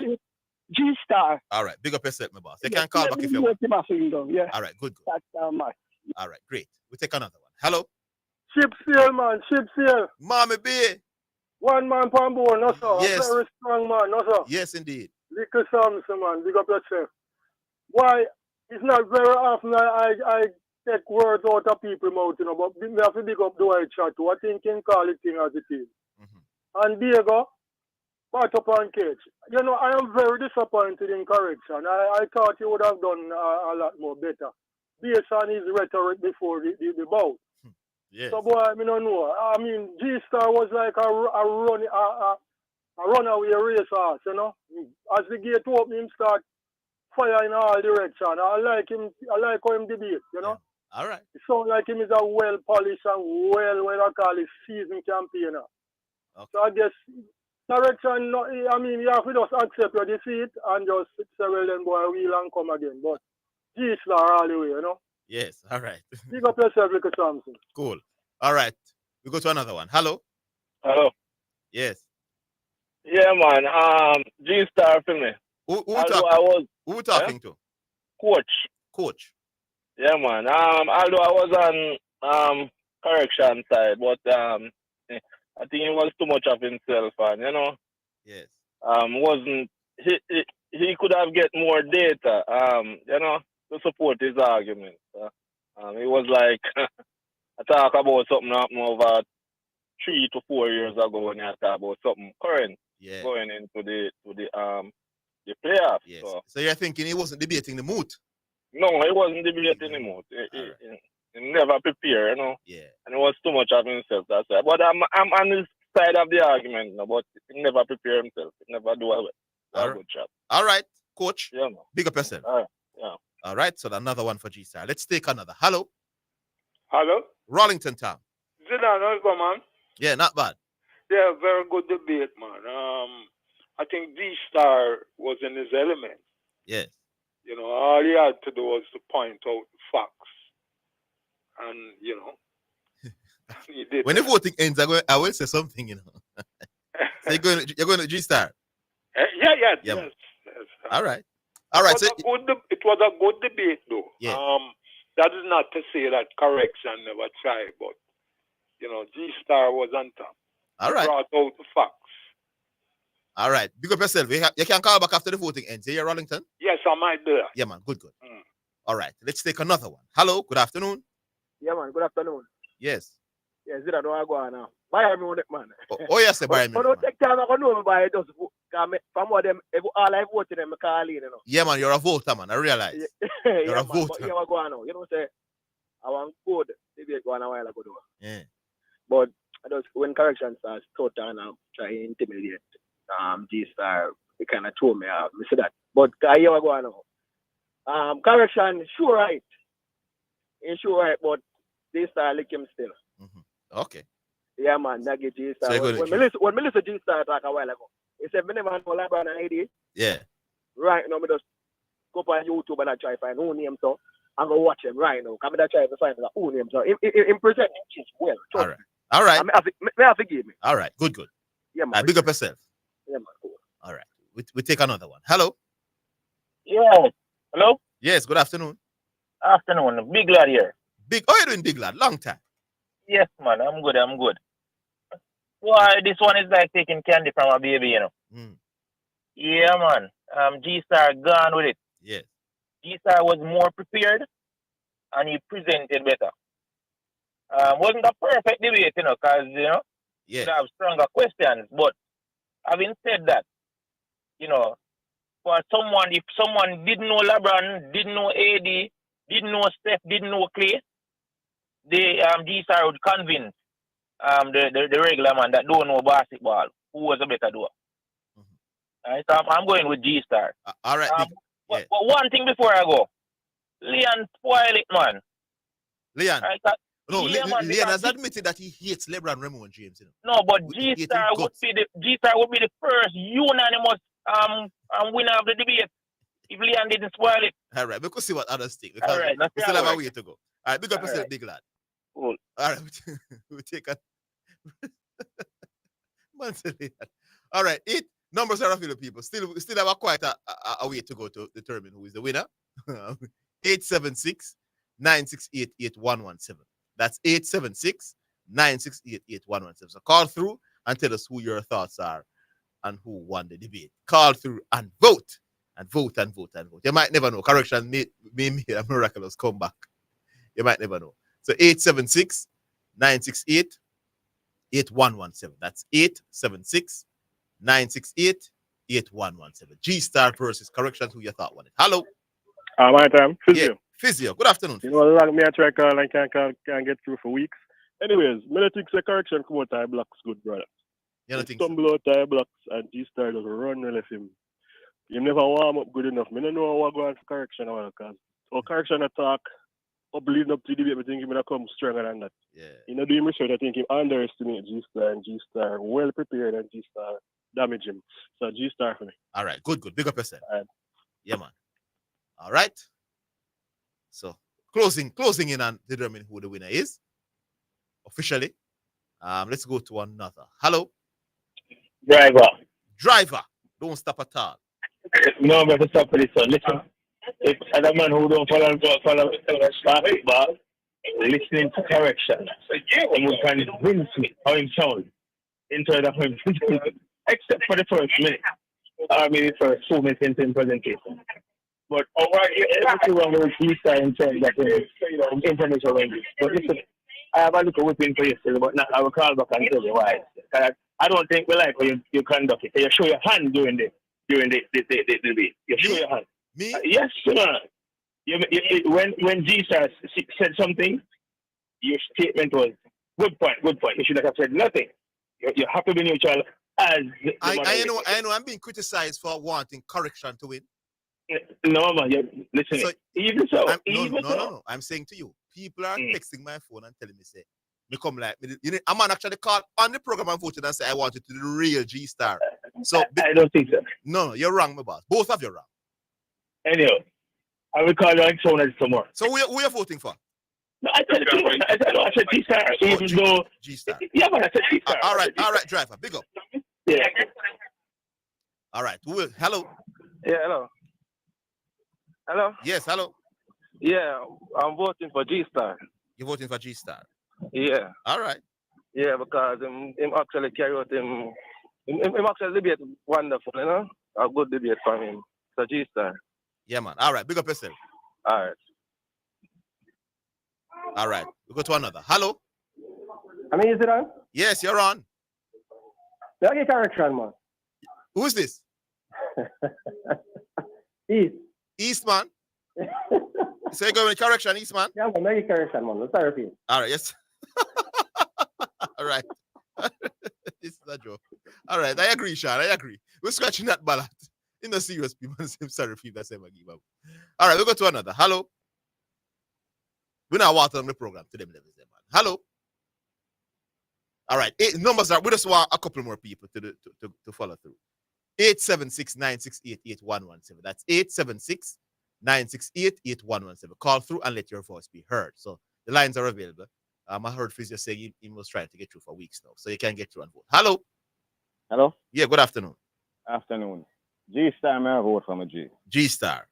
Speaker 2: G-Star.
Speaker 5: All right. Big up yourself, my boss. You can call back if you want.
Speaker 2: Yeah.
Speaker 5: All right. Good.
Speaker 2: That's how much.
Speaker 5: All right. Great. We take another one. Hello.
Speaker 14: Ship sail, man. Ship sail.
Speaker 5: Mommy B.
Speaker 14: One man per board, no sir.
Speaker 5: Yes.
Speaker 14: A very strong man, no sir.
Speaker 5: Yes, indeed.
Speaker 14: Little Samson, man. Big up yourself. Why? It's not very often I take words out of people's mouth, you know, but we have to big up the white chat too. I think you can call it thing as it is. And Diego, bat up and catch. You know, I am very disappointed in Correction. I thought he would have done a lot more better based on his rhetoric before the bout.
Speaker 5: Yes.
Speaker 14: So, boy, I don't know. I mean, G-Star was like a runaway race horse, you know. As the gate opened, him start fire in all directions. I like how him debate, you know.
Speaker 5: Yeah. All right.
Speaker 14: It sounds like him is a well-polished and what I call it, seasoned campaigner.
Speaker 5: Okay.
Speaker 14: So I guess Correction, I mean, you have to just accept your defeat and just say, well, then, boy, we'll and come again. But G-Star all the way, you know.
Speaker 5: Yes. All right.
Speaker 14: Big up yourself, Little Samson.
Speaker 5: Cool. All right. We go to another one. Hello.
Speaker 21: Hello.
Speaker 5: Yes.
Speaker 21: Yeah, man. G-Star for me.
Speaker 5: Who we talking to? Coach.
Speaker 21: Yeah, man. Although I was on Correction side, but I think he was too much of himself, and you know.
Speaker 5: Yes.
Speaker 21: Wasn't he could have get more data, you know, to support his argument. He was like I talk about something happened over 3 to 4 years ago when I talk about something current going into the playoffs.
Speaker 5: Yes. So you're thinking he wasn't debating the mood?
Speaker 21: No, he wasn't debating the mood. He never prepared, you know.
Speaker 5: Yeah.
Speaker 21: And it was too much of himself, that's why. But I'm on his side of the argument, you know, but he never prepare himself. He never do a good job.
Speaker 5: All right, Coach.
Speaker 21: Yeah, man.
Speaker 5: Big up yourself.
Speaker 21: All right. Yeah.
Speaker 5: All right, so another one for G-Star. Let's take another. Hello.
Speaker 9: Hello?
Speaker 5: Rollington Town.
Speaker 9: Zidane, how's it going, man?
Speaker 5: Yeah, not bad.
Speaker 9: Yeah, very good debate, man. I think G-Star was in his element.
Speaker 5: Yes.
Speaker 9: You know, all he had to do was to point out the facts. And, you know, he did.
Speaker 5: When the voting ends, I will say something, you know. So you're going to G-Star?
Speaker 9: Yeah,
Speaker 5: Yeah,
Speaker 9: yes.
Speaker 5: All right.
Speaker 9: It was a good debate, though.
Speaker 5: Yeah.
Speaker 9: That is not to say that Correction never tried, but, you know, G-Star was on top.
Speaker 5: All right.
Speaker 9: He brought out the facts.
Speaker 5: All right. Big up yourself. You can call back after the voting ends. Yeah, Rollington?
Speaker 9: Yes, I might do that.
Speaker 5: Yeah, man. Good. All right. Let's take another one. Hello. Good afternoon.
Speaker 18: Yeah, man. Good afternoon.
Speaker 5: Yes.
Speaker 18: Yeah, Zidane, don't I go on now? Buy me on it, man.
Speaker 5: Oh yes, buy me.
Speaker 18: But don't take time. I can know me buy it. Just from what them, all I vote them, I call in, you know.
Speaker 5: Yeah, man. You're a voter, man. I realize. You're a voter.
Speaker 18: But here I go on now. You know, say I want good. Maybe I go on a while ago, though.
Speaker 5: Yeah.
Speaker 18: But when Correction starts, try to intimidate G-Star, it kind of throw me out. I see that. But here I go on now. Correction, sure right. Ain't sure right, but G-Star lick him still.
Speaker 5: Okay.
Speaker 18: Yeah, man, that get G-Star.
Speaker 5: So
Speaker 18: when Melissa G-Star talk a while ago, he said, me never know LeBron and AD.
Speaker 5: Yeah.
Speaker 18: Right now, me just go up on YouTube and I try to find who name so. I'm going to watch him right now. I'm going to try to find who name so. Him present him well.
Speaker 5: All right. All right.
Speaker 18: May I forgive me?
Speaker 5: All right. Good.
Speaker 18: Yeah, man.
Speaker 5: Big up yourself.
Speaker 18: Yeah, man. Cool.
Speaker 5: All right. We take another one. Hello.
Speaker 21: Yeah. Hello?
Speaker 5: Yes, good afternoon.
Speaker 21: Afternoon. Big lad here.
Speaker 5: How you doing, big lad? Long time.
Speaker 21: Yes, man. I'm good. Why, this one is like taking candy from a baby, you know. Yeah, man. G-Star gone with it.
Speaker 5: Yes.
Speaker 21: G-Star was more prepared and he presented better. Wasn't a perfect debate, because,
Speaker 5: yeah,
Speaker 21: you have stronger questions. But having said that, for someone, if someone didn't know LeBron, didn't know AD, didn't know Steph, didn't know Clay, G-Star would convince the regular man that don't know basketball who was a better doer. Right? So I'm going with G-Star.
Speaker 5: All right.
Speaker 21: But one thing before I go, Leon spoil it, man.
Speaker 5: Leon.
Speaker 21: Right?
Speaker 5: No,
Speaker 21: Yeah, man,
Speaker 5: Leon has admitted that he hates LeBron, Raymond James.
Speaker 21: No, but G-Star would be the first unanimous winner of the debate if Leon didn't spoil it.
Speaker 5: All right, we could see what others think.
Speaker 21: All right,
Speaker 5: we still have a way to go. All right, big up yourself, big lad.
Speaker 21: Cool.
Speaker 5: All right, we take a all right, 8 numbers are available, people. Still have quite a way to go to determine who is the winner. 876-968-8117. That's 876-968-8117. So call through and tell us who your thoughts are and who won the debate. Call through and vote. And vote and vote and vote. You might never know. Correction may make a miraculous comeback. You might never know. So 876-968-8117. That's 876-968-8117. G-Star versus Correction. Who you thought won it? Hello.
Speaker 12: My time. Physio.
Speaker 5: Yeah, Physio. Good afternoon.
Speaker 12: You know, me I try call and can't get through for weeks. Anyways, I think the Correction come out tie blocks good, brother.
Speaker 5: You don't think
Speaker 12: stumble out tie blocks and G-Star does run well with him. You never warm up good enough. I don't know what going for Correction because Correction attack up leading up to the debate, I think he's gonna come stronger than that.
Speaker 5: Yeah.
Speaker 12: You know, doing research, I think he underestimate G-Star and G-Star well prepared and G-Star damage him. So G-Star for me.
Speaker 5: All right, good. Big up yourself. Yeah, man. All right. So closing in on determining who the winner is officially. Let's go to another. Hello. Driver. Don't stop at all.
Speaker 15: No, I'm going to stop for this one. Listen, if other man who don't follow basketball, listening to Correction, and will convince me how him sound into the him, except for the first minute. Maybe for 2 minutes into the presentation. But everything wrong with G-Star in terms of information ranges. But listen, I have a little whipping for yesterday, but I will call back and tell you why. I don't think we like when you conduct it. You show your hand during the debate. You show your hand.
Speaker 5: Me?
Speaker 15: Yes, sir. When G-Star said something, your statement was good point. You should not have said nothing. You have to be neutral. As
Speaker 5: I know. I'm being criticized for wanting Correction to win.
Speaker 15: No, man. Listen. So, even so.
Speaker 5: No. I'm saying to you, people are texting my phone and telling me, say, me come like, I'm gonna actually call on the program and voted and say I want it to the real G-Star. So
Speaker 15: I don't think so.
Speaker 5: No, you're wrong, my boss. Both of you are wrong.
Speaker 15: Anyhow, I will call you on phone as tomorrow.
Speaker 5: So who are you voting for?
Speaker 15: No, I said G-Star, even though
Speaker 5: G-Star.
Speaker 15: Yeah, but I said G-Star.
Speaker 5: All right, driver. Big up.
Speaker 15: Yeah.
Speaker 5: All right. Hello.
Speaker 16: Yeah, hello. Hello?
Speaker 5: Yes, hello.
Speaker 16: Yeah, I'm voting for G-Star.
Speaker 5: You're voting for G-Star?
Speaker 16: Yeah.
Speaker 5: All right.
Speaker 16: Yeah, because him actually carry out him actually debate wonderful, A good debate from him. So G-Star.
Speaker 5: Yeah, man. All right. Big up yourself.
Speaker 16: All right.
Speaker 5: All right. We go to another. Hello.
Speaker 22: Is it on?
Speaker 5: Yes, you're on.
Speaker 22: Make Correction, man.
Speaker 5: Who's this? East, man. So you go with Correction, East, man?
Speaker 22: Yeah, make Correction, man. Let's repeat.
Speaker 5: All right, yes. All right. This is a joke. All right, I agree, Sean. I agree. We're scratching that ballot. In the serious people, sorry, people that say I give up. All right, we go to another. Hello. We're not watching on the program to them levels, man. Hello. All right, 8 numbers are. We just want a couple more people to follow through. 876-968-8117. That's 876-968-8117. Call through and let your voice be heard. So the lines are available. I heard Physio saying he was trying to get through for weeks now, so you can get through and vote. Hello.
Speaker 23: Hello.
Speaker 5: Yeah. Good afternoon.
Speaker 23: Afternoon. G-Star, may I vote for my G?
Speaker 5: G-Star.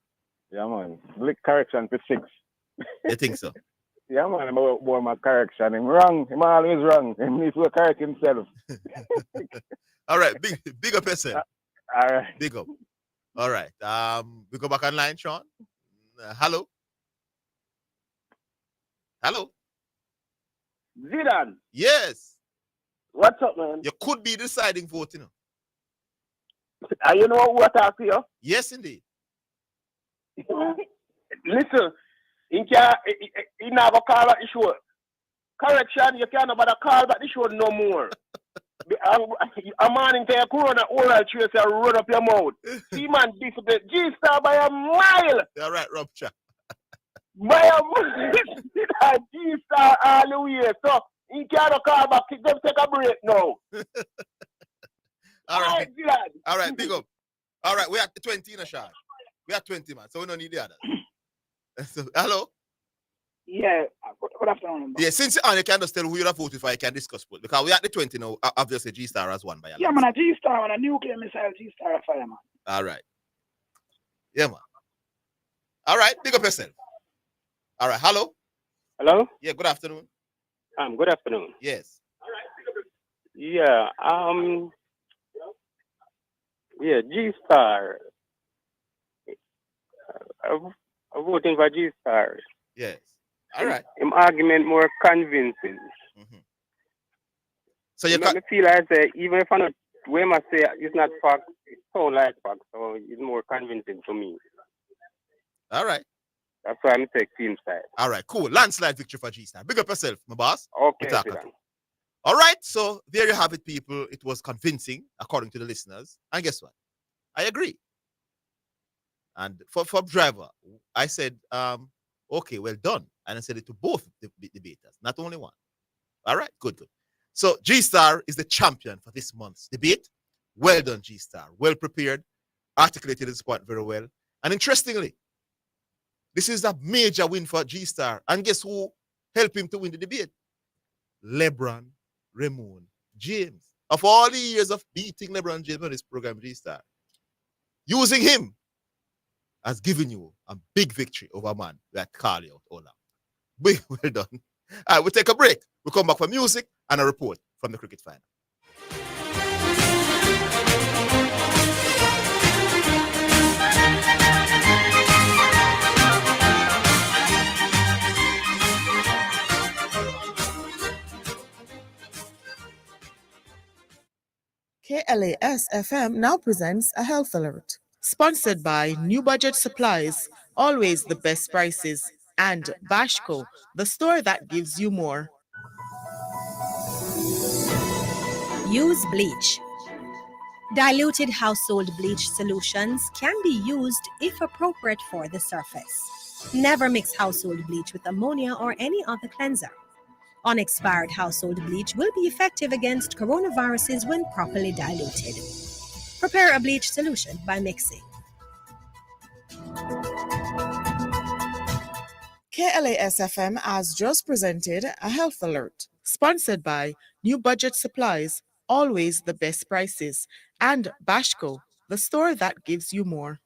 Speaker 23: Yeah, man. Blick Correction for 6.
Speaker 5: You think so?
Speaker 23: Yeah, man. I'm about my Correction. I'm wrong. I'm always wrong. He needs to correct himself.
Speaker 5: All right. Big up yourself.
Speaker 23: All right.
Speaker 5: Big up. All right. We go back online, Sean. Hello. Hello.
Speaker 6: Zidane.
Speaker 5: Yes.
Speaker 23: What's up, man?
Speaker 5: You could be deciding vote, you know.
Speaker 23: You know what I feel?
Speaker 5: Yes, indeed.
Speaker 6: Listen, he never call back the show. Correction, you can't nobody call back the show no more. A man in the corona oral trace and run up your mouth. See man, this the G-Star by a mile.
Speaker 5: All right, Rupture.
Speaker 6: By a mile. G-Star all the way. So he can't call back. He just take a break now.
Speaker 5: All right. All right, big up. All right, we're at 20 in a shot. We are 20, man, so we don't need the others. So, hello?
Speaker 4: Yeah, good afternoon.
Speaker 5: Yeah, since you can just tell who you have voted for, I can discuss. Because we are at the 20 now, obviously G-Star has won by a lot.
Speaker 4: Yeah, man, a G-Star, man, a nuclear missile G-Star fire, man.
Speaker 5: All right. Yeah, man. All right, big up yourself. All right, hello?
Speaker 13: Hello?
Speaker 5: Yeah, good afternoon.
Speaker 13: Good afternoon.
Speaker 5: Yes.
Speaker 13: Yeah, G-Star. I'm voting for G-Star.
Speaker 5: Yes. All right.
Speaker 13: Him argument more convincing.
Speaker 5: Mm-hmm. So you
Speaker 13: make me feel like even if I not when I say it's not fact, it sound like fact, so it's more convincing to me.
Speaker 5: All right.
Speaker 13: That's why I'm taking team side.
Speaker 5: All right, cool. Landslide victory for G-Star. Big up yourself, my boss.
Speaker 13: Okay.
Speaker 5: All right, so there you have it, people. It was convincing, according to the listeners. And guess what? I agree. And for driver, I said, okay, well done. And I said it to both the debaters, not only one. All right, good. So G-Star is the champion for this month's debate. Well done, G-Star. Well prepared, articulated his point very well. And interestingly, this is a major win for G-Star. And guess who helped him to win the debate? LeBron, Ramon, James. Of all the years of beating LeBron James on this program, G-Star, using him has given you a big victory over a man that call you out all out. Well done. All right, we'll take a break. We'll come back for music and a report from the cricket final.
Speaker 17: KLAS FM now presents a health alert. Sponsored by New Budget Supplies, always the best prices, and Bashco, the store that gives you more.
Speaker 19: Use bleach. Diluted household bleach solutions can be used if appropriate for the surface. Never mix household bleach with ammonia or any other cleanser. Unexpired household bleach will be effective against coronaviruses when properly diluted. Prepare a bleach solution by mixing.
Speaker 17: KLAS FM has just presented a health alert. Sponsored by New Budget Supplies, always the best prices, and Bashco, the store that gives you more.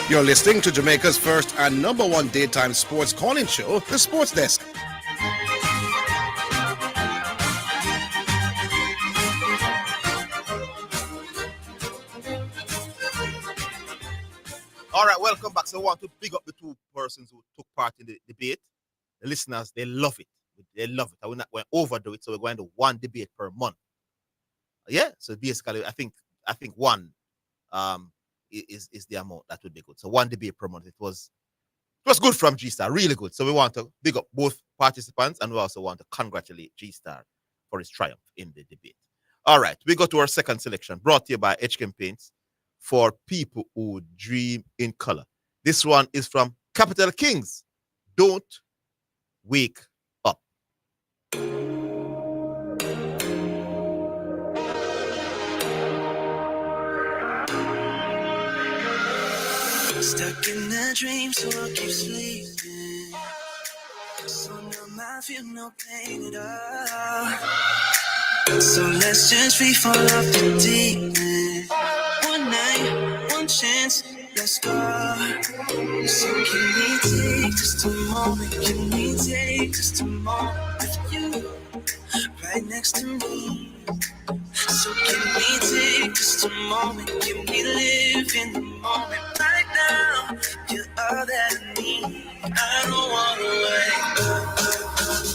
Speaker 10: You're listening to Jamaica's first and number one daytime sports calling show, The Sports Desk.
Speaker 5: All right, welcome back. So I want to big up the two persons who took part in the debate. The listeners, they love it. They love it. I will not overdo it, so we're going to one debate per month. Yeah, so basically, I think one is the amount that would be good. So one debate per month. It was good from G-Star, really good. So we want to big up both participants, and we also want to congratulate G-Star for his triumph in the debate. All right, we go to our second selection, brought to you by HKM Paints for people who dream in color. This one is from Capital Kings. Don't wake up.
Speaker 24: Stuck in a dream, so I keep sleeping. So now I feel no pain at all. So let's just free fall off the deep end. One night, one chance, let's go. So can we take just a moment? Can we take just a moment with you right next to me? So can we take just a moment? Can we live in the moment right now? You're all that I need. I don't wanna wake up.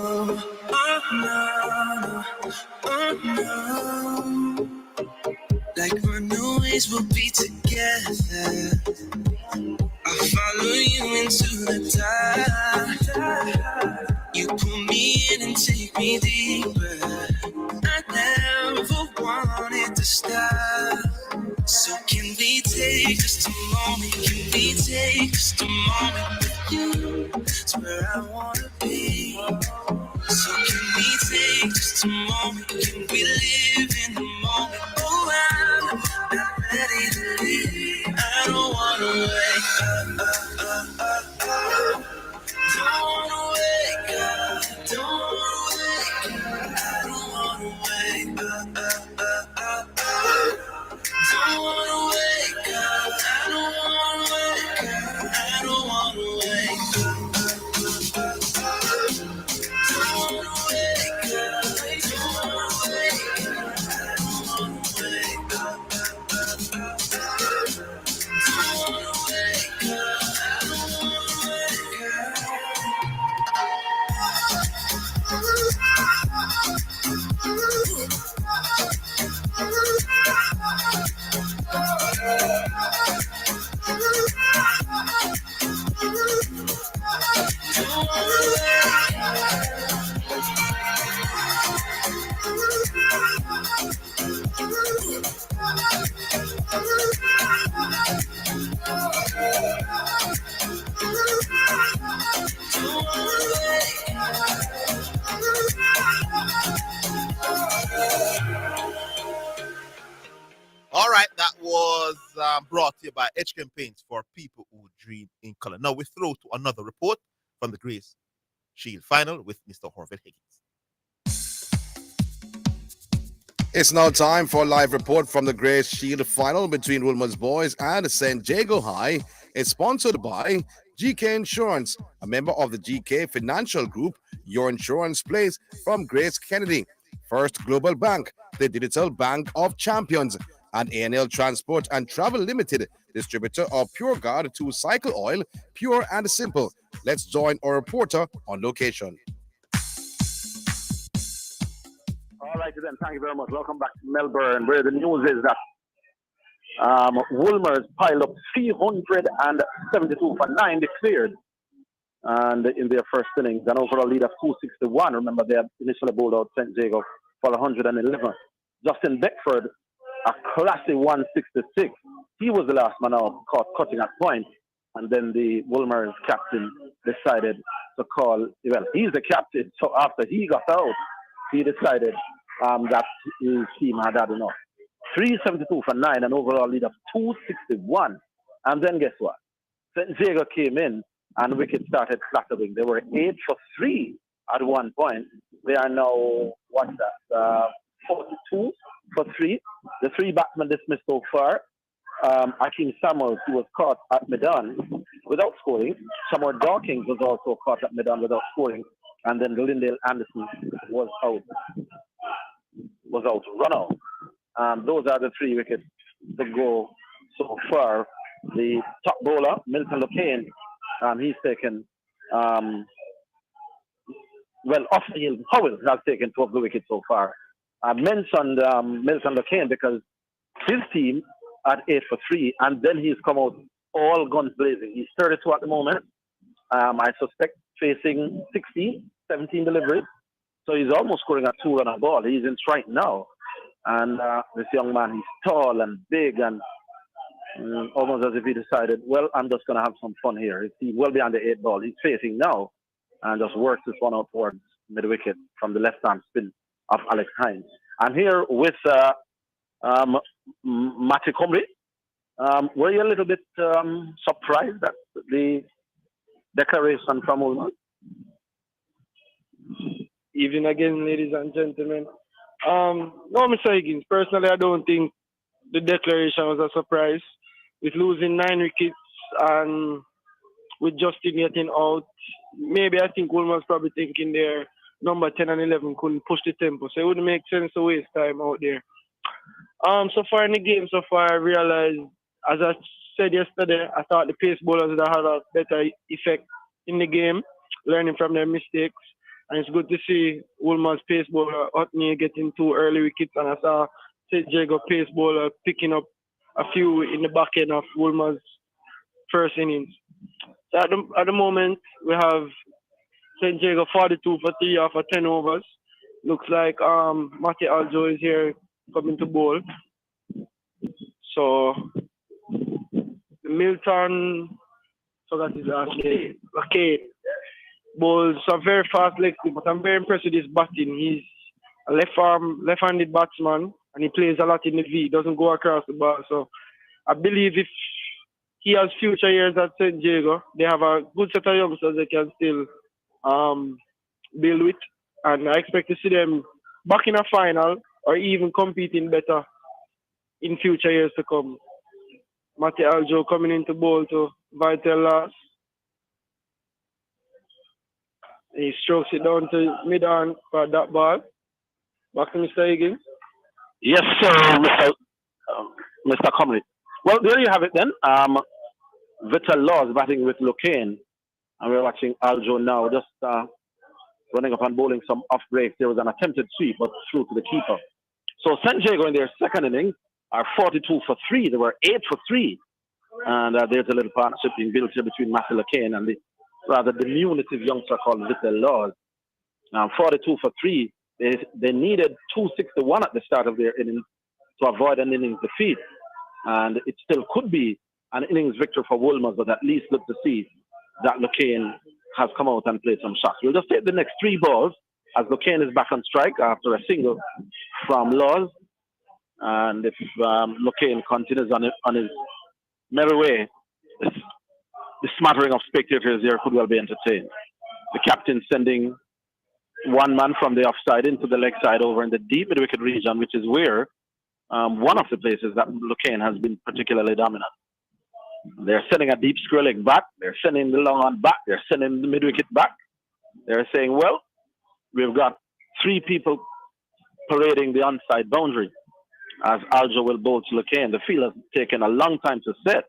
Speaker 24: no. Like runaways, we'll be together. I'll follow you into the dark. You pull me in and take me deeper. I never wanted to stop. So can we take just a moment? Can we take just a moment with you? It's where I wanna be. So can we take just a moment? Can we live in the moment? Oh, I'm not ready to leave. I don't wanna wake up. Don't wanna wake up. Don't wanna wake up. I don't wanna wake up. Don't wanna wake up. I don't wanna wake up. I don't wanna wake up. Don't wanna wake up. Don't wanna wake up. I don't wanna wake up. Don't wanna wake up. I don't wanna wake
Speaker 5: All right, that was brought to you by HKM Paints for people who dream in color. Now we throw to another report from the Grace Shield final with Mr. Horville Higgins.
Speaker 10: It's now time for a live report from the Grace Shield final between Wilmer's Boys and St. Jago High. It's sponsored by GK Insurance, a member of the GK Financial Group, your insurance place from Grace Kennedy, First Global Bank, the Digital Bank of Champions, and A&L Transport and Travel Limited, distributor of Pure Guard 2 Cycle Oil, pure and simple. Let's join our reporter on location.
Speaker 1: All right, then. Thank you very much. Welcome back to Melbourne, where the news is that Woolmer's piled up 372 for 9 declared, and in their first innings, an overall lead of 261. Remember, they had initially bowled out St. Jago for 111. Justin Beckford, a classy 166. He was the last man out, caught cutting at point, and then the Woolmer's captain decided to call. Well, he's the captain, so after he got out, he decided that his team had had enough. 372 for 9, an overall lead of 261. And then guess what? St. Jago came in and wickets started flattering. They were 8 for 3 at one point. They are now, 42 for 3. The 3 batsmen dismissed so far. Akeem Samuels, who was caught at Medan without scoring. Shamor Dawkins was also caught at Medan without scoring. And then Glendale Anderson was out run out. Those are the 3 wickets to go so far. The top bowler, Milton Locane, he's taken, off the hill, Howell has taken 2 of the wickets so far. I mentioned Milton Locane because his team at 8 for 3, and then he's come out all guns blazing. He's 32 at the moment. I suspect facing 17 deliveries. So he's almost scoring a 2-run a ball. He's in strike now. And this young man, he's tall and big and almost as if he decided, well, I'm just going to have some fun here. He's well beyond the 8 ball. He's facing now and just works this one out towards mid-wicket from the left-hand spin of Alex Hines. I'm here with Matty Comrie. Were you a little bit surprised at the declaration from Ulmer?
Speaker 3: Evening again, ladies and gentlemen. No, Mr. Higgins, personally, I don't think the declaration was a surprise. With losing 9 wickets and with Justin getting out, maybe I think Woolmer's probably thinking their number 10 and 11 couldn't push the tempo, so it wouldn't make sense to waste time out there. So far in the game, I realized, as I said yesterday, I thought the pace bowlers would have had a better effect in the game, learning from their mistakes. And it's good to see Woolman's pace bowler Otney getting 2 early wickets, and I saw St. Jago pace bowler picking up a few in the back end of Woolman's first innings. So at the moment, we have St. Jago 42 for 3 after 10 overs. Looks like Matty Aljo is here coming to bowl. So Milton, so that is last name, Lacade, bowls a very fast leg spin, but I'm very impressed with his batting. He's a left-handed batsman, and he plays a lot in the V. He doesn't go across the ball. So I believe if he has future years at St. Jago, they have a good set of youngsters they can still build with. And I expect to see them back in a final or even competing better in future years to come. Matty Aljo coming into bowl to Vital Last. He strokes it down to mid-on for that ball. Back to Mr. Higgins.
Speaker 1: Yes, sir, Mr. Comley. Well, there you have it then. Vital Laws batting with Locane. And we're watching Aljo now just running up and bowling some off breaks. There was an attempted sweep, but through to the keeper. So St. Jago in their second innings are 42 for 3. They were 8 for 3. And there's a little partnership being built here between Matthew Locane and the rather diminutive youngster called Vital Laws. Now 42 for 3. They needed 261 at the start of their innings to avoid an innings defeat. And it still could be an innings victory for Woolmers, but at least look to see that Locane has come out and played some shots. We'll just take the next 3 balls as Locane is back on strike after a single from Laws. And if Locane continues on his merry way, the smattering of spectators here could well be entertained. The captain sending one man from the offside into the leg side over in the deep mid-wicket region, which is where one of the places that Locane has been particularly dominant. They're sending a deep square leg back. They're sending the long on back. They're sending the mid-wicket back. They're saying, well, we've got 3 people parading the onside boundary as Aljo will bowl to Locane. The field has taken a long time to set.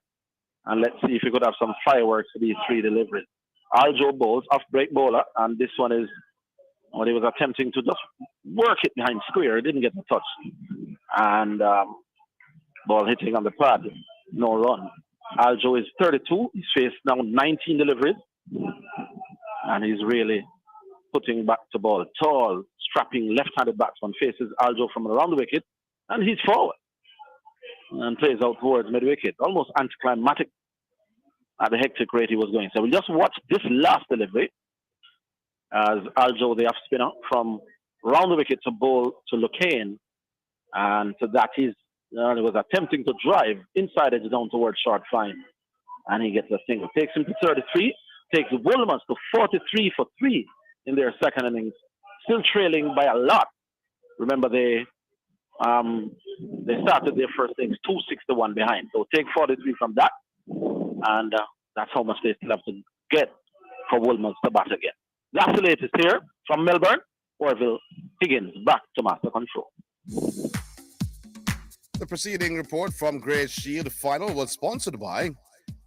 Speaker 1: And let's see if we could have some fireworks for these 3 deliveries. Aljo bowls off-break bowler, and this one is when he was attempting to just work it behind square. He didn't get the touch. And ball hitting on the pad, no run. Aljo is 32. He's faced now 19 deliveries. And he's really putting back to ball. Tall, strapping left-handed batsman faces Aljo from around the wicket. And he's forward. And plays out towards mid-wicket. Almost anticlimactic at the hectic rate he was going. So we'll just watch this last delivery as Aljo, the off-spinner, from round the wicket to bowl to Locane. And to that he was attempting to drive inside edge down towards short fine. And he gets a single. Takes him to 33. Takes Wilmers to 43 for 3 in their second innings. Still trailing by a lot. Remember, they started their first innings 261 behind. So take 43 from that. And that's how much they still have to get for Wilmers to bat again. That's the latest here from Melbourne. Orville Higgins back to master control.
Speaker 10: The preceding report from Grace Shield Final was sponsored by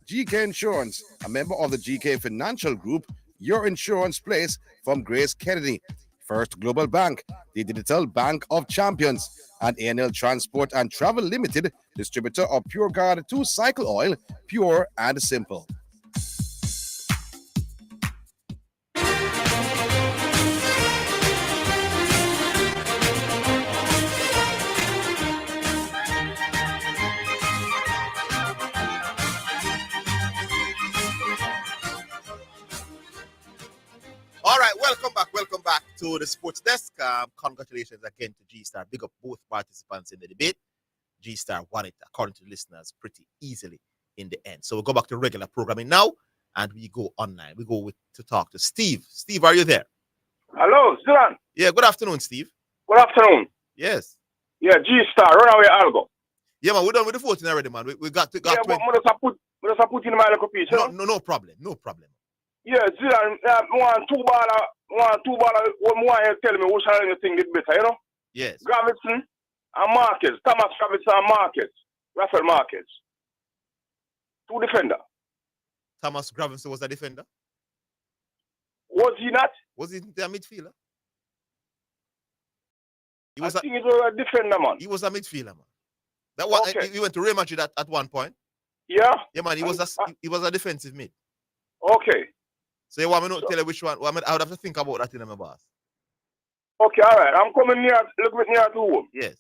Speaker 10: GK Insurance, a member of the GK Financial Group, your insurance place from Grace Kennedy, First Global Bank, the Digital Bank of Champions, and ANL Transport and Travel Limited, distributor of Pure Guard 2 Cycle Oil, pure and simple.
Speaker 5: All right, welcome back to the Sports Desk. Congratulations again to G-Star. Big up both participants in the debate. G-Star won it, according to the listeners, pretty easily in the end. So we'll go back to regular programming now, and we go online. We go to talk to Steve. Steve, are you there?
Speaker 7: Hello, Zidane.
Speaker 5: Yeah, good afternoon, Steve.
Speaker 7: Good afternoon.
Speaker 5: Yes.
Speaker 7: Yeah, G-Star, run away, Algo.
Speaker 5: Yeah, man, we're done with the voting already, man. We got to...
Speaker 7: Yeah, but I'm just put in my little piece,
Speaker 5: No problem.
Speaker 7: Yeah, Zidane, one two baller, what more you tell me which one you think did better, you know?
Speaker 5: Yes.
Speaker 7: Gravitson and Marquez, Thomas Gravitson and Marquez, Rafael Marquez. 2 defender.
Speaker 5: Thomas Gravitson was a defender?
Speaker 7: Was he not?
Speaker 5: Was he a midfielder?
Speaker 7: I think he was a defender, man.
Speaker 5: He was a midfielder, man. That one,
Speaker 7: Okay.
Speaker 5: he went to Real Madrid at one point.
Speaker 7: Yeah?
Speaker 5: Yeah, man. He was a defensive mid.
Speaker 7: Okay.
Speaker 5: So you want me to tell you which one? I would have to think about that in my boss.
Speaker 7: Okay, all right. I'm coming near, a little bit near to home.
Speaker 5: Yes.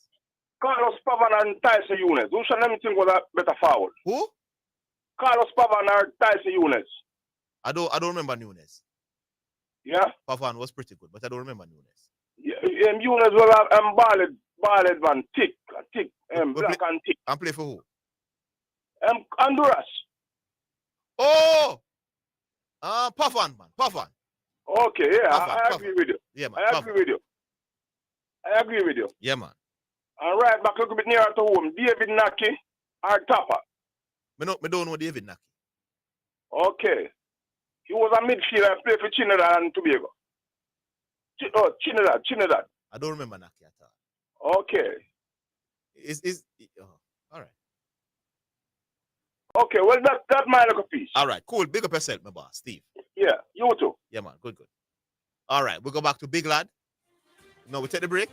Speaker 7: Carlos Pavan and Tyson Younes. Who should let me think was a better forward?
Speaker 5: Who?
Speaker 7: Carlos Pavan or Tyson Younes.
Speaker 5: I don't remember Nunes.
Speaker 7: Yeah?
Speaker 5: Pavan was pretty good, but I don't remember Nunes.
Speaker 7: Yeah, Younes was ballad man, thick, black and thick.
Speaker 5: And play for who?
Speaker 7: Honduras.
Speaker 5: Oh! Pavan, man. Pavan.
Speaker 7: Okay, yeah,
Speaker 5: Pavan,
Speaker 7: I agree with you.
Speaker 5: Yeah, man.
Speaker 7: I agree with you. I agree with you.
Speaker 5: Yeah, man.
Speaker 7: And right back a little bit nearer to home, David Naki or Tapa.
Speaker 5: Me don't know David Naki.
Speaker 7: Okay. He was a midfielder and played for Trinidad and Tobago. Trinidad.
Speaker 5: I don't remember Naki at all.
Speaker 7: Okay.
Speaker 5: All right.
Speaker 7: Okay, well, that my little piece.
Speaker 5: All right, cool. Big up yourself, my boss, Steve.
Speaker 7: Yeah, you too.
Speaker 5: Yeah, man. Good. All right, we'll go back to Big Lad. No, we take the break.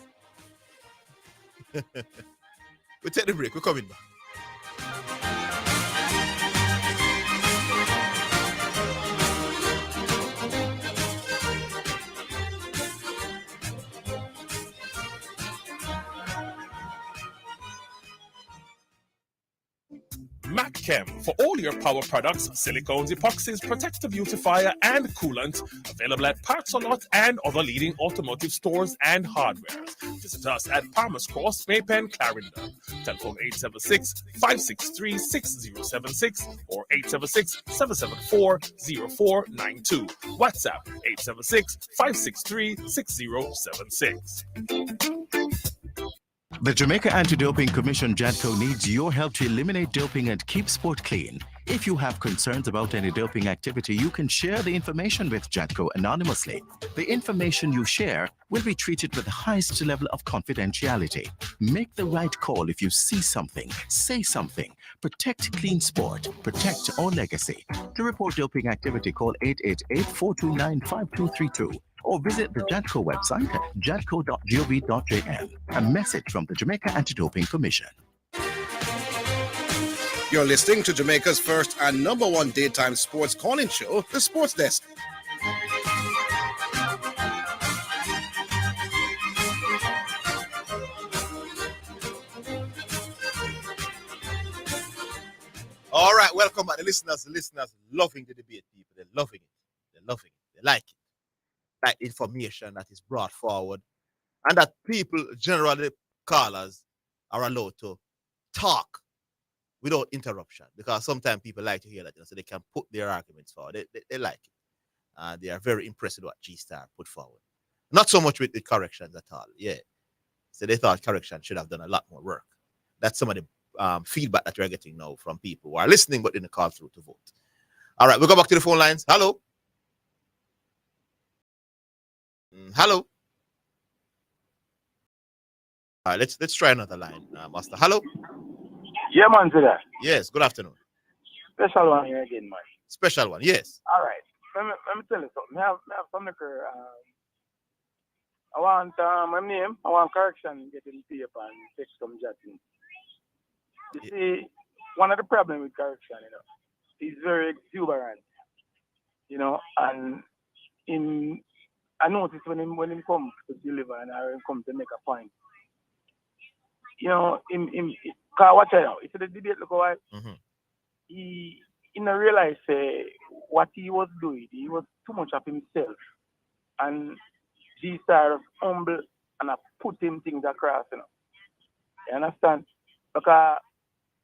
Speaker 5: We take the break. We're coming back.
Speaker 2: MacChem for all your power products, silicones, epoxies, protective beautifier, and coolant. Available at Parts a Lot and other leading automotive stores and hardware. Visit us at Palmer's Cross, Maypen, Clarendon. Telephone 876-563-6076 or 876-774-0492. WhatsApp 876-563-6076.
Speaker 8: The Jamaica Anti-Doping Commission, JADCO, needs your help to eliminate doping and keep sport clean. If you have concerns about any doping activity, you can share the information with JADCO anonymously. The information you share will be treated with the highest level of confidentiality. Make the right call if you see something, say something. Protect clean sport. Protect our legacy. To report doping activity, call 888-429-5232. Or visit the JADCO website at jadco.gov.jm. A message from the Jamaica Anti-Doping Commission.
Speaker 10: You're listening to Jamaica's first and number one daytime sports calling show, The Sports Desk.
Speaker 5: All right, welcome back. The listeners loving the debate, people. They're loving it. They like it. That information that is brought forward, and that people, generally callers, are allowed to talk without interruption, because sometimes people like to hear that, so they can put their arguments forward. They like it. They are very impressed with what G-Star put forward. Not so much with the corrections at all. Yeah. So they thought correction should have done a lot more work. That's some of the feedback that we're getting now from people who are listening but didn't call through to vote. All right, we'll go back to the phone lines. Hello. Hello. All right, let's try another line, Master. Hello.
Speaker 23: Yeah, man, Zidane.
Speaker 5: Yes. Good afternoon.
Speaker 23: Special one here again, man.
Speaker 5: Special one. Yes.
Speaker 23: All right. Let me tell you something. I have some liquor. I want my name. I want correction getting paper and text some jotting. You see, one of the problems with correction, he's very exuberant, and I notice when he comes to deliver and I come to make a point, cause watch it out. It's the debate look why he didn't realize what he was doing. He was too much of himself, and he started humble and I put him things across. You understand? Because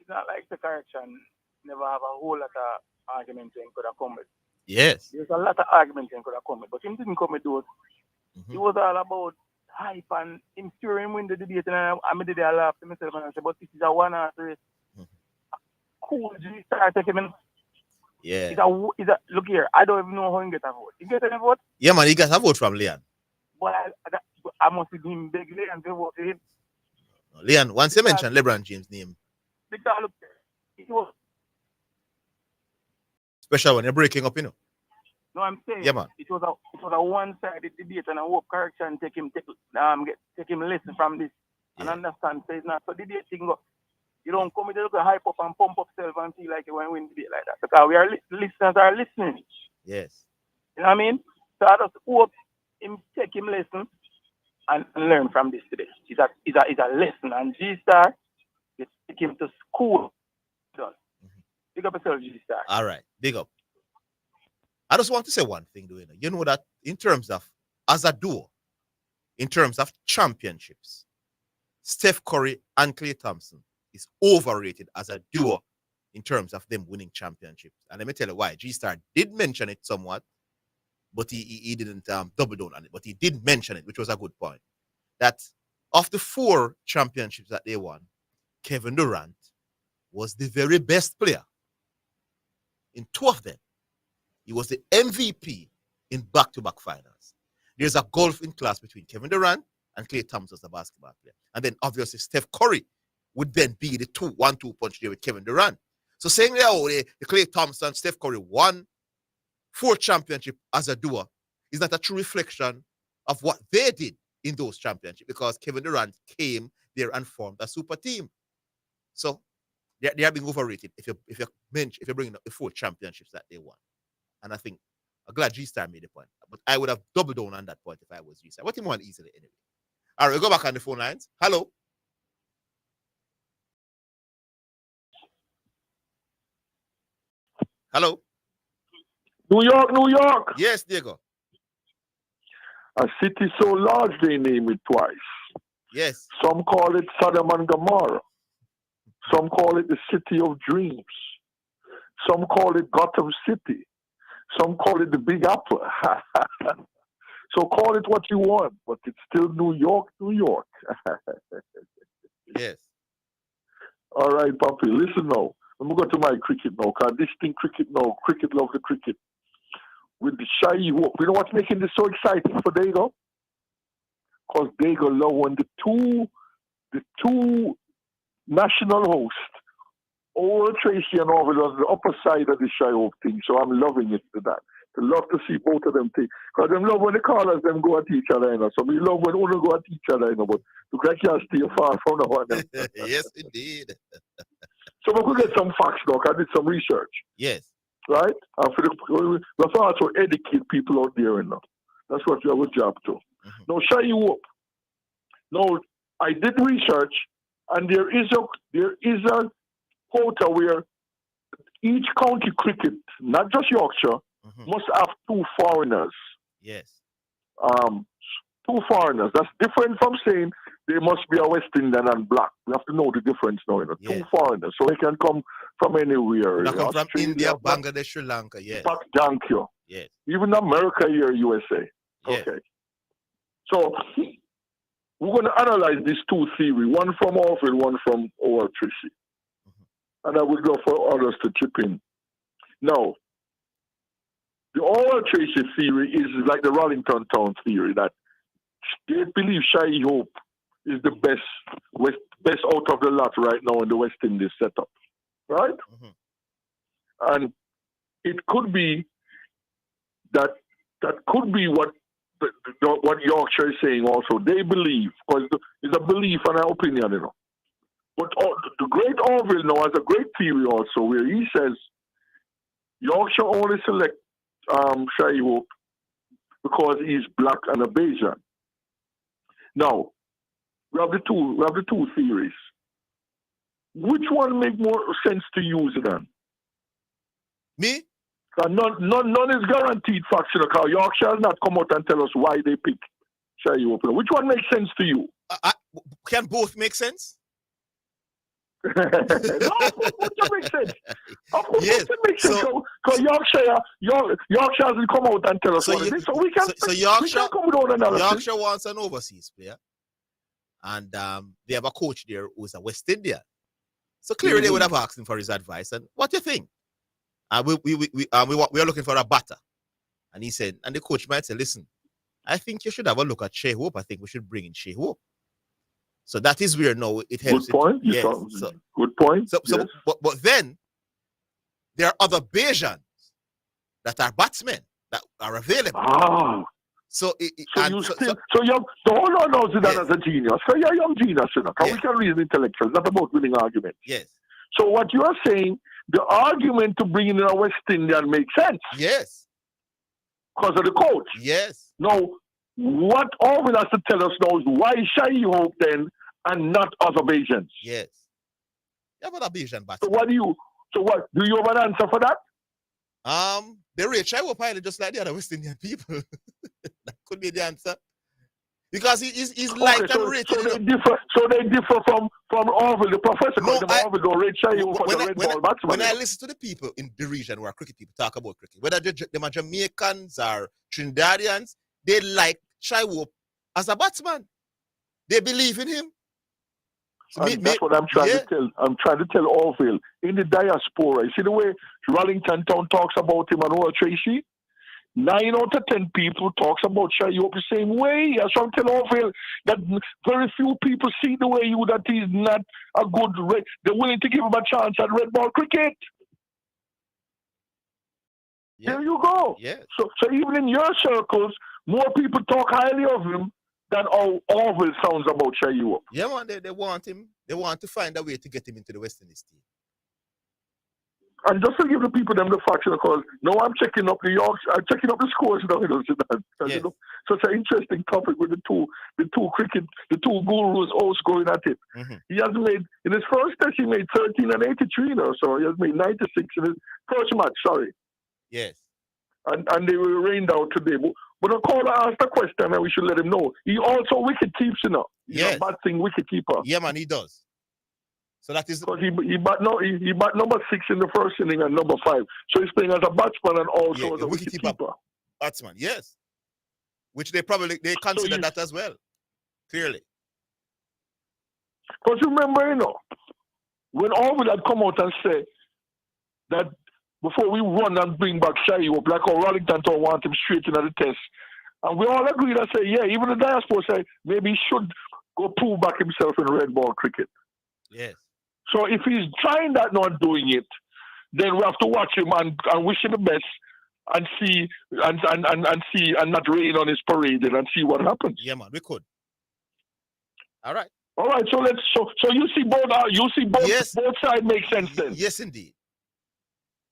Speaker 23: it's not like the correction never have a whole lot of arguments and could have come with.
Speaker 5: Yes.
Speaker 23: There's a lot of arguments and could have come with, but him didn't come with those. It was all about hype and him steering him win the debate, and I did a laugh to myself and I said, but this is a 1 horse race. Cool, G start taking him.
Speaker 5: Yeah.
Speaker 23: Look here, I don't even know how he get a vote. He get any vote?
Speaker 5: Yeah, man, he got a vote from Leon.
Speaker 23: But I must give him big Leon to vote for him.
Speaker 5: Leon, once you mentioned LeBron James' name.
Speaker 23: Because look, it was
Speaker 5: Special when you're breaking up,
Speaker 23: No, I'm saying
Speaker 5: Yeah, man.
Speaker 23: it was a one-sided debate, and I hope correction take him lesson from this and understand. So it's not so debating. You don't come with a hype up and pump up self and feel like you want to win debate like that. Because we are listeners are listening.
Speaker 5: Yes.
Speaker 23: You know what I mean? So I just hope him take him lesson and learn from this today. It's a lesson, and G-Star, you take him to school. Done. Big up yourself, G-Star.
Speaker 5: All right, big up. I just want to say one thing, Dwayne. You know that in terms of, as a duo, in terms of championships, Steph Curry and Klay Thompson is overrated as a duo in terms of them winning championships. And let me tell you why. G-Star did mention it somewhat, but he didn't double down on it. But he did mention it, which was a good point. That of the 4 championships that they won, Kevin Durant was the very best player in 2 of them. He was the MVP in back-to-back finals. There's a gulf in class between Kevin Durant and Klay Thompson as a basketball player. And then obviously Steph Curry would then be the 1-2 punch there with Kevin Durant. So saying that the Klay Thompson, Steph Curry won 4 championships as a duo is not a true reflection of what they did in those championships, because Kevin Durant came there and formed a super team. So they are being overrated if you're bringing up the 4 championships that they won. And I think I'm glad G-Star made the point. But I would have doubled down on that point if I was G-Star. What do you want easily anyway? All right, we'll go back on the phone lines. Hello. Hello.
Speaker 9: New York, New York.
Speaker 5: Yes, Diego.
Speaker 9: A city so large they name it twice.
Speaker 5: Yes.
Speaker 9: Some call it Sodom and Gomorrah. Some call it the City of Dreams. Some call it Gotham City. Some call it the Big Apple. So call it what you want, but it's still New York, New York.
Speaker 5: Yes.
Speaker 9: All right, Papi, listen now. Let me go to my cricket now, because this thing cricket now, cricket love the cricket. With the shy hope. You know what's making this so exciting for Dago? Because Dago love when the two national hosts, Oral Tracy and Orville, on the upper side of the shy hope thing. So I'm loving it to that. I love to see both of them things. Because them love when the callers them go at each other, you know. So we love when all go at each other, you know, but look like you stay far from the one.
Speaker 5: Yes, indeed.
Speaker 9: So we could get some facts now, because I did some research.
Speaker 5: Yes.
Speaker 9: Right? And we have to also educate people out there, you know. That's what we have a job to. Now, shut you up. Now, I did research, and there is a quota where each county cricket, not just Yorkshire, must have 2 foreigners.
Speaker 5: Yes.
Speaker 9: 2 foreigners. That's different from saying they must be a West Indian and black. We have to know the difference now, you know.
Speaker 5: Yes.
Speaker 9: 2 foreigners. So they can come from anywhere.
Speaker 5: They come from
Speaker 9: Australia,
Speaker 5: India, Bangladesh, Sri Lanka, yes.
Speaker 9: Thank you.
Speaker 5: Yes.
Speaker 9: Even America here, USA.
Speaker 5: Yes.
Speaker 9: Okay. So we're going to analyze these 2 theories, one from Orville, one from Oral Tracy. And I would go for others to chip in. Now, the Oral Tracy theory is like the Rollington Town theory, that they believe Shai Hope is the best out of the lot right now in the West Indies setup. Right? And it could be that could be what Yorkshire is saying also. They believe, because it's a belief and an opinion, you know. But the great Orville now has a great theory also, where he says Yorkshire only select Shai Hope because he's black and a Bajan. Now, we have the two theories. Which one make more sense to use then?
Speaker 5: Me?
Speaker 9: None is guaranteed facts, you know, because Yorkshire has not come out and tell us why they pick Shai Hope. Which one makes sense to you?
Speaker 5: Can both make sense?
Speaker 9: No, both make sense. Of course,
Speaker 5: yes.
Speaker 9: It makes sense. Because Yorkshire hasn't come out and tell us what it is. So we can come with all analysis.
Speaker 5: Yorkshire wants an overseas player. And they have a coach there who's a West Indian. So clearly they would have asked him for his advice. And what do you think? We are looking for a batter. And he said, and the coach might say, listen, I think you should have a look at Shai Hope. I think we should bring in Shai Hope. So that is where now it helps.
Speaker 9: Good point.
Speaker 5: Yes.
Speaker 9: Good point.
Speaker 5: So but then there are other Bajans that are batsmen. that are available.
Speaker 9: Ah.
Speaker 5: So
Speaker 9: hold on now, Zidane as a genius. So you're a young genius, you know, because we can reason intellectuals, not about winning arguments.
Speaker 5: Yes.
Speaker 9: So what you are saying, the argument to bring in a West Indian makes sense.
Speaker 5: Yes.
Speaker 9: Because of the coach.
Speaker 5: Yes.
Speaker 9: Now, what Orville has to tell us now is why Shai Hope then and not other Bajans?
Speaker 5: Yes. Yeah, but a Bajan batsman.
Speaker 9: So what do you have an answer for that?
Speaker 5: They rate Shai Hope highly just like the other West Indian people. That could be the answer. Because he's light and rated.
Speaker 9: So they differ from Orville, the professor.
Speaker 5: No,
Speaker 9: Orville don't rate Shai Hope for the red ball batsman.
Speaker 5: When I listen to the people in the region where cricket people talk about cricket, whether they're Jamaicans or Trinidadians, they like Shai Hope as a batsman. They believe in him. So
Speaker 9: that's what I'm trying to tell. I'm trying to tell Orville in the diaspora. You see the way Rollington Town talks about him and Oral Tracy? 9 out of 10 people talks about Shai Hope the same way. I trying to tell Orville that very few people see the way you that he's not a good they're willing to give him a chance at red ball cricket. Yeah. There you go.
Speaker 5: Yes.
Speaker 9: So even in your circles, more people talk highly of him than how Orville sounds about Shai Hope.
Speaker 5: Yeah, man, they want him. They want to find a way to get him into the West Indies team.
Speaker 9: And just to give the people them the facts, because now I'm checking up the Yorks, I'm checking up the scores now, you know, so it's an interesting topic with the two gurus also going at it.
Speaker 5: Mm-hmm.
Speaker 9: He has made, in his first test, he made 13 and 83, you know, so he has made 96 in his first match, sorry.
Speaker 5: Yes.
Speaker 9: And they were rained out today. But the caller asked a question and we should let him know. He also wicket keeps, you know. He's a batting wicket keeper.
Speaker 5: Yeah, man, he does. So that is
Speaker 9: because he bat number 6 in the first inning and number 5. So he's playing as a batsman and also as a wicketkeeper.
Speaker 5: Batsman, yes. Which they consider that as well. Clearly.
Speaker 9: Because remember, you know, when Orville had come out and say that before we run and bring back Shai Hope, like how Rollington Town want him straight into the test. And we all agreed and say, yeah, even the diaspora say maybe he should go prove back himself in red ball cricket.
Speaker 5: Yes.
Speaker 9: So if he's trying that, not doing it, then we have to watch him and wish him the best and see and not rain on his parade and see what happens.
Speaker 5: Yeah, man, we could. All right.
Speaker 9: All right. So you see both both sides make sense then.
Speaker 5: Yes, indeed.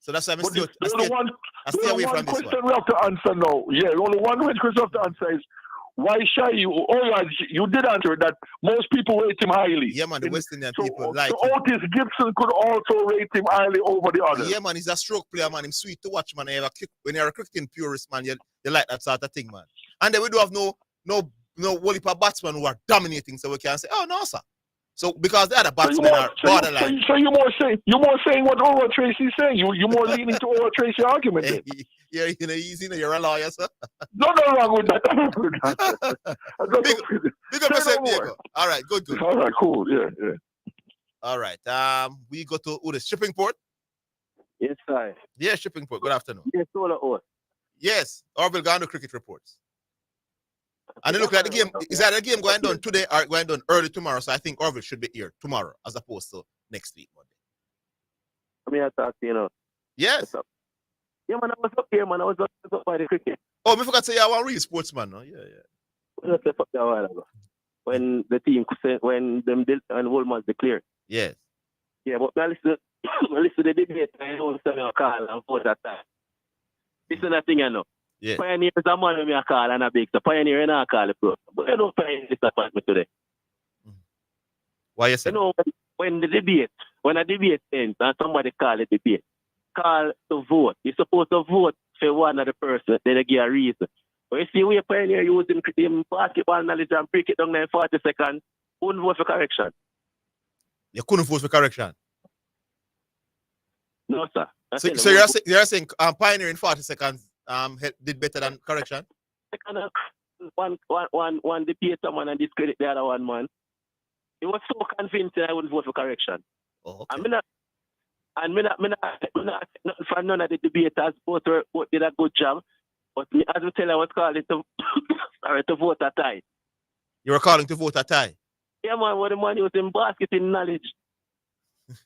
Speaker 5: So that's why I'm
Speaker 9: stay
Speaker 5: away from this
Speaker 9: question we have to answer now. Yeah, only one question we have to answer is why Shai? You did answer that most people rate him highly.
Speaker 5: Yeah, man, the West Indian people like
Speaker 9: him. Otis Gibson could also rate him highly over the others.
Speaker 5: Yeah, man, he's a stroke player, man. He's sweet to watch, man. When you're a cricketing purist, man, you like that sort of thing, man. And then we do have no Wolipa batsmen who are dominating, so we can say, oh no, sir. So because the other batsmen are borderline.
Speaker 9: So you're more saying what Oral Tracy's saying. You more leaning to Oral Tracy argument. Then.
Speaker 5: Yeah, you're a lawyer, sir.
Speaker 9: Nothing wrong with that.
Speaker 5: Big up yourself, Diego. All right, good.
Speaker 9: All right, cool. Yeah.
Speaker 5: All right. We go to Udis. Shipping Port?
Speaker 11: Yes, sir.
Speaker 5: Yeah, Shipping Port. Good afternoon.
Speaker 11: Yes, all.
Speaker 5: Yes, Orville Gano cricket reports. And it look like the game is that a game going down today or going down early tomorrow. So I think Orville should be here tomorrow as opposed to next week Monday.
Speaker 11: I mean, I talk to you know.
Speaker 5: Yes.
Speaker 11: Yeah, man, I was up here, man. I was up by the cricket.
Speaker 5: Oh, I forgot to say I want real sportsman, no? Yeah.
Speaker 11: Just a while ago. When the team when them and whole match declared.
Speaker 5: Yes.
Speaker 11: Yeah, but I listen to the debate and I don't say me call and vote that time. This is nothing I know.
Speaker 5: Yeah.
Speaker 11: Pioneer is a man with me a call and a big. So Pioneer and I call it, bro. But I don't find disappointment today.
Speaker 5: Why you say?
Speaker 11: You know, when a debate ends and somebody call it debate, call to vote. You're supposed to vote for one of the person, then they give a reason. But you see, we Pioneer using basketball knowledge and break it down in 40 seconds, wouldn't vote for correction.
Speaker 5: You couldn't vote for correction?
Speaker 11: No, sir.
Speaker 5: So you're saying Pioneer in 40 seconds did better than correction?
Speaker 11: One debate someone and discredit the other one, man. It was so convincing I wouldn't vote for correction.
Speaker 5: Oh,
Speaker 11: okay. I'm not for none of the debaters. Both did a good job. But me, as we tell, I was calling to vote a tie.
Speaker 5: You were calling to vote a tie?
Speaker 11: Yeah, man. What the man was in basket in knowledge.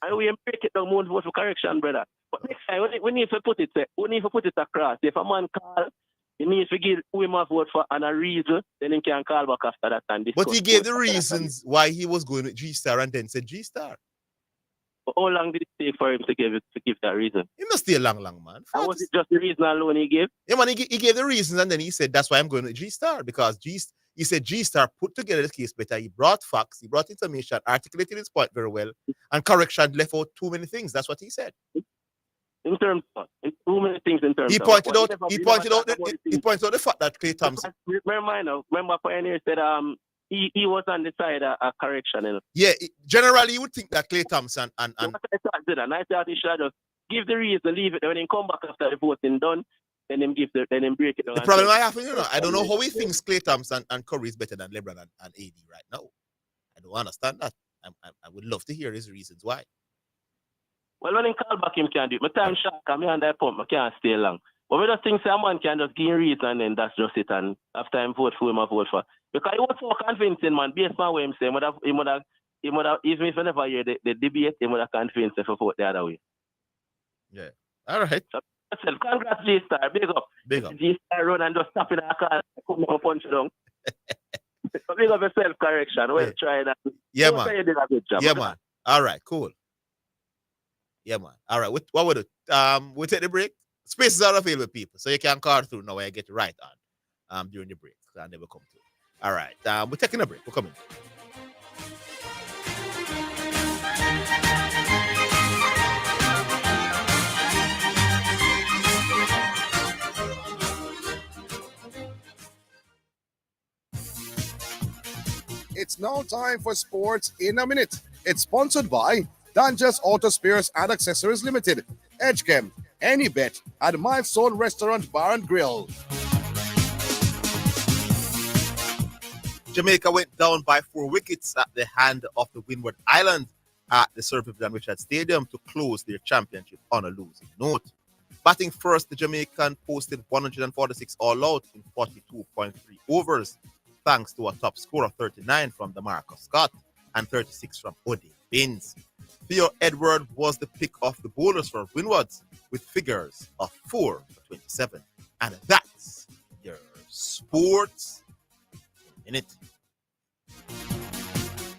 Speaker 11: And we break it down, won't vote for correction, brother. But next time, we need to put it across. If a man call, he needs to give him a vote for and a reason, then he can call back after that and discuss.
Speaker 5: But he gave the reasons why he was going with G-Star and then said G-Star.
Speaker 11: But how long did it take for him to give that reason?
Speaker 5: It must be a long, man.
Speaker 11: And was it just the reason alone he gave?
Speaker 5: Yeah, man, he gave the reasons and then he said, that's why I'm going with G-Star. Because he said G-Star put together the case better. He brought facts, he brought information, articulated his point very well, and correction left out too many things. That's what he said.
Speaker 11: In terms of too many things in terms
Speaker 5: he
Speaker 11: of
Speaker 5: pointed out the fact that Clay Thompson.
Speaker 11: Remember Pioneer said he was on the side of correction. You know?
Speaker 5: Yeah, generally you would think that Clay Thompson and
Speaker 11: I thought he should just give the reason, leave it, when he come back after the voting done, then him break it down.
Speaker 5: The problem I have, I don't know how he thinks Clay Thompson and Curry is better than LeBron and AD right now. I don't understand that. I would love to hear his reasons why.
Speaker 11: Well, when he call back, him can do it. My time short, I'm on that pump, I can't stay long. But we just think someone can just give him reason and then that's just it. And after I vote for him, I vote for. Because he was so convincing, man, based on what him say, he would have, even if I never hear the debate, he would have convinced if I vote the other way.
Speaker 5: Yeah. All right.
Speaker 11: So, congrats, G-Star. Big up.
Speaker 5: Big up.
Speaker 11: G-Star run and just stop in our car, come and punch down. Big up a self-correction. We'll try that.
Speaker 5: Yeah, man.
Speaker 11: You did a good job.
Speaker 5: Yeah, man. All right, cool. Yeah, man. All right. What would it? We'll take the break. Spaces are available, people, so you can call through now and get right on during the break. I never come through. All right. We're taking a break. We're coming.
Speaker 10: It's now time for Sports in a Minute. It's sponsored by Dangerous Auto Spares and Accessories Limited, Edgechem, Any Bet, and Milestone Restaurant Bar and Grill.
Speaker 5: Jamaica went down by 4 wickets at the hand of the Windward Island at the Sir Vivian Richard Stadium to close their championship on a losing note. Batting first, the Jamaican posted 146 all out in 42.3 overs, thanks to a top score of 39 from DeMarcus Scott and 36 from Ode Binns. Theo Edward was the pick of the bowlers for Windwards with figures of 4 for 27. And that's your Sports Minute.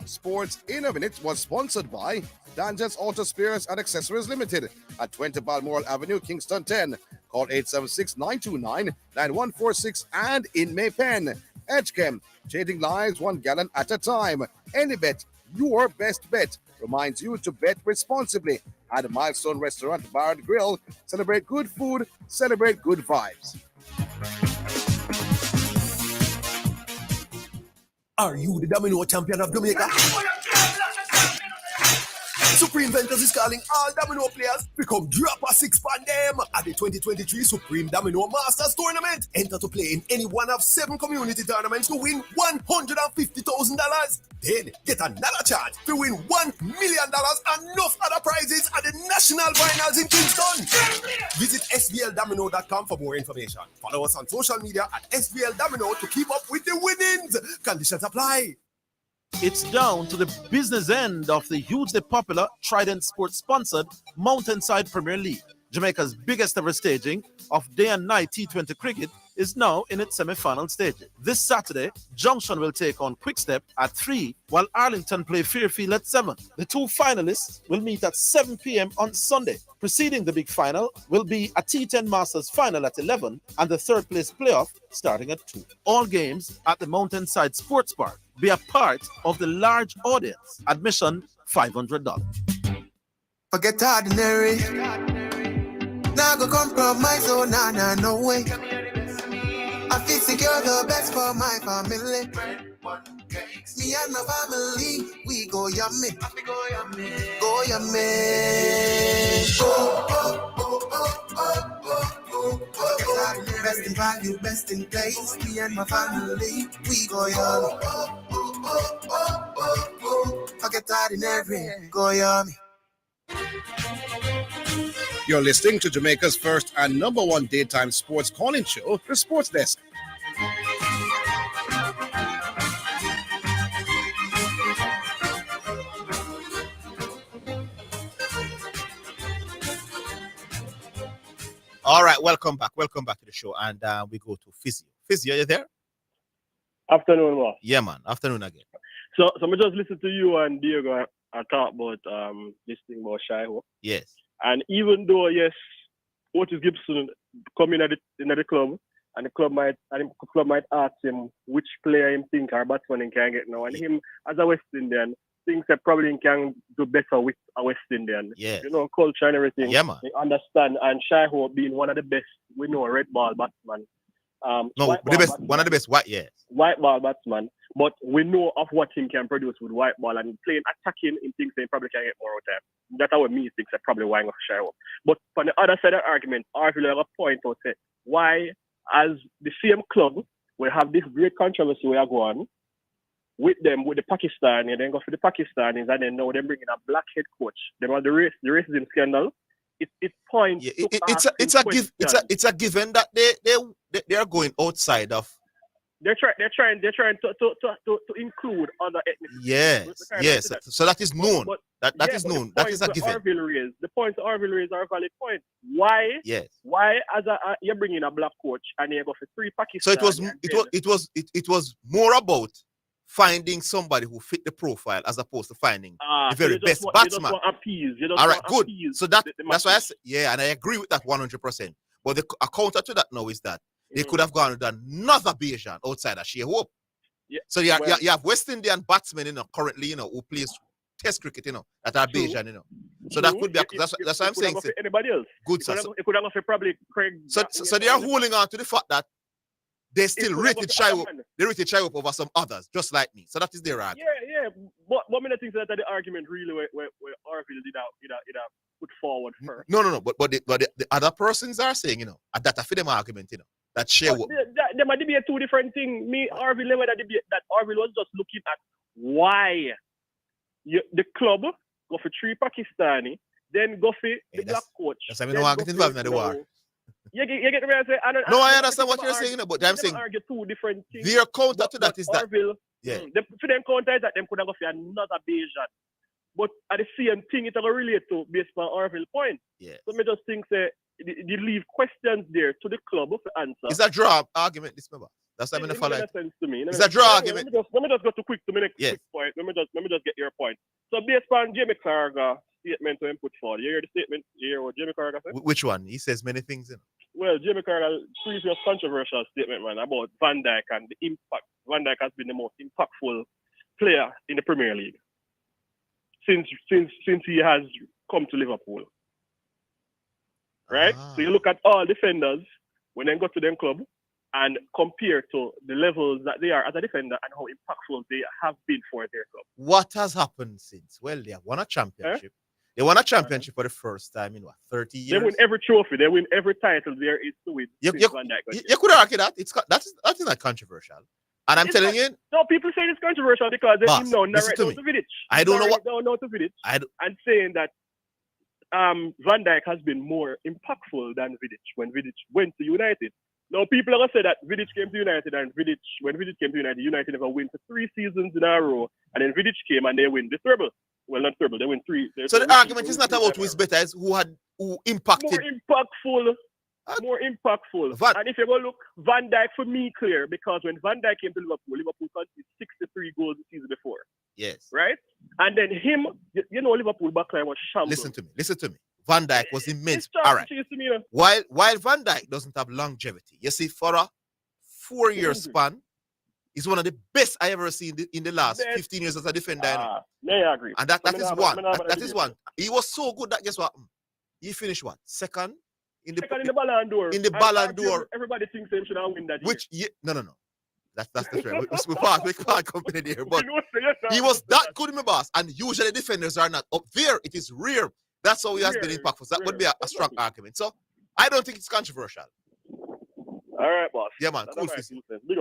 Speaker 10: Sports in a Minute was sponsored by Dangerous Auto Spares and Accessories Limited at 20 Balmoral Avenue, Kingston 10. Call 876-929-9146 and in Maypen. Edgechem, changing lives 1 gallon at a time. Any Bet, your best bet, reminds you to bet responsibly at Milestone Restaurant Bar and Grill. Celebrate good food, celebrate good vibes.
Speaker 14: Are you the domino champion of Jamaica? Supreme Ventures is calling all domino players to come drop a 6 on them at the 2023 Supreme Domino Masters Tournament. Enter to play in any one of 7 community tournaments to win $150,000. Then get another chance to win $1 million and enough other prizes at the National Finals in Kingston. Visit sbldomino.com for more information. Follow us on social media at sbldomino to keep up with the winnings. Conditions apply.
Speaker 18: It's down to the business end of the hugely popular Trident Sports sponsored Mountainside Premier League. Jamaica's biggest ever staging of day and night T20 cricket is now in its semi-final stages. This Saturday, Junction will take on Quickstep at 3, while Arlington play Fairfield at 7. The 2 finalists will meet at 7 p.m. on Sunday. Preceding the big final will be a T10 Masters final at 11 and the third place playoff starting at 2. All games at the Mountainside Sports Park. Be a part of the large audience. Admission $500.
Speaker 24: Forget ordinary. Now go compromise, oh nah, no way. I feel secure the best for my family. Me and my family, we go yummy. Go yummy. Go, best in value, best in place. Me and my family, we go yummy. Forget ordinary, go yummy.
Speaker 10: You're listening to Jamaica's first and number 1 daytime sports calling show, The Sports Desk.
Speaker 5: All right, welcome back. Welcome back to the show. And we go to Physio. Physio, are you there?
Speaker 12: Afternoon, boss.
Speaker 5: Yeah, man. Afternoon again.
Speaker 12: So I just listen to you and Diego talk about this thing about Shy Hope.
Speaker 5: Yes.
Speaker 12: And even though, yes, Otis Gibson come in at the club, and the club might ask him which player him think or batsman he can get now. And him, as a West Indian, thinks that probably he can do better with a West Indian.
Speaker 5: Yeah.
Speaker 12: You know, culture and everything.
Speaker 5: Yeah, man.
Speaker 12: They understand. And Shy Hope being one of the best, we know, red ball batsman.
Speaker 5: No, the best, one of the best white, yeah.
Speaker 12: White ball batsman, but we know of what he can produce with white ball, and playing attacking, he thinks he probably can get more out of time. That's how me thinks that probably why I'm Shy Hope. But on the other side of the argument, Arville have a point out say why, as the same club, we have this great controversy we are going with them, with the Pakistani, and then go for the Pakistanis, and then now they're bringing a black head coach. They have the racism scandal. It points.
Speaker 5: Yeah, it's a given that they are going outside of.
Speaker 12: They're trying to include other ethnicities.
Speaker 5: Yes. So that is known. That is known. That is a given.
Speaker 12: The points Arville raised are valid points. Why?
Speaker 5: Yes.
Speaker 12: Why, as you're bringing a black coach and you go for 3 Pakistani?
Speaker 5: So it was more about finding somebody who fit the profile as opposed to finding the very best batsman. All right, good. So that's why I say, yeah, and I agree with that 100%. But the counter to that now is that they could have gone with another Bajan outside of Shea Hope.
Speaker 12: Yeah.
Speaker 5: So you have West Indian batsmen, currently, who plays Test cricket, that are Bajan, So that could be that's what I'm saying.
Speaker 12: Anybody else?
Speaker 5: Good, sir.
Speaker 12: It could have probably Craig.
Speaker 5: So they are holding on to the fact that they still rated Shy Hope. They rated Shy Hope over some others, just like me. So that is their argument.
Speaker 12: Yeah. But one of the things that the argument really where Arville did put forward first.
Speaker 5: No. But the other persons are saying, that a for them argument, that Shy Hope.
Speaker 12: There might be two different things. Me, Arville never debate that. Arville was just looking at why the club go for 3 Pakistani, then go for the black coach.
Speaker 5: That's why I don't want to get involved in the war.
Speaker 12: You get the way I say?
Speaker 5: I understand what you're saying, but I'm saying
Speaker 12: argue 2 different things.
Speaker 5: Their counter to that is that.
Speaker 12: Arville,
Speaker 5: yeah.
Speaker 12: For them counter is that them could have go for another Bajan. But at the same thing, it will relate to based on Arville point.
Speaker 5: Yeah.
Speaker 12: So I just think you leave questions there to the club for answer.
Speaker 5: It's a draw argument, this member. That's what I'm going to follow.
Speaker 12: Sense to me.
Speaker 5: It's a draw argument.
Speaker 12: Let me just go to quick point. Let me just get your point. So based on Jamie Carragher statement to him put forward, you hear the statement? You hear what Jamie Carragher said?
Speaker 5: Which one? He says many things.
Speaker 12: Well, Jamie Carragher's previous controversial statement, man, about Van Dijk and the impact. Van Dijk has been the most impactful player in the Premier League since he has come to Liverpool. Right? So you look at all defenders when they go to them club and compare to the levels that they are as a defender and how impactful they have been for their club.
Speaker 5: What has happened since? Well, they have won a championship. They won a championship for the first time in 30 years.
Speaker 12: They win every trophy. They win every title there is to win.
Speaker 5: You could argue that. That is not controversial. And I'm telling you.
Speaker 12: No, people say it's controversial because they know narrate down to Vidic.
Speaker 5: I don't know what.
Speaker 12: Down to Vidic. And saying that Van Dijk has been more impactful than Vidic when Vidic went to United. Now, people are going to say that Vidic came to United and when Vidic came to United, United never win for 3 seasons in a row. And then Vidic came and they win the treble. Well, not treble, they win 3.
Speaker 5: So the argument is not about who is better, it's who impacted.
Speaker 12: More impactful. And if you go look, Van Dijk for me clear, because when Van Dijk came to Liverpool conceded 63 goals the season before.
Speaker 5: Yes.
Speaker 12: Right? And then him, Liverpool backline was shambles.
Speaker 5: Listen to me. Van Dijk was immense. All right. While Van Dijk doesn't have longevity, you see, for a 4-year span, he's one of the best I ever seen in the last 15 years as a defender.
Speaker 12: I agree.
Speaker 5: And that is one. That is one. He was so good that guess what? He finished what? Second in the
Speaker 12: Ballon d'Or.
Speaker 5: In the Ballon d'Or.
Speaker 12: Everybody thinks they should have win that year.
Speaker 5: No. That's the trend. We can't compare there. But he was that good in my boss. And usually defenders are not up there. It is rare. That's how he has been impactful. So that would be a strong argument. So I don't think it's controversial.
Speaker 12: All right, boss.
Speaker 5: Yeah, man. Cool.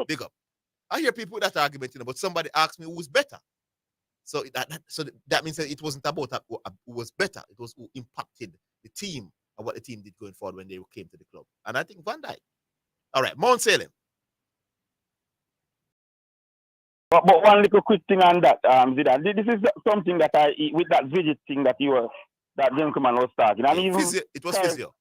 Speaker 5: Big up. I hear people with that argument, but somebody asked me who was better. So that means that it wasn't about who was better. It was who impacted the team and what the team did going forward when they came to the club. And I think Van Dijk. All right, Mount Salem.
Speaker 1: But one little quick thing on that, Zidane. This is something that with that visit thing that that gentleman was talking. And
Speaker 5: it was physio.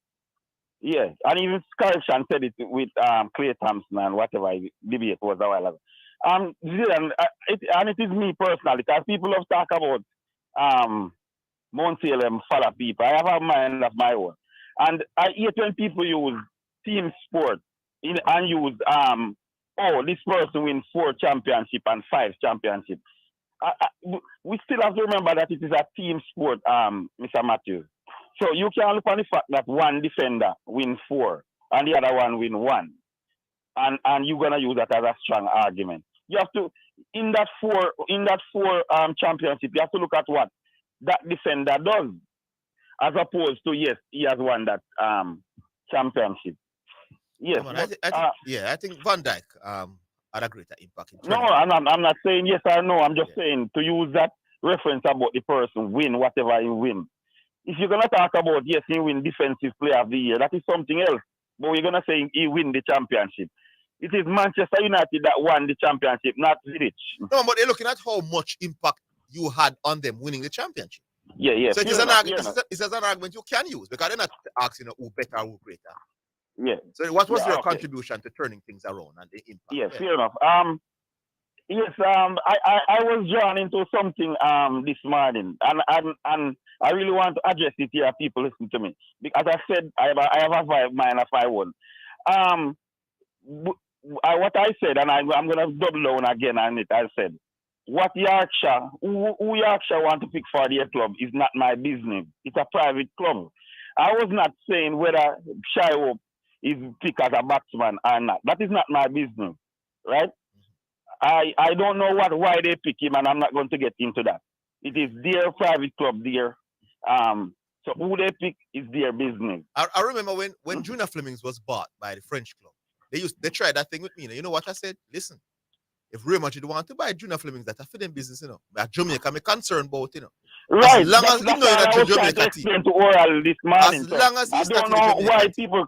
Speaker 15: Yeah, and even Correction said it with Clay Thompson and whatever debate was a while ago. Zidane, and it is me personally, because people have talked about Mount Salem follow people. I have a mind of my own. And I hate when people use team sport and use, this person wins 4 championships and 5 championships. We still have to remember that it is a team sport, Mr. Matthews. So you can look on the fact that one defender wins 4 and the other one win 1. And you're gonna use that as a strong argument. You have to in that four championship, you have to look at what that defender does, as opposed to yes, he has won that championship. Yes,
Speaker 5: I think Van Dijk had a greater impact.
Speaker 15: No, I'm not saying yes or no. I'm just saying to use that reference about the person win whatever he win. If you're gonna talk about yes, he win defensive player of the year, that is something else. But we're gonna say he win the championship. It is Manchester United that won the championship, not Zidane.
Speaker 5: No, but they're looking at how much impact you had on them winning the championship.
Speaker 15: Yeah.
Speaker 5: So it's an argument you can use, because they're not asking who better or who greater.
Speaker 15: Yeah.
Speaker 5: So what was your contribution to turning things around and the impact?
Speaker 15: Yeah, fair enough. I was drawn into something this morning, and I really want to address it here. People listen to me. As I said, I have a mind of my own. What I said, and I'm going to double down again on it. I said, what Yorkshire, who Yorkshire want to pick for their club is not my business. It's a private club. I was not saying whether Shaiwo is picked as a batsman or not. That is not my business, right? I don't know why they pick him, and I'm not going to get into that. It is their private club there. So who they pick is their business.
Speaker 5: I remember when Junior Flemings was bought by the French club, they tried that thing with me. You know what I said? Listen, if Real Madrid want to buy Junior Flemings, that's for them business, you know. But Jamaica, I'm concerned about, you know.
Speaker 15: Right.
Speaker 5: As long as you know that
Speaker 15: I was trying to explain to Oral this morning.
Speaker 5: As long as
Speaker 15: I don't know why people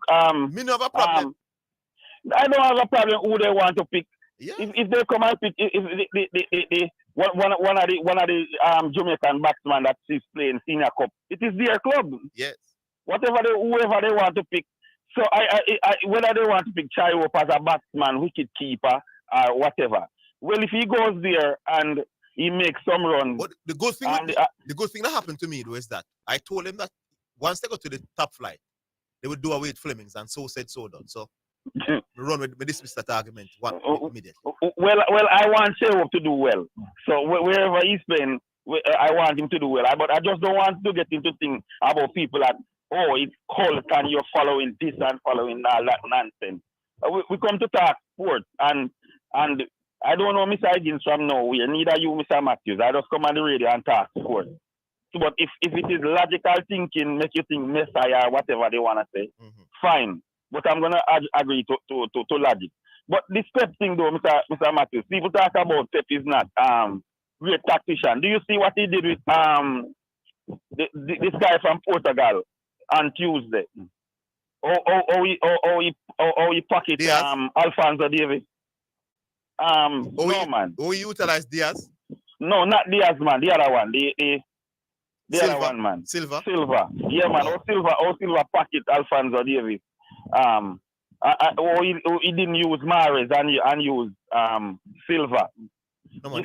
Speaker 5: me no have a problem.
Speaker 15: I don't have a problem who they want to pick.
Speaker 5: Yeah.
Speaker 15: If they come and pick, if one of the Jamaican batsmen that is playing senior cup, it is their club.
Speaker 5: Yes.
Speaker 15: Whoever they want to pick. So I whether they want to pick Chaiwo as a batsman, wicket keeper, or whatever. Well, if he goes there and he makes some runs.
Speaker 5: But the good thing that happened to me though is that I told him that once they got to the top flight, they would do away with Flemings, and so said, so done. So we run with dismiss that argument immediately.
Speaker 15: Well, I want Chaiwo to do well. So wherever he's playing, I want him to do well. But I just don't want to get into things about people that it's cult and you're following this and following all that nonsense. We come to talk sports, and I don't know Mr. Higgins from nowhere, neither you, Mr. Matthews. I just come on the radio and talk sports. So, but if it is logical thinking, make you think Messiah or whatever they want to say, fine. But I'm going to agree to logic. But this Pep thing though, Mr. Matthews, people talk about Pep is not great tactician. Do you see what he did with this guy from Portugal on Tuesday? He pocket Alphonso Davies. No man.
Speaker 5: He utilized Diaz?
Speaker 15: No, not Diaz, man. The other one. The other one, man.
Speaker 5: Silva.
Speaker 15: Yeah, man. Silva pocket Alphonso Davies. He didn't use Mahrez and use Silva.
Speaker 5: No man,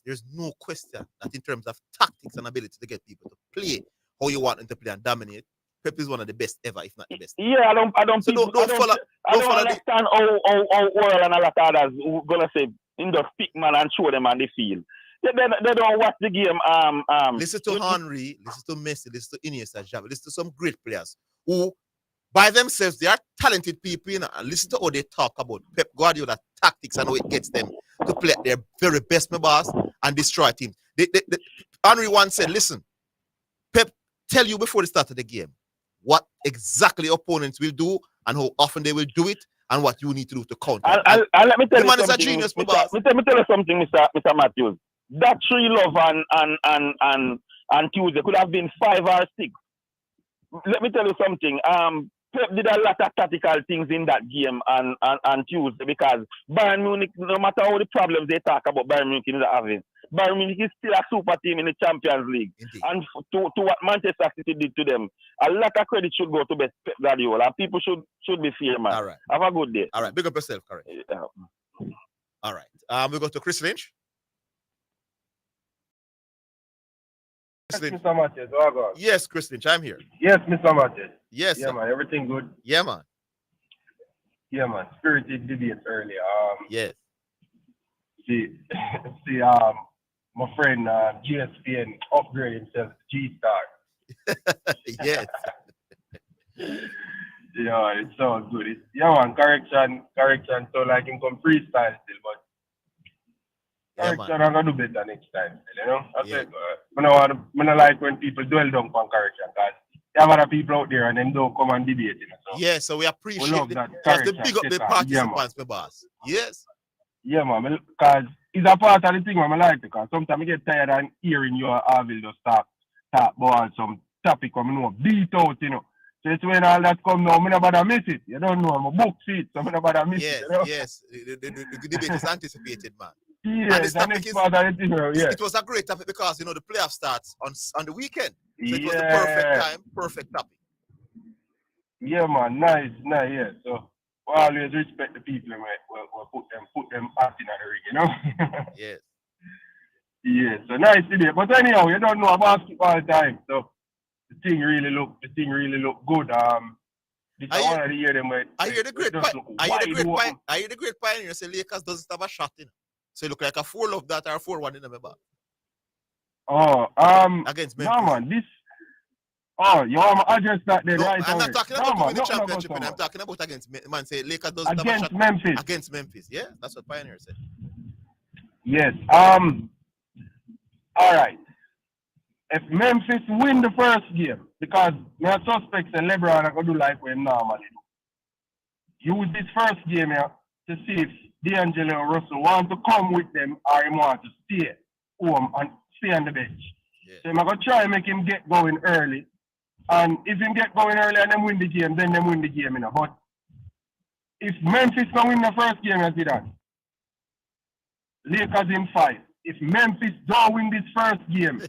Speaker 5: there's no question that in terms of tactics and ability to get people to play how you want them to play and dominate, Pep is one of the best ever, if not the best.
Speaker 15: Yeah, I don't understand how Oral and a lot of others who gonna say in the stick man and show them on the field. They don't watch the game.
Speaker 5: Listen to Henry, listen to Messi, listen to Iniesta, Xavi, listen to some great players who, by themselves, they are talented people. You know, and listen to how they talk about Pep Guardiola tactics and how it gets them to play at their very best, my boss, and destroy teams. Henry once said, "Listen, Pep tell you before the start of the game what exactly opponents will do and how often they will do it, and what you need to do to counter."
Speaker 15: And let me tell you
Speaker 5: man
Speaker 15: something,
Speaker 5: is a genius,
Speaker 15: Let me tell you something, Mr. Matthews. That 3 love and Tuesday could have been 5 or 6. Let me tell you something. Pep did a lot of tactical things in that game on Tuesday, because Bayern Munich, no matter how the problems they talk about Bayern Munich is having, Bayern Munich is still a super team in the Champions League.
Speaker 5: Indeed.
Speaker 15: And to what Manchester City did to them, a lot of credit should go to Pep Guardiola. And people should be fair, man.
Speaker 5: All right.
Speaker 15: Have a good day.
Speaker 5: All right. Big up yourself, correct. All right. We go to Chris Lynch.
Speaker 16: Yes, Mr. Matthews. Oh, God.
Speaker 5: Yes, Chris Lynch, I'm here.
Speaker 16: Yes, Mr. Matthews.
Speaker 5: Yes,
Speaker 16: yeah,
Speaker 5: sir.
Speaker 16: man. Everything good?
Speaker 5: Yeah, man.
Speaker 16: Yeah, man. Spirited debate earlier.
Speaker 5: Yes.
Speaker 16: See, my friend GSPN upgrade himself to G-Star.
Speaker 5: Yes.
Speaker 16: Yeah, it sounds good. Yeah, man. Correction. So like him come freestyle still, but correction I'm gonna do better next time. Still, you know. I said, I don't like when people dwell down on correction because there are other people out there and them don't come and debate. You know, so
Speaker 5: yeah, so we appreciate
Speaker 16: love
Speaker 5: it.
Speaker 16: that.
Speaker 5: Have to big up the participants,
Speaker 16: yeah, man.
Speaker 5: my boss. Yes.
Speaker 16: Yeah, man. Because it's a part of the thing I like because sometimes I get tired of hearing you Arville just talk about some topic coming up, beat out, you know. So it's when all that come now, I never bother miss it. You don't know, I'm a book seat, so I never bother miss it. You know?
Speaker 5: Yes. The debate is anticipated, man.
Speaker 16: Yes, and it's part of the thing, yeah.
Speaker 5: It was a great topic because, you know, the playoff starts on the weekend. So it was the perfect time, perfect topic.
Speaker 16: Yeah, man. Nice, yeah. So we always respect the people, man. We'll put them out in the ring, you know?
Speaker 5: Yes.
Speaker 16: Yeah, so nice today. But anyhow, you don't know about basketball time, so the thing really look good. This is one of the year them where
Speaker 5: I hear the great pioneer say Lakers doesn't have a shot in. So it look like a 4-love that or 4-1 in the member. Against Memphis.
Speaker 16: No, man, this. Oh, you want to address that then, right?
Speaker 5: I'm not talking about winning the championship. I'm talking about against man. Say Lakers doesn't have a shot
Speaker 16: Memphis.
Speaker 5: Against Memphis. Yeah, that's what Pioneer said.
Speaker 16: Yes. All right. If Memphis win the first game, because my suspects and LeBron are going to do like we normally do. Use this first game here to see if D'Angelo Russell want to come with them or he want to stay home and stay on the bench. Yeah. So I'm going to try and make him get going early. And if him get going early and them win the game, then them win the game. You know? But if Memphis don't win the first game, I see that. Lakers in 5. If Memphis don't win this first game,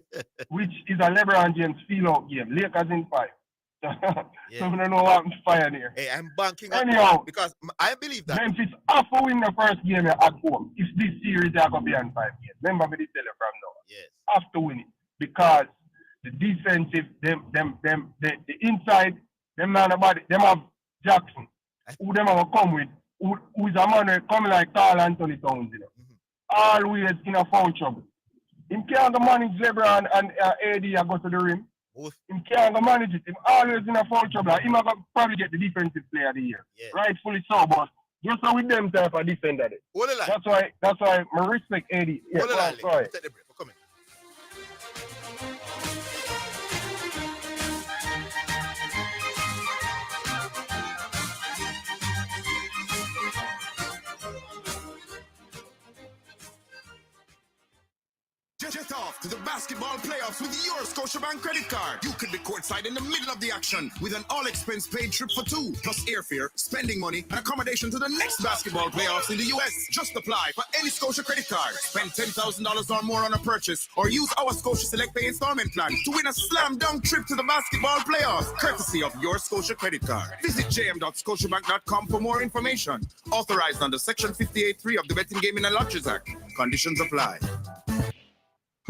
Speaker 16: which is a LeBron James feel-out game, Lakers in 5. So I don't know what I'm Pioneer.
Speaker 5: Hey, I'm banking
Speaker 16: anyhow
Speaker 5: because I believe that
Speaker 16: Memphis have to win the first game at home. If this series are going to be on 5 games. Remember me to tell you from now.
Speaker 5: Yes.
Speaker 16: Have to win it. Because the defensive, the inside, them not nobody, them have Jackson. Who them have come with, who is a man coming like Carl Anthony Towns, you know. Always in a foul trouble. Him can't go manage LeBron and AD and go to the rim. Him can't go manage it. Him always in a foul trouble. Him going to probably get the defensive player of the year. Yeah. Rightfully so, but just so with them type of defender. That's why I respect AD. Yeah, sorry.
Speaker 5: Take the break. We're coming.
Speaker 14: Jet off to the basketball playoffs with your Scotiabank credit card. You could be courtside in the middle of the action with an all-expense paid trip for 2, plus airfare, spending money, and accommodation to the next basketball playoffs in the U.S. Just apply for any Scotia credit card. Spend $10,000 or more on a purchase, or use our Scotia Select Pay installment plan to win a slam-dunk trip to the basketball playoffs, courtesy of your Scotia credit card. Visit jm.scotiabank.com for more information. Authorized under Section 58.3 of the Betting, Gaming and Lotteries Act. Conditions apply.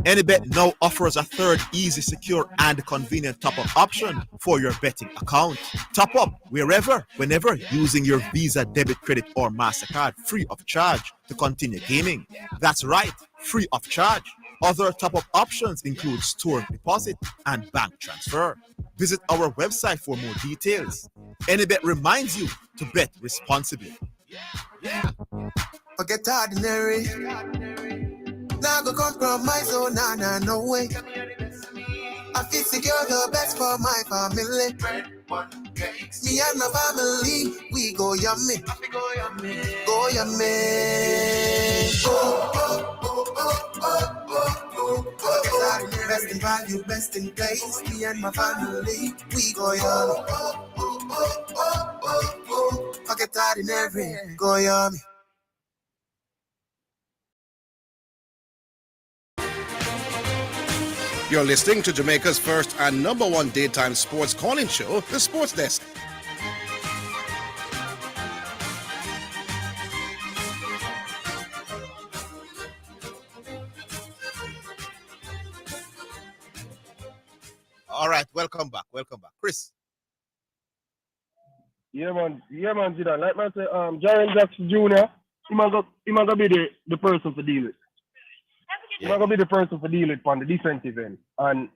Speaker 5: AnyBet now offers a third easy, secure, and convenient top-up option for your betting account. Top up wherever, whenever, using your Visa, debit, credit, or MasterCard free of charge to continue gaming. That's right, free of charge. Other top-up options include store deposit and bank transfer. Visit our website for more details. AnyBet reminds you to bet responsibly.
Speaker 14: Forget ordinary. Now go compromise, oh nah, no way. I feel secure the best for my family. Me and my family, we go yummy. Go yummy. Go. Best in value, best in place. Me and my family, we go yummy. Forget ordinary, go yummy.
Speaker 10: You're listening to Jamaica's first and number one daytime sports calling show, The Sports Desk.
Speaker 5: All right, welcome back. Welcome back. Chris.
Speaker 16: Yeah, man, Zidane. Like I say, Jaren Jackson Jr., he might be the person to deal with. He might be the person to deal with on the defensive end. And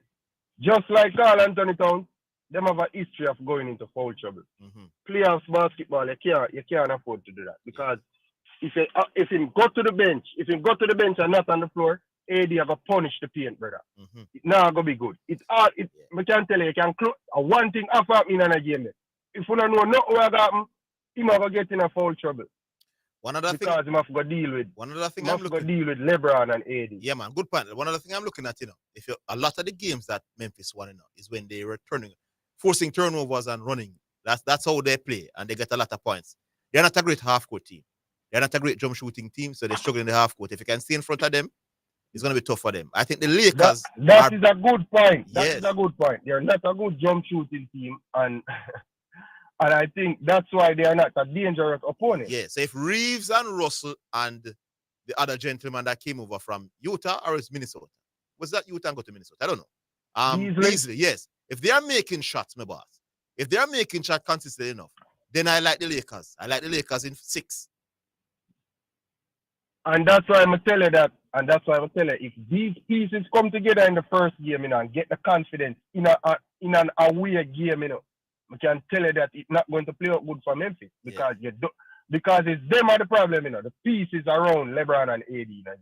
Speaker 16: just like Carl Anthony Towns, them have a history of going into foul trouble. Playoffs basketball, you can't afford to do that because if him go to the bench, and not on the floor, AD have to punish the paint, brother. It now gonna be good. It's hard. I can tell you can close one thing after in a game. If you don't know what happen, he might go get in a foul trouble. Because he must go deal with.
Speaker 5: One other thing
Speaker 16: I'm looking deal with LeBron and AD.
Speaker 5: Yeah, man, good point. One other thing I'm looking at, if a lot of the games that Memphis won, is when they were forcing turnovers and running. That's how they play, and they get a lot of points. They're not a great half-court team. They're not a great jump shooting team, so they struggle in the half-court. If you can stay in front of them, it's going to be tough for them. I think the Lakers.
Speaker 16: That is a good point. That is a good point. They're not a good jump shooting team, and and I think that's why they are not a dangerous opponent.
Speaker 5: Yeah, so if Reeves and Russell and the other gentleman that came over from Utah or is Minnesota, was that Utah and go to Minnesota? I don't know. Beasley, yes. If they are making shots, my boss, if they are making shots consistently enough, then I like the Lakers. I like the Lakers in 6.
Speaker 16: And that's why I'm going to tell you that. And that's why I'm going to tell you, if these pieces come together in the first game, and get the confidence in an away game, I can tell you that it's not going to play out good for Memphis because because it's them are the problem, the pieces around LeBron and AD.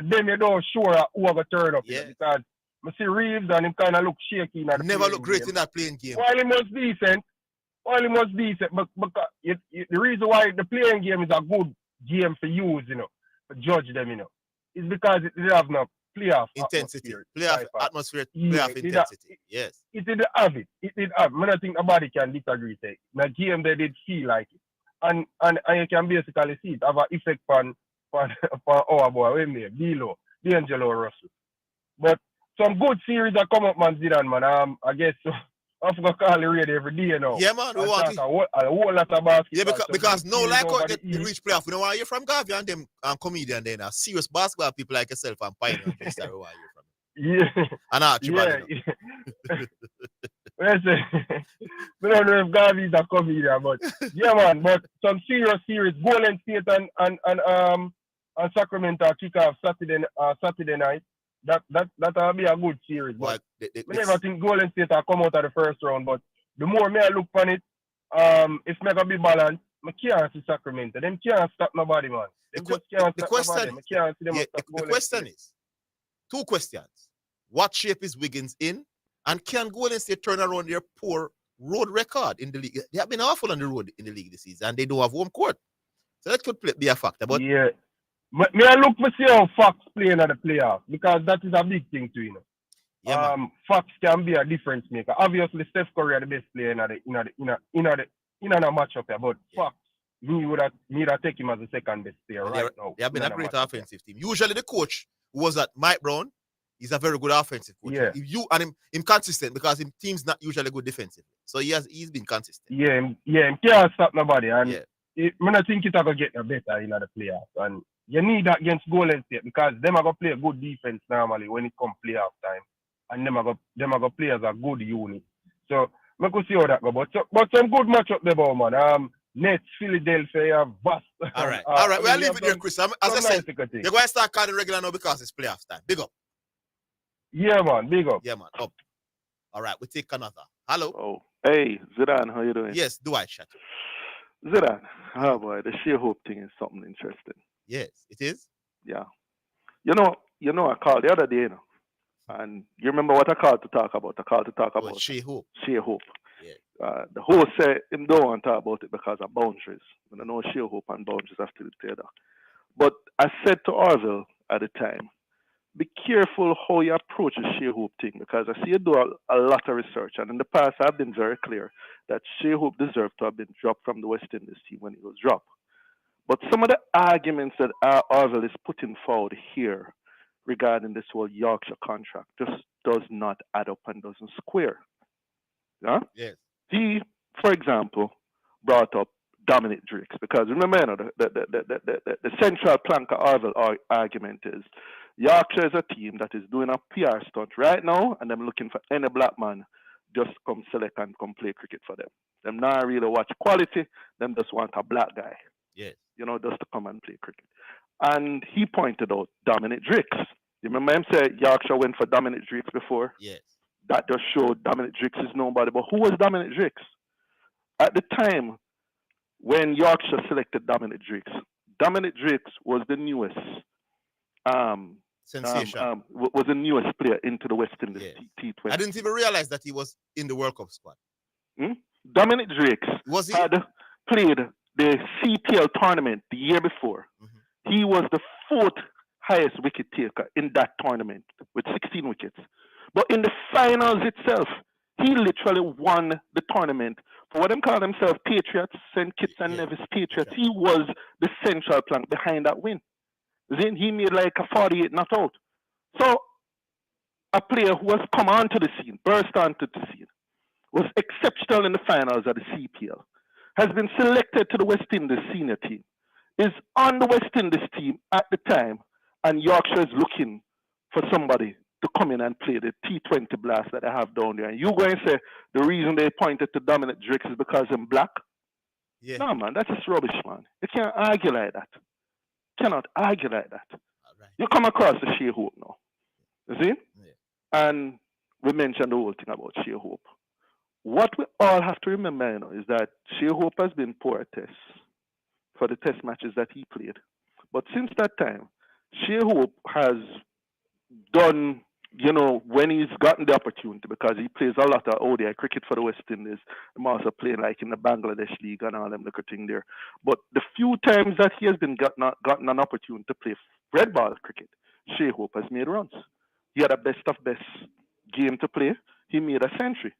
Speaker 16: Them you don't sure who have a turn up, because I see Reeves and him kind of look shaky.
Speaker 5: Never look great in that playing game.
Speaker 16: While he was decent, but the reason why the playing game is a good game for use, to judge them, is because it have no playoff
Speaker 5: intensity,
Speaker 16: atmosphere.
Speaker 5: Playoff intensity. Yes.
Speaker 16: It did have it. It did have. I don't think nobody can disagree. In the game they did feel like it. And you can basically see it have an effect on our boy, D'Lo, D'Angelo Russell. But some good series that come up, man, Zidane, man. I guess I forgot to call the radio every day now.
Speaker 5: Yeah, man. We want
Speaker 16: a whole lot of basketball.
Speaker 5: Yeah, because no, like how they reach playoff. We don't want to hear from Garvey and them comedian then. Serious basketball people like yourself and Pioneer. That's where I hear from.
Speaker 16: Yeah.
Speaker 5: And Archibald.
Speaker 16: I don't know if Garvey is a comedian, but yeah, man. But some serious series. Golden State and Sacramento kick off Saturday night. That'll be a good series. But I never think Golden State will come out of the first round. But the more I look on it, it's not gonna be balanced. I can't see Sacramento. Them can't stop nobody, man. The
Speaker 5: question is 2 questions. What shape is Wiggins in? And can Golden State turn around their poor road record in the league? They have been awful on the road in the league this season, and they don't have home court. So that could be a factor. But
Speaker 16: yeah. May I look to see how Fox playing at the playoff, because that is a big thing too,
Speaker 5: Yeah,
Speaker 16: Fox can be a difference maker. Obviously, Steph Curry are the best player in a matchup here, but Fox, me would have take him as the second best player right now.
Speaker 5: They have been a great offensive team. Usually, the coach who was at Mike Brown, he's a very good offensive coach.
Speaker 16: Yeah.
Speaker 5: Him consistent because his team's not usually good defensively. So he's been consistent.
Speaker 16: Yeah, he can't stop nobody, and I don't think it's gonna get better in the playoffs. And you need that against Golden State because them are going to play a good defense normally when it comes playoff time. And them are going to play as a good unit. So, we could see how that goes. But some good matchup there, man. Nets, Philadelphia, Boston.
Speaker 5: All right. We'll leave it there, Chris. As I said, you're going to start calling regular now because it's playoff time. Big up.
Speaker 16: Yeah, man. Big up.
Speaker 5: Yeah, man. Up. All right. We take another. Hello.
Speaker 6: Oh, hey, Zidane, how you doing?
Speaker 5: Yes, do I chat?
Speaker 6: Zidane, oh boy, the sheer hope thing is something interesting.
Speaker 5: Yes, it is.
Speaker 6: Yeah. You know, I called the other day, and you remember what I called to talk about? I called to talk about
Speaker 5: sheer hope.
Speaker 6: Sheer hope.
Speaker 5: Yeah.
Speaker 6: The host said him don't want to talk about it because of boundaries. And I know sheer hope and boundaries have to be together. But I said to Orville at the time, be careful how you approach the sheer hope thing, because I see you do a lot of research, and in the past I've been very clear that sheer hope deserved to have been dropped from the West Indies team when he was dropped. But some of the arguments that Orville is putting forward here regarding this whole Yorkshire contract just does not add up and doesn't square. Yeah?
Speaker 5: Yes.
Speaker 6: He, for example, brought up Dominic Drakes because remember, the central plank of Orville argument is Yorkshire is a team that is doing a PR stunt right now, and them looking for any black man just come select and come play cricket for them. Them not really watch quality. Them just want a black guy.
Speaker 5: Yes.
Speaker 6: Just to come and play cricket. And he pointed out Dominic Drakes. You remember him say Yorkshire went for Dominic Drakes before?
Speaker 5: Yes.
Speaker 6: That just showed Dominic Drakes is nobody. But who was Dominic Drakes? At the time when Yorkshire selected Dominic Drakes was the newest
Speaker 5: sensation.
Speaker 6: Was the newest player into the West Indies T20.
Speaker 5: I didn't even realize that he was in the World Cup squad.
Speaker 6: Dominic Drakes had played the CPL tournament the year before. He was the 4th highest wicket taker in that tournament with 16 wickets. But in the finals itself, he literally won the tournament. For what them call themselves Patriots, St. Kitts and Nevis Patriots, he was the central plank behind that win. Then he made like a 48 not out. So a player who has come onto the scene, burst onto the scene, was exceptional in the finals of the CPL, has been selected to the West Indies senior team, is on the West Indies team at the time, and Yorkshire is looking for somebody to come in and play the T20 blast that they have down there. And you go and say the reason they pointed to Dominic Drakes is because I'm black?
Speaker 5: Yeah.
Speaker 6: No, man, that's just rubbish, man. You can't argue like that. Cannot argue like that. Right. You come across the Shea Hope now. You see? Yeah. And we mentioned the whole thing about Shea Hope. What we all have to remember, is that Shea Hope has been poor at tests for the test matches that he played. But since that time, Shea Hope has done, when he's gotten the opportunity, because he plays a lot of ODI cricket for the West Indies. I'm also playing like in the Bangladesh League and all them little thing there. But the few times that he has been gotten an opportunity to play red ball cricket, Shea Hope has made runs. He had a best of best game to play. He made a century.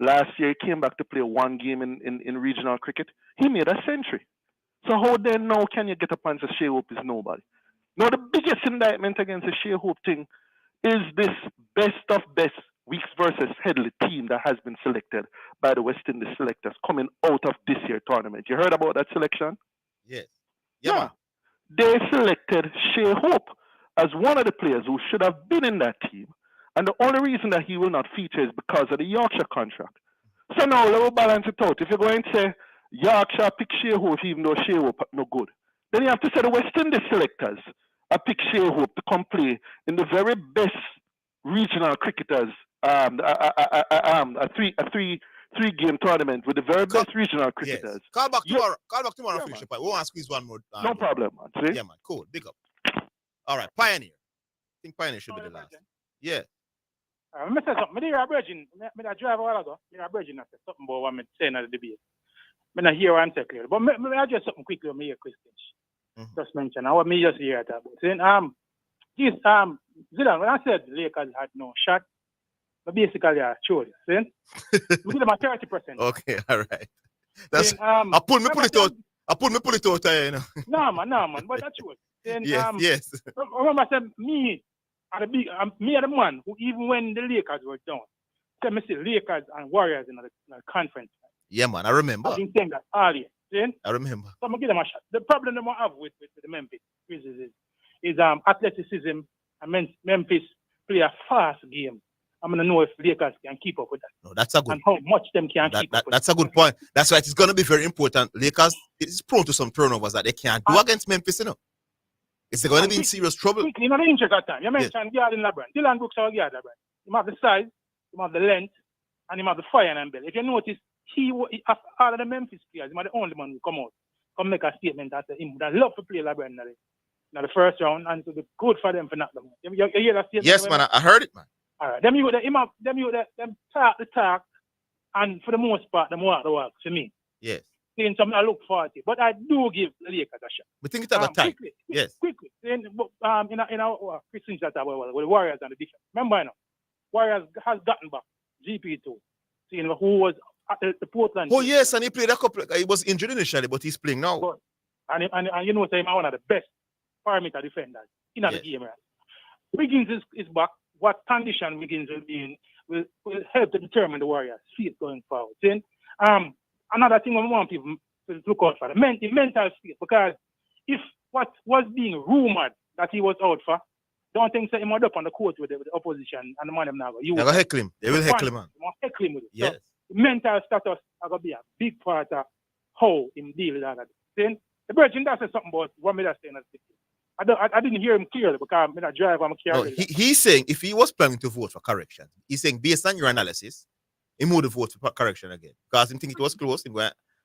Speaker 6: Last year, he came back to play one game in regional cricket. He made a century. So how then now can you get up and say Shea Hope is nobody? Now, the biggest indictment against the Shea Hope thing is this best of best Weeks versus Headley team that has been selected by the West Indies selectors coming out of this year's tournament. You heard about that selection?
Speaker 5: Yes.
Speaker 6: Yeah. They selected Shea Hope as one of the players who should have been in that team. And the only reason that he will not feature is because of the Yorkshire contract. So now, let me balance it out. If you're going to say Yorkshire pick Shea Hope even though Shea Hope no good, then you have to say the West Indies selectors pick Shea Hope to come play in the very best regional cricketers, a three-game tournament with the very best regional cricketers.
Speaker 5: Yes. Call back tomorrow. Call back tomorrow. Yeah, finish. We want to squeeze one more.
Speaker 6: No problem, man. See?
Speaker 5: Yeah, man. Cool. Big up. All right, Pioneer. I think Pioneer should be the last. Yeah.
Speaker 23: I say something. I drive a while ago. I said something about what I'm saying at the debate. I don't hear what I'm saying clearly. But I just something quickly on me here, Christian. Just mention. I want me just hear that. Saying, Zidane, when I said the Lakers had no shot, but basically I chose. See? We give them a 30%.
Speaker 5: Okay, all right. That's saying, I put me put it out.
Speaker 23: No man, but that's true.
Speaker 5: Yes.
Speaker 23: Remember I said me are the man who even when the Lakers were down, said me see Lakers and Warriors in the conference.
Speaker 5: Yeah, man, I remember.
Speaker 23: I've been saying that earlier.
Speaker 5: I remember.
Speaker 23: So I'm gonna give them a shot. The problem they have with the Memphis is athleticism, and Memphis play a fast game. I'm gonna know if Lakers can keep up with that.
Speaker 5: No, that's a good.
Speaker 23: And how much them can keep up with.
Speaker 5: That's a good point. That's why it's gonna be very important. Lakers is prone to some turnovers that they can't do against Memphis, It's going to be in serious trouble.
Speaker 23: Quickly, the injury time. You mentioned Garden LeBron. Dylan Brooks or Garden LeBron. He have the size, he have the length, and he have the fire in him belly. If you notice, he all of the Memphis players, he was the only one who come make a statement that him would love to play LeBron in the first round, and it would be good for them for knock them out. You hear that statement?
Speaker 5: Yes, man, I heard it, man.
Speaker 23: All right, them talk the talk, and for the most part, them walk the walk for me.
Speaker 5: Yes.
Speaker 23: Saying something I look forward to, but I do give the Lakers a shot.
Speaker 5: We think it's have a time.
Speaker 23: Quickly. In our Christians that are with the Warriors and the defense. Remember, Warriors has gotten back GP2, seeing who was at the Portland.
Speaker 5: Oh yes, and he played a couple. He was injured initially, but he's playing now.
Speaker 23: But, and you know, he's one of the best perimeter defenders in the game. Right? Wiggins is back. what condition Wiggins will be in will help to determine the Warriors' fate going forward. Then, another thing I want people to look out for, the mental state, because if what was being rumored that he was out for, don't think that he might up on the court with the opposition and the man them now.
Speaker 5: They will heckle him. They will heckle him, man.
Speaker 23: They will heckle him with it.
Speaker 5: Yes.
Speaker 23: So, mental status are going to be a big part of how him deal with that. Then, the Virgin does say something about what me that saying. I didn't hear him clearly because I'm not drive.
Speaker 5: He's saying if he was planning to vote for correction, he's saying based on your analysis, he would have voted for correction again. Because he think it was close.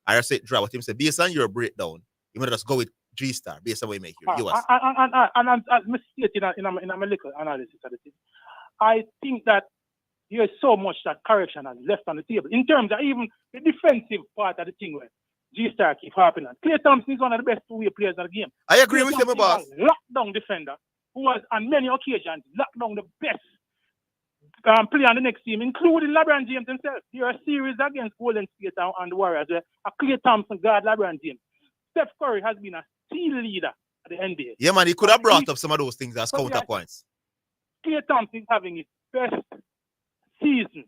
Speaker 5: I said draw with him. Said based on your breakdown, you might just go with G-Star based on what you make here.
Speaker 23: And I'm mistaken in my little analysis of the thing. I think that there's so much that correction has left on the table in terms of even the defensive part of the thing where G-Star keep happening. Clay Thompson is one of the best two-way players in the game.
Speaker 5: I agree with him about
Speaker 23: lockdown defender who was on many occasions locked down the best player on the next team, including LeBron James himself. There are a series against Golden State and the Warriors where Clay Thompson guard LeBron James. Steph Curry has been a steal leader at the NBA.
Speaker 5: Yeah, man, he could have brought up some of those things as counterpoints.
Speaker 23: Clay Thompson is having his best season.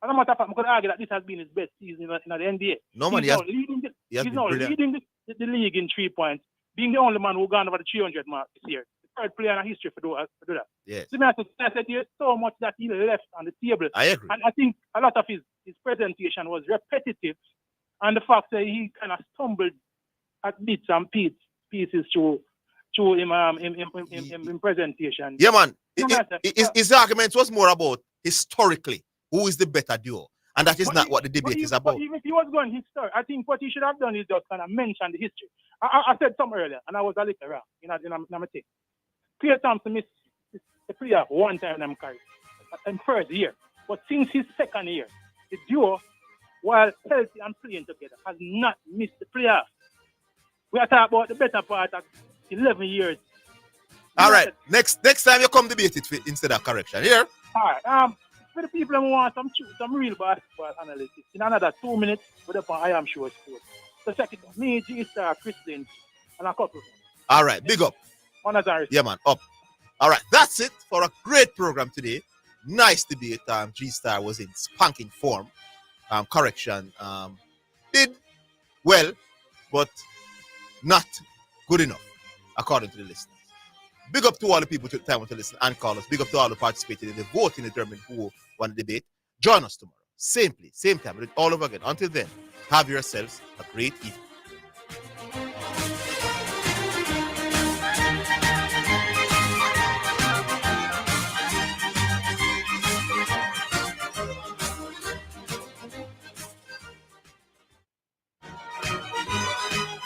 Speaker 23: As a matter of fact, I could argue that this has been his best season in the NBA.
Speaker 5: No, man,
Speaker 23: he's now leading the league in 3 points, being the only man who gone over the 300 mark this year. The third player in history to do that.
Speaker 5: Yes.
Speaker 23: So I said there's so much that he left on the table.
Speaker 5: I agree.
Speaker 23: And I think a lot of his presentation was repetitive, and the fact that he kind of stumbled at bits and pieces through in presentation.
Speaker 5: Yeah, man. His argument was more about historically who is the better duo, and that is not what the debate is about.
Speaker 23: But even if he was going history, I think what he should have done is just kind of mention the history. I said something earlier, and I was a little wrong in my take. Clay Thompson missed the player one time in my career, in first year, but since his second year, the duo, while healthy and playing together, has not missed the playoffs. We are talking about the better part of 11 years.
Speaker 5: All right, next time you come debate it instead of correction. Here.
Speaker 23: All right. For the people who want some real basketball analysis, in another 2 minutes, we're up on I Am Sure Sports. So check it out. Me, G-Star, Chris Lynch, and a couple.
Speaker 5: All right, big up.
Speaker 23: Yeah,
Speaker 5: man, up. All right, that's it for a great program today. Nice debate. G-Star was in spanking form. Correction did well, but not good enough, according to the listeners. Big up to all the people who took time to listen and call us. Big up to all who participated in the voting to determine who won the debate. Join us tomorrow. Same place, same time. We'll do it all over again. Until then, have yourselves a great evening.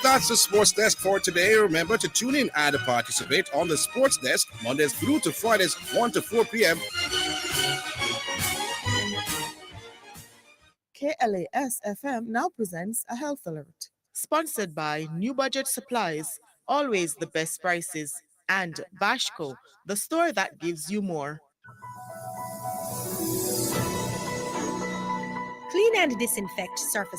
Speaker 10: That's the Sports Desk for today. Remember to tune in and participate on the Sports Desk Mondays through to Fridays 1 to 4 p.m.
Speaker 17: KLAS FM now presents a health alert. Sponsored by New Budget Supplies, always the best prices, and Bashco, the store that gives you more.
Speaker 19: Clean and disinfect surface